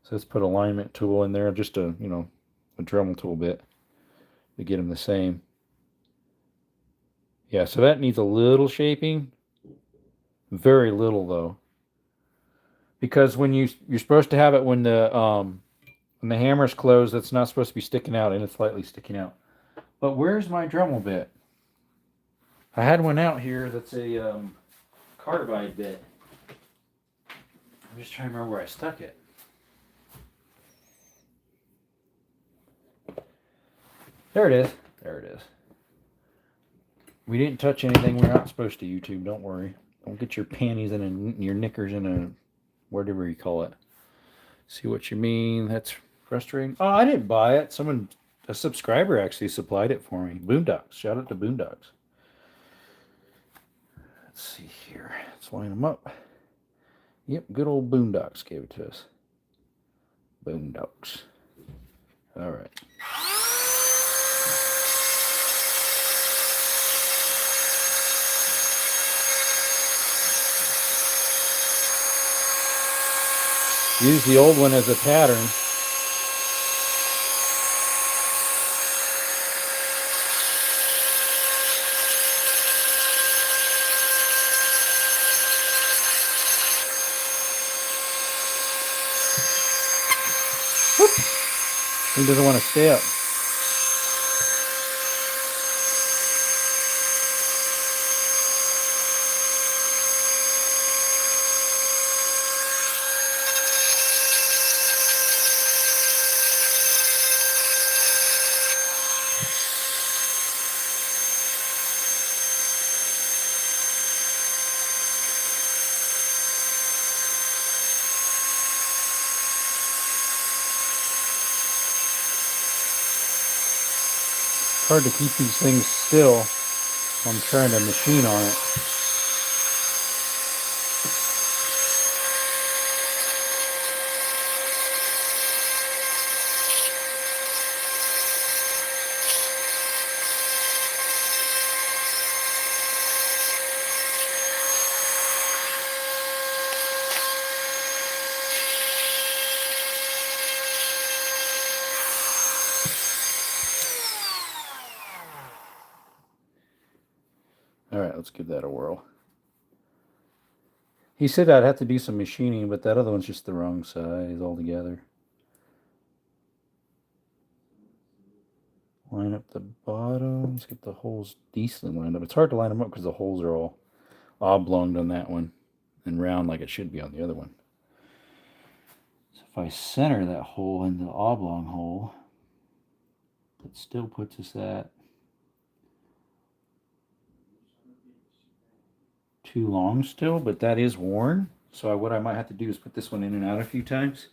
So let's put alignment tool in there, just a Dremel tool bit to get them the same. Yeah, so that needs a little shaping. Very little though. Because when you're supposed to have it when the hammer's closed, that's not supposed to be sticking out, and it's slightly sticking out. But where's my Dremel bit? I had one out here that's a carbide bit. I'm just trying to remember where I stuck it. There it is. There it is. We didn't touch anything we're not supposed to, YouTube. Don't worry. Don't get your panties in your knickers in a whatever you call it. See what you mean? That's frustrating. Oh, I didn't buy it. A subscriber actually supplied it for me. Boondocks. Shout out to Boondocks. Let's see here. Let's line them up. Yep, good old Boondocks gave it to us. Boondocks. All right. Use the old one as a pattern. Whoop. He doesn't want to stay up. Hard to keep these things still. I'm trying to machine on it. All right, let's give that a whirl. He said I'd have to do some machining, but that other one's just the wrong size altogether. Line up the bottoms, get the holes decently lined up. It's hard to line them up because the holes are all oblonged on that one and round like it should be on the other one. So if I center that hole in the oblong hole, it still puts us at too long still, but that is worn. So what I might have to do is put this one in and out a few times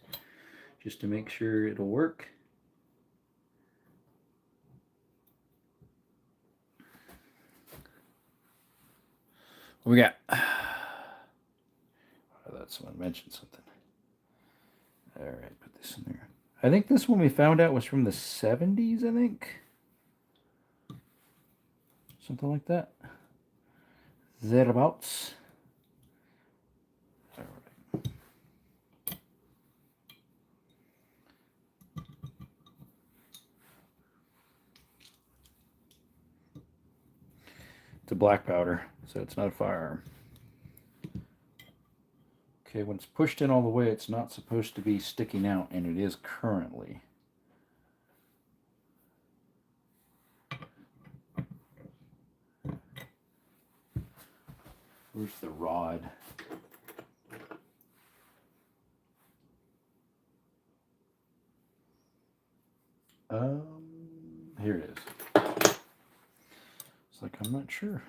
just to make sure it'll work. What we got? Oh, that someone mentioned something. All right, put this in there. I think this one we found out was from the 70s, I think. Something like that. Thereabouts. All right. It's a black powder, so it's not a firearm. Okay, when it's pushed in all the way, it's not supposed to be sticking out, and it is currently. Where's the rod? Here it is. It's like, I'm not sure.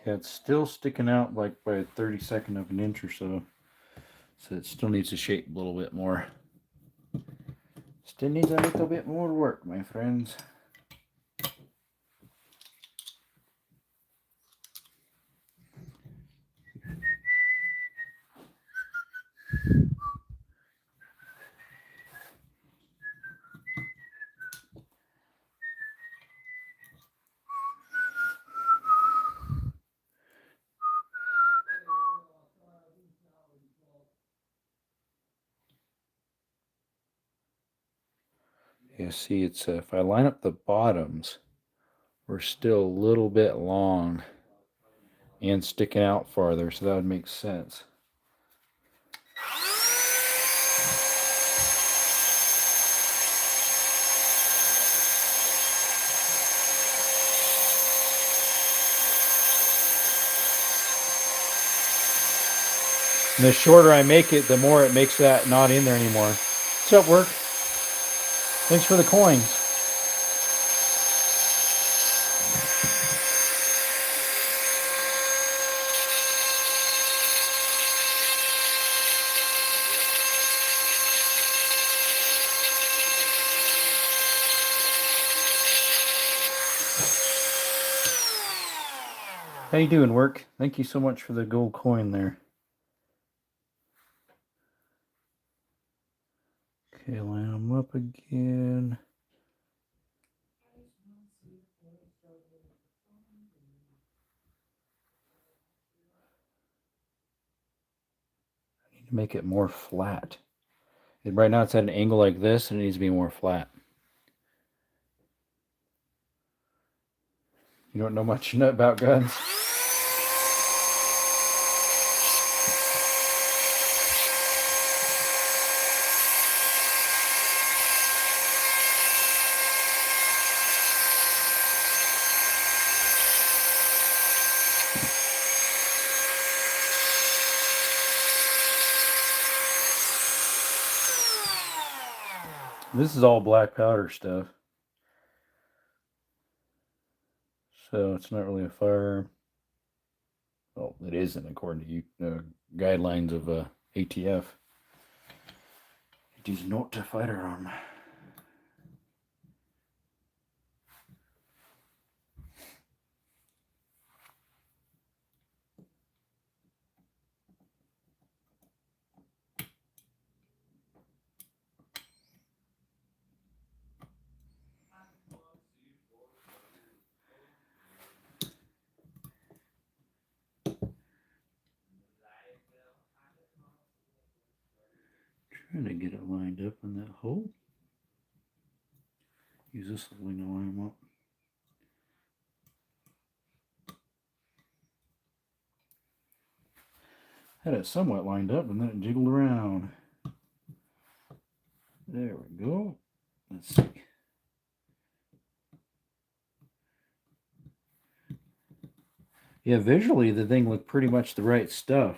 Yeah, it's still sticking out like by a 32nd of an inch or so. So it still needs to shape a little bit more. Still needs a little bit more work, my friends. Yeah, see, it's if I line up the bottoms, we're still a little bit long and sticking out farther, so that would make sense. And the shorter I make it, the more it makes that not in there anymore. What's up, work? Thanks for the coins. How you doing, work? Thank you so much for the gold coin there. Okay, line them up again. I need to make it more flat. And right now it's at an angle like this, and it needs to be more flat. You don't know much about guns? This is all black powder stuff. So it's not really a firearm. Well, it isn't according to you, guidelines of ATF. It is not a firearm. Trying to get it lined up in that hole. Use this thing to line them up. Had it somewhat lined up, and then it jiggled around. There we go. Let's see. Yeah, visually the thing looked pretty much the right stuff.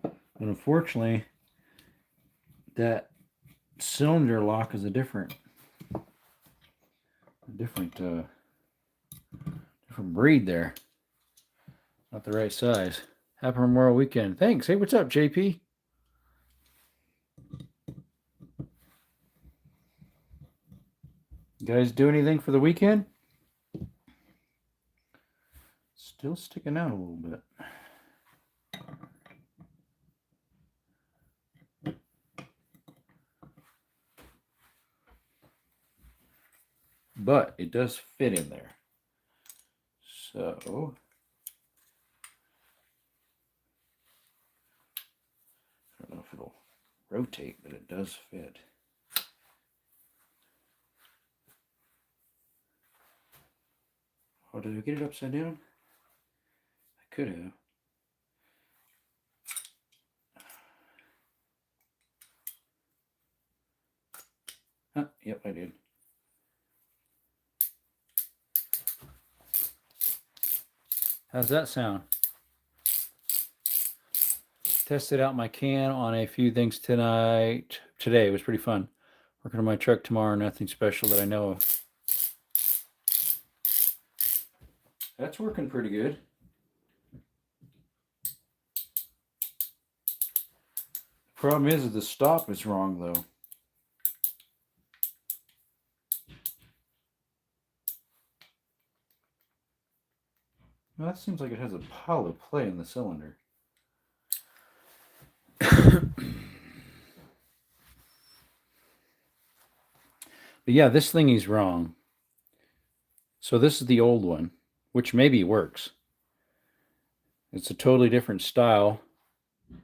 But unfortunately, that cylinder lock is a different breed there. Not the right size. Happy Memorial Weekend. Thanks. Hey, what's up, JP? You guys do anything for the weekend? Still sticking out a little bit. But it does fit in there. So I don't know if it'll rotate, but it does fit. Oh, did I get it upside down? I could have. Huh, yep, I did. How's that sound? Tested out my can on a few things today. It was pretty fun. Working on my truck tomorrow, nothing special that I know of. That's working pretty good. Problem is the stop is wrong though. Well, that seems like it has a pile of play in the cylinder. But yeah, this thingy's wrong. So this is the old one, which maybe works. It's a totally different style. And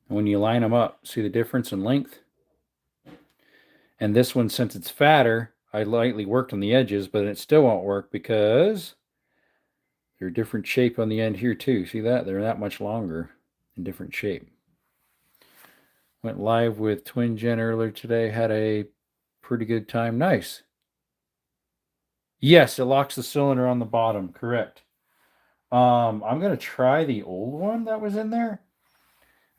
when you line them up, see the difference in length? And this one, since it's fatter, I lightly worked on the edges, but it still won't work because they're a different shape on the end here too. See that? They're that much longer in different shape. Went live with Twin Gen earlier today. Had a pretty good time. Nice. Yes, it locks the cylinder on the bottom. Correct. I'm going to try the old one that was in there.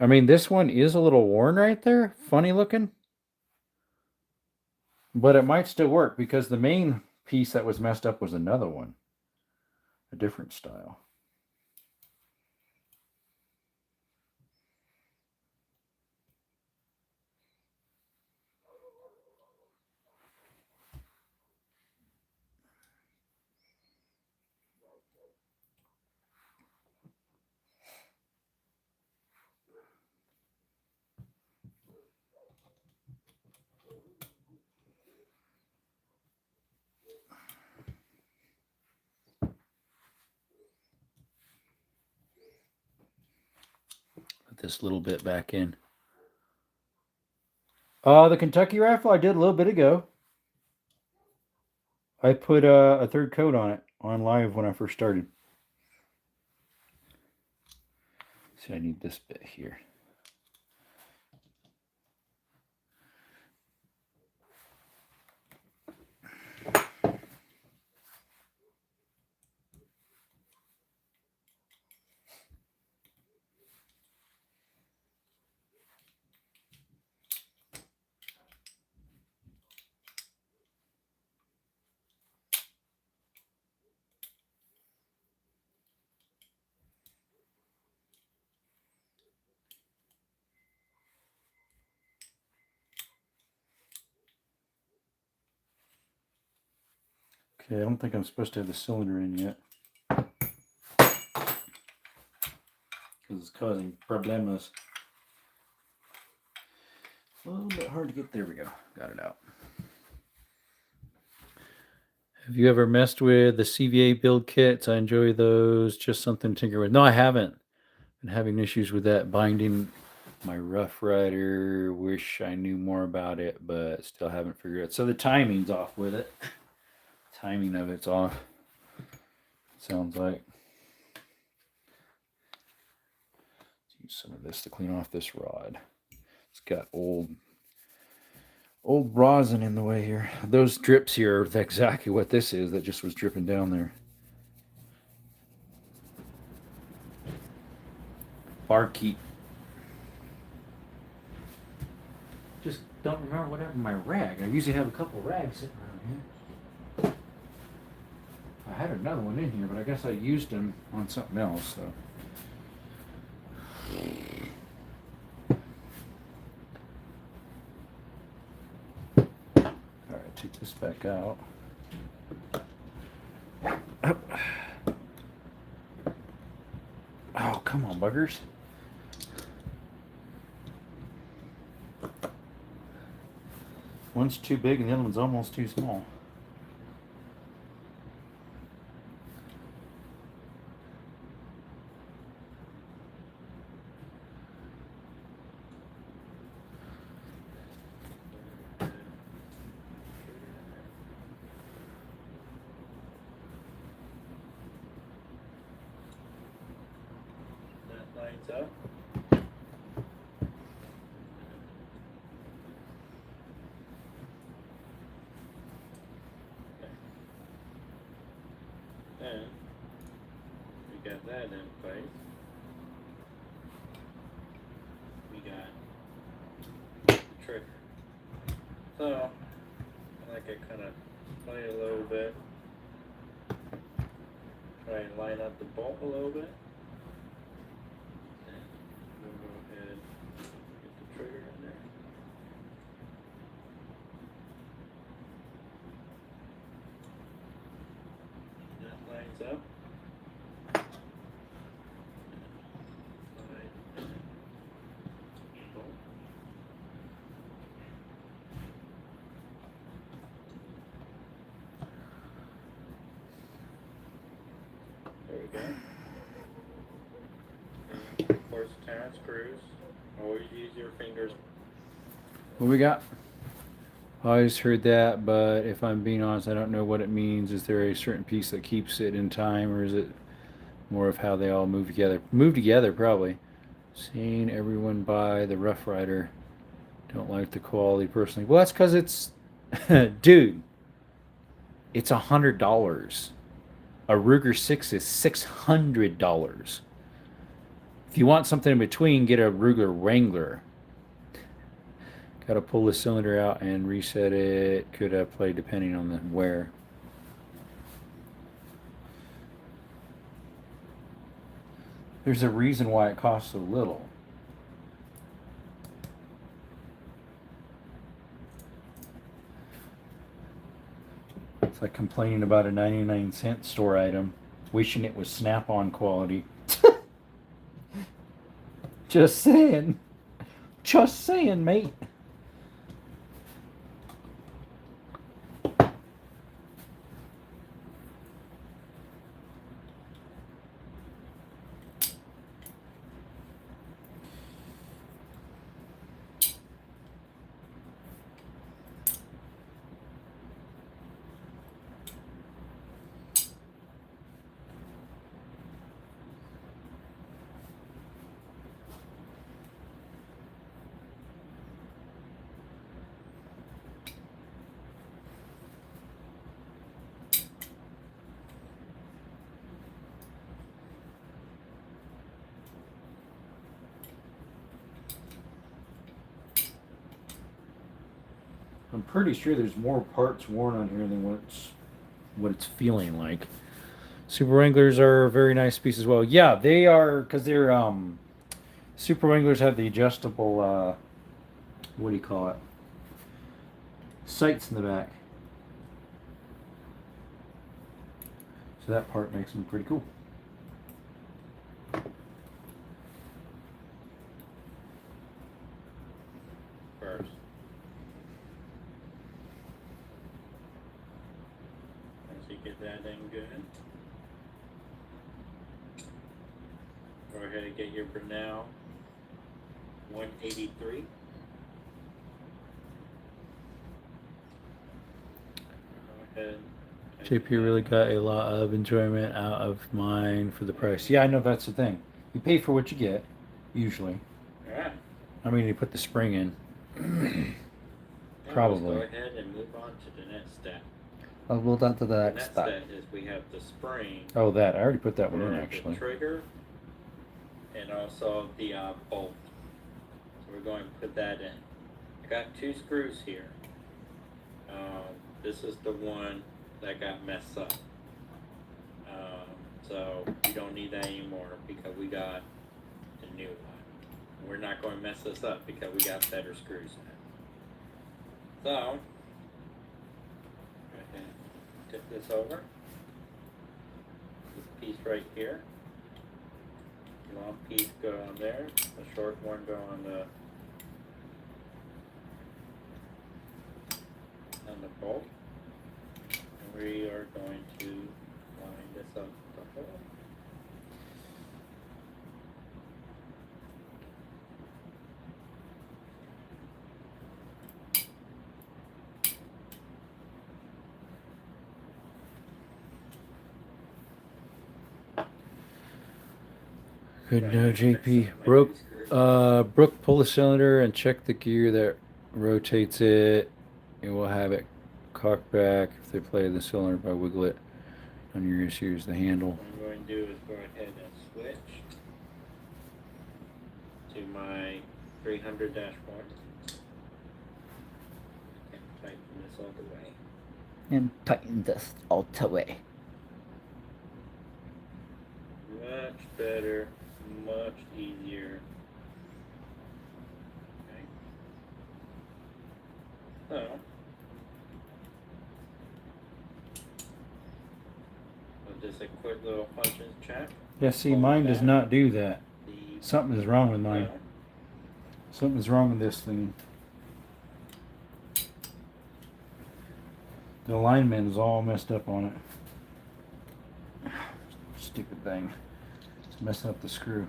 I mean, this one is a little worn right there. Funny looking. But it might still work because the main piece that was messed up was another one. A different style. Put this little bit back in. The Kentucky rifle I did a little bit ago. I put a third coat on it on live when I first started. See, I need this bit here. Okay, I don't think I'm supposed to have the cylinder in yet. Because it's causing problemas. A little bit hard to get. There we go. Got it out. Have you ever messed with the CVA build kits? I enjoy those. Just something to tinker with. No, I haven't. Been having issues with that binding. My Rough Rider. Wish I knew more about it, but still haven't figured it out. So the timing's off with it. Timing of it's off. Sounds like. Let's use some of this to clean off this rod. It's got old rosin in the way here. Those drips here are exactly what this is that just was dripping down there. Barkeep. Just don't remember what happened to my rag. I usually have a couple rags sitting around here. I had another one in here, but I guess I used them on something else. So. All right, take this back out. Oh, come on, buggers. One's too big and the other one's almost too small. That lines up. Then we got that in place. We got the trigger. So I like I kind of play a little bit. Try and line up the bolt a little bit. And we'll go ahead and get the trigger in there. That lines up. Slide in. Bolt. There we go. And of course, town screws. Always use your fingers. What we got? I always heard that, but if I'm being honest, I don't know what it means. Is there a certain piece that keeps it in time, or is it more of how they all move together? Move together, probably. Seeing everyone buy the Rough Rider. Don't like the quality personally. Well, that's because it's, dude, it's $100. A Ruger 6 is $600. If you want something in between, get a Ruger Wrangler. Got to pull the cylinder out and reset it. Could have played depending on the wear. There's a reason why it costs so little. It's like complaining about a 99-cent store item, wishing it was Snap-on quality. Just saying. Just saying, mate. I'm pretty sure there's more parts worn on here than what it's feeling like. Super Wranglers are a very nice piece as well. Yeah, they are, because they're Super Wranglers have the adjustable what do you call it? Sights in the back. So that part makes them pretty cool. First. Once you get that in good, go ahead and get your Brunel 183. Go ahead. JP really got a lot of enjoyment out of mine for the price. Yeah, I know that's the thing. You pay for what you get, usually. Alright. I mean, you put the spring in. Probably. Let's go ahead and move on to the next step. I'll move on to the The next next step. step is we have the spring. Oh, that. I already put that one in, for actually. The trigger and also the bolt. So we're going to put that in. got 2 screws here. This is the one that got messed up. So we don't need that anymore because we got a new one. We're not going to mess this up because we got better screws in it. So, go ahead, tip this over. This piece right here. The long piece go on there. The short one go on the bolt. And we are going to line this up the hole. Good to know, JP. Brooke, pull the cylinder and check the gear that rotates it. And we'll have it cocked back. If they play the cylinder, by wiggle it on your just use the handle. What I'm going to do is go ahead and switch to my 300-1. And tighten this all the way. And tighten this all the way. Much better, much easier. Okay. So, just a quick little punch and check. Yeah, see, mine does not do that. Something is wrong with mine. No. Something's wrong with this thing. The alignment is all messed up on it. Stupid thing. It's messing up the screw.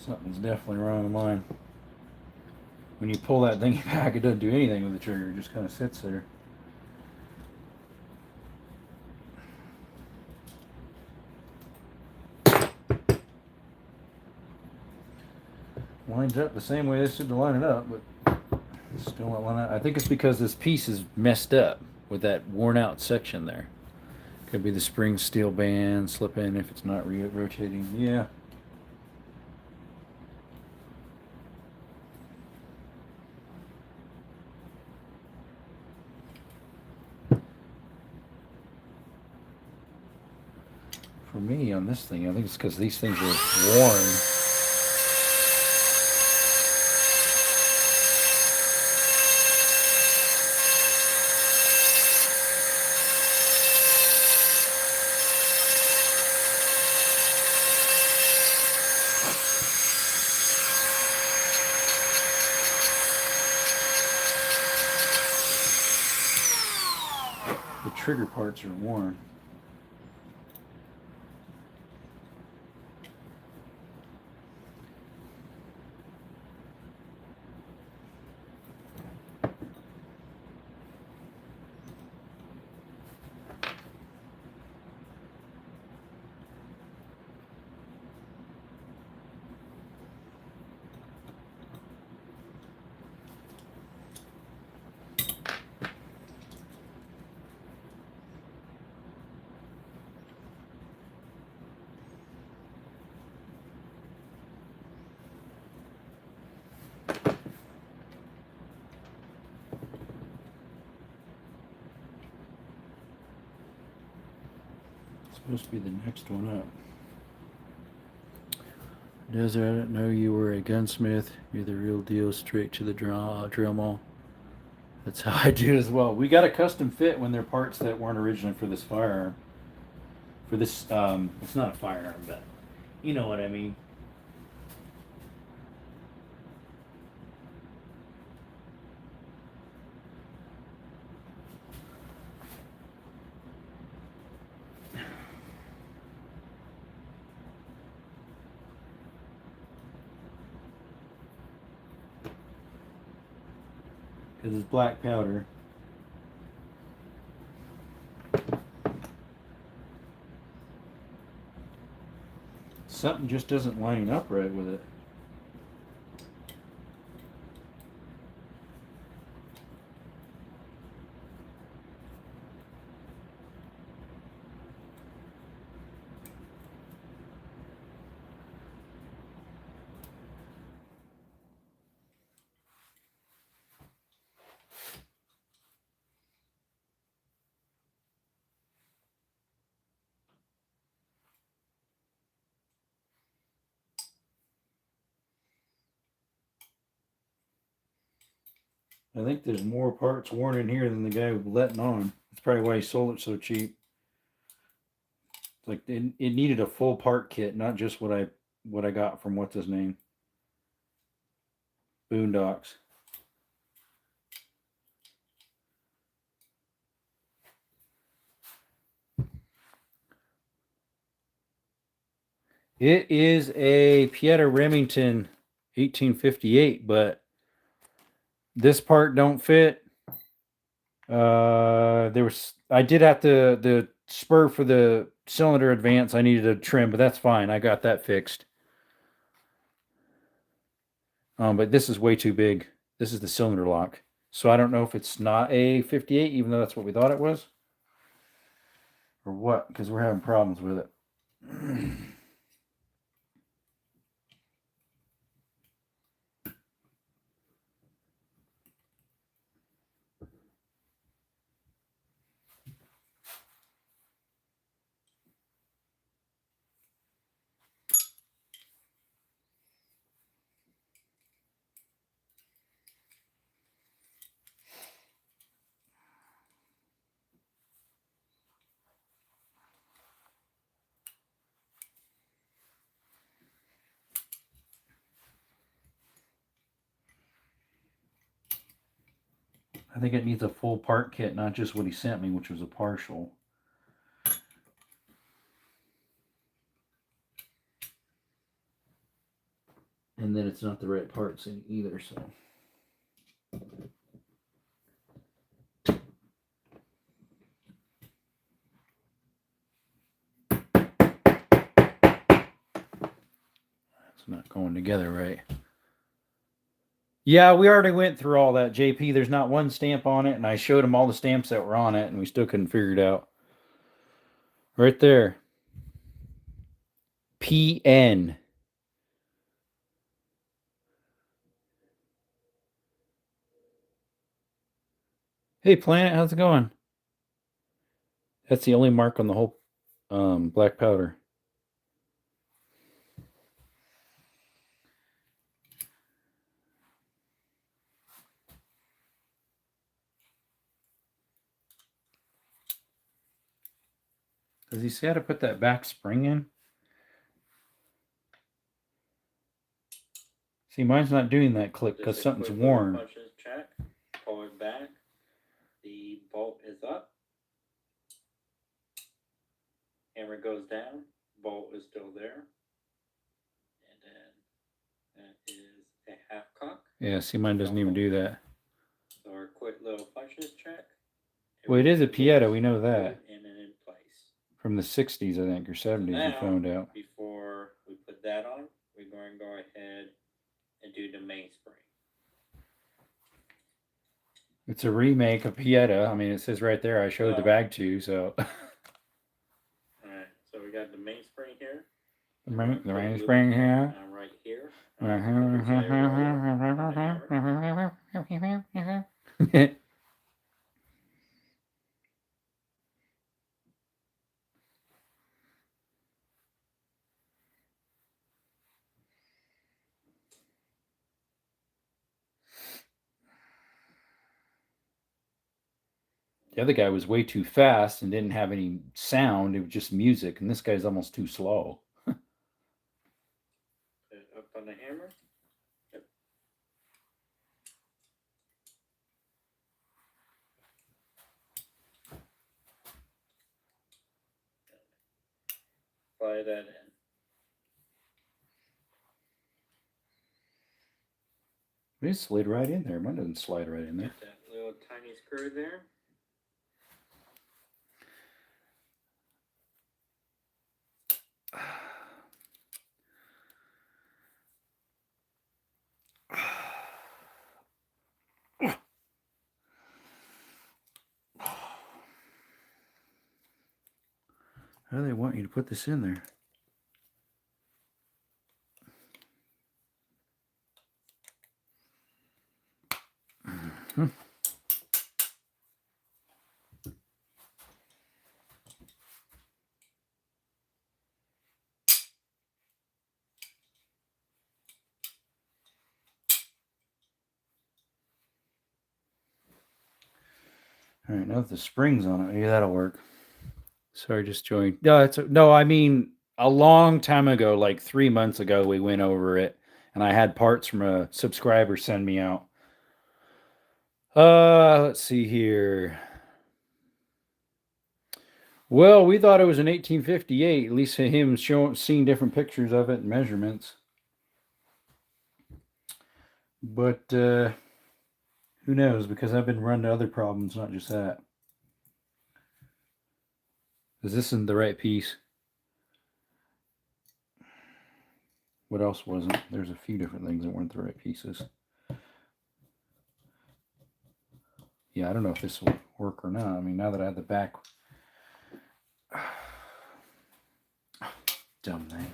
Something's definitely wrong with mine. When you pull that thing back, it doesn't do anything with the trigger. It just kind of sits there. Lines up the same way this should line it up, but still not line up. I think it's because this piece is messed up with that worn out section there. Could be the spring steel band slipping if it's not rotating. Yeah. For me on this thing, I think it's because these things are worn. The trigger parts are worn. Supposed to be the next one up. Desert, I didn't know you were a gunsmith. You're the real deal, straight to the Dremel. That's how I do it as well. We got a custom fit when they're parts that weren't originally for this firearm. For this, it's not a firearm, but you know what I mean. Because it's black powder. Something just doesn't line up right with it. I think there's more parts worn in here than the guy was letting on. That's probably why he sold it so cheap. Like it needed a full part kit, not just what I got from what's his name, Boondocks. It is a Pieta Remington 1858, but this part don't fit. I did have the spur for the cylinder advance. I needed a trim, but that's fine. I got that fixed. But this is way too big. This is the cylinder lock. So I don't know if it's not a 58, even though that's what we thought it was. Or what, because we're having problems with it. I think it needs a full part kit, not just what he sent me, which was a partial. And then it's not the right parts in either, so. It's not going together right. Yeah, we already went through all that, JP. There's not one stamp on it, and I showed him all the stamps that were on it, and we still couldn't figure it out. Right there. PN. Hey, Planet, how's it going? That's the only mark on the whole black powder. Does he see how to put that back spring in? See, mine's not doing that click because Just a something's quick little worn. punches check. Pull it back. The bolt is up. Hammer goes down. Bolt is still there. And then that is a half cock. Yeah, see, mine doesn't even do that. So our quick little punches check. Well, it is a Pieta, we know that. And then in place. From the 60s, I think, or 70s, So now, we found out. Before we put that on, we're going to go ahead and do the mainspring. It's a remake of Pieta. I mean, it says right there, I showed the bag to, so. Alright, so we got the mainspring here. The mainspring here. Right here. The other guy was way too fast and didn't have any sound. It was just music, and this guy's almost too slow. Put it up on the hammer. Yep. Slide that in. It slid right in there. Mine doesn't slide right in there. Get that little tiny screw there. How do they want you to put this in there? All right, now that the spring's on it, maybe that'll work. Sorry, just joined. No, I mean a long time ago, like 3 months ago, we went over it, and I had parts from a subscriber send me out. Let's see here. Well, we thought it was an 1858. At least him seeing different pictures of it and measurements. But who knows? Because I've been running other problems, not just that. Because this isn't the right piece. What else wasn't? There's a few different things that weren't the right pieces. Yeah, I don't know if this will work or not. I mean, now that I have the back. Dumb thing.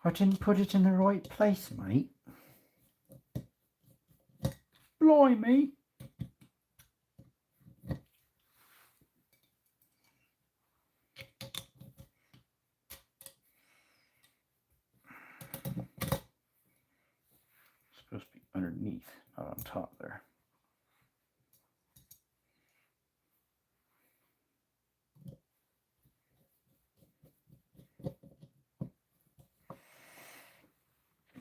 I didn't put it in the right place, mate. Blimey. It's supposed to be underneath, not on top there.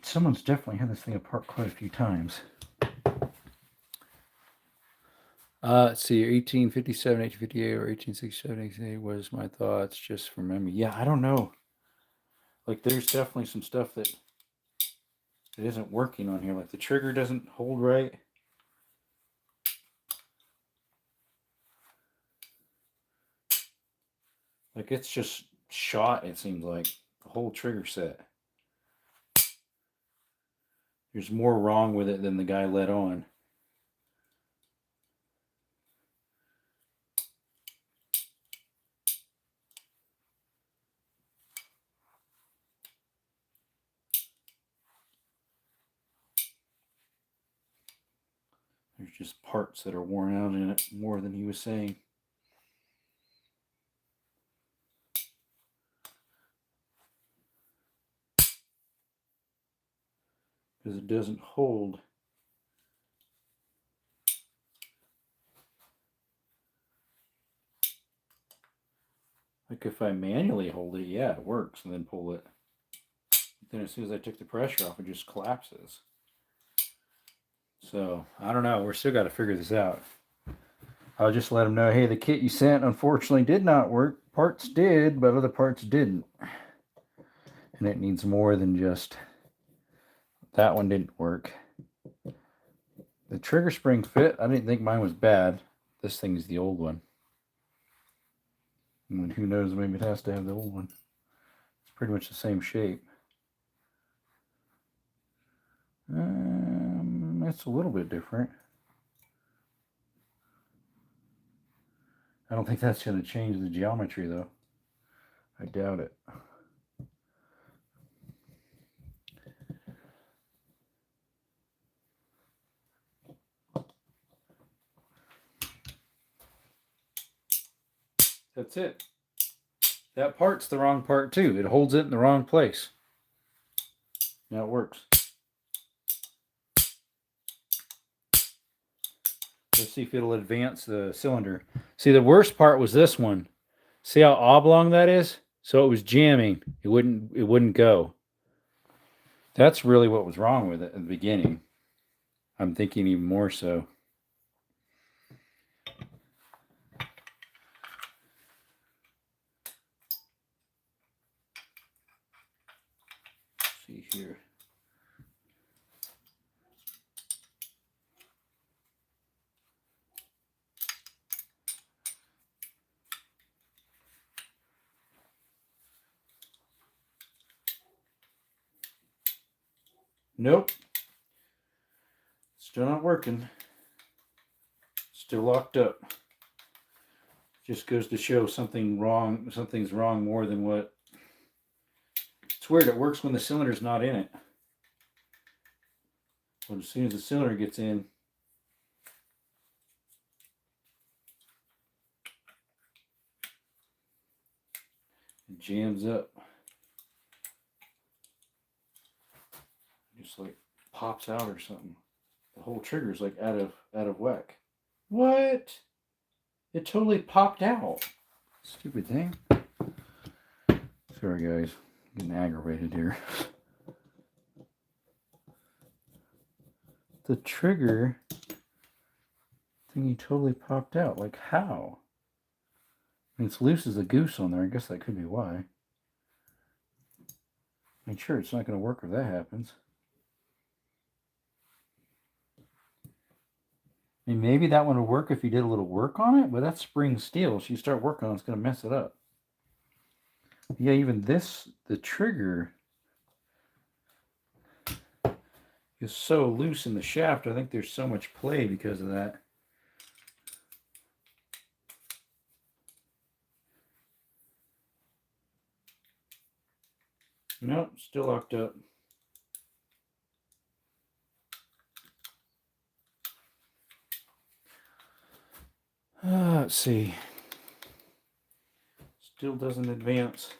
Someone's definitely had this thing apart quite a few times. Let's see, 1857, 1858, or 1867, 1868 was my thoughts just from memory. Yeah, I don't know. Like, there's definitely some stuff that it isn't working on here. Like, the trigger doesn't hold right. Like, it's just shot, it seems like. The whole trigger set. There's more wrong with it than the guy let on. There's just parts that are worn out in it more than he was saying. Because it doesn't hold. Like if I manually hold it, yeah, it works, and then pull it. But then as soon as I took the pressure off, it just collapses. So, I don't know. We're still got to figure this out. I'll just let them know, hey, the kit you sent unfortunately did not work. Parts did, but other parts didn't. And it needs more than just that one didn't work. The trigger spring fit. I didn't think mine was bad. This thing's the old one. And who knows, maybe it has to have the old one. It's pretty much the same shape. It's a little bit different. I don't think that's going to change the geometry, though. I doubt it. That's it. That part's the wrong part, too. It holds it in the wrong place. Now it works. Let's see if it'll advance the cylinder. See, the worst part was this one. See how oblong that is? So it was jamming. It wouldn't go. That's really what was wrong with it at the beginning. I'm thinking even more so. Let's see here. Nope. Still not working. Still locked up. Just goes to show something's wrong more than what. It's weird, it works when the cylinder's not in it. But as soon as the cylinder gets in, it jams up. Just like pops out or something. The whole trigger's like out of whack. What? It totally popped out. Stupid thing. Sorry guys, I'm getting aggravated here. The trigger thingy totally popped out. Like how? I mean, it's loose as a goose on there. I guess that could be why. I mean, sure, it's not going to work if that happens. I mean, maybe that one would work if you did a little work on it, but that's spring steel. So you start working on it, it's going to mess it up. Yeah, even this, the trigger is so loose in the shaft. I think there's so much play because of that. Nope, still locked up. Let's see. Still doesn't advance.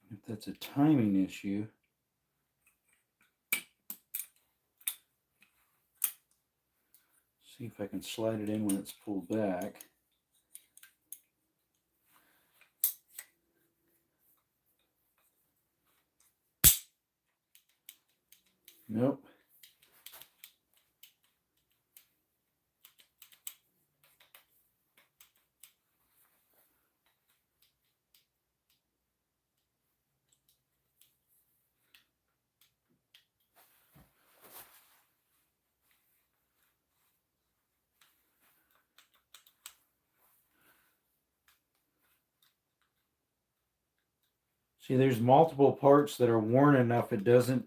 If that's a timing issue. See if I can slide it in when it's pulled back. Nope. See, there's multiple parts that are worn enough it doesn't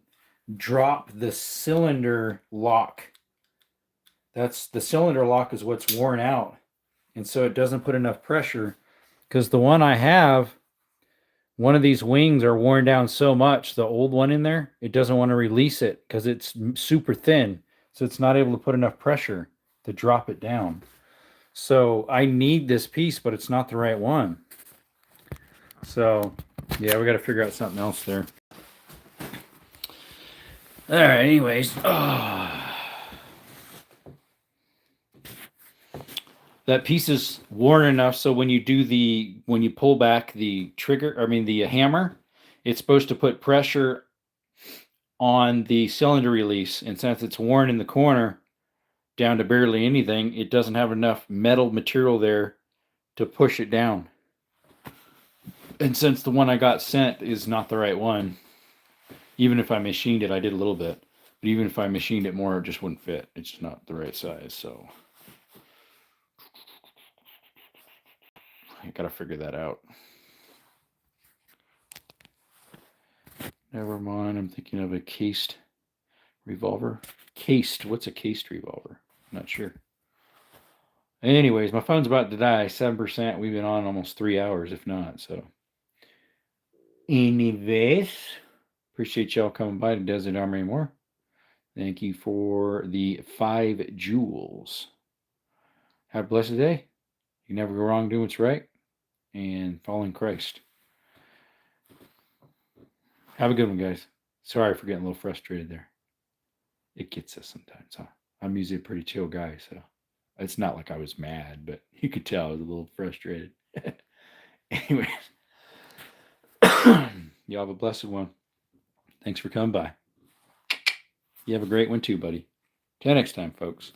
drop the cylinder lock. That's the cylinder lock is what's worn out. And so it doesn't put enough pressure. Because the one I have, one of these wings are worn down so much, the old one in there, it doesn't want to release it because it's super thin. So it's not able to put enough pressure to drop it down. So I need this piece, but it's not the right one. So yeah, we got to figure out something else there. All right, anyways. That piece is worn enough so when you pull back the trigger, the hammer, it's supposed to put pressure on the cylinder release. And since it's worn in the corner down to barely anything, it doesn't have enough metal material there to push it down. And since the one I got sent is not the right one, even if I machined it, I did a little bit, but even if I machined it more, it just wouldn't fit. It's just not the right size, so I gotta figure that out. Never mind, I'm thinking of a cased revolver. Cased, what's a cased revolver? I'm not sure. Anyways, my phone's about to die, 7%. We've been on almost 3 hours, if not, so. Anyways, appreciate y'all coming by to Desert Armory More. Thank you for the 5 jewels. Have a blessed day. You never go wrong doing what's right and following Christ. Have a good one, guys. Sorry for getting a little frustrated there. It gets us sometimes, huh? I'm usually a pretty chill guy, so it's not like I was mad, but you could tell I was a little frustrated. Anyways, you have a blessed one. Thanks for coming by. You have a great one too, buddy. Till next time, folks.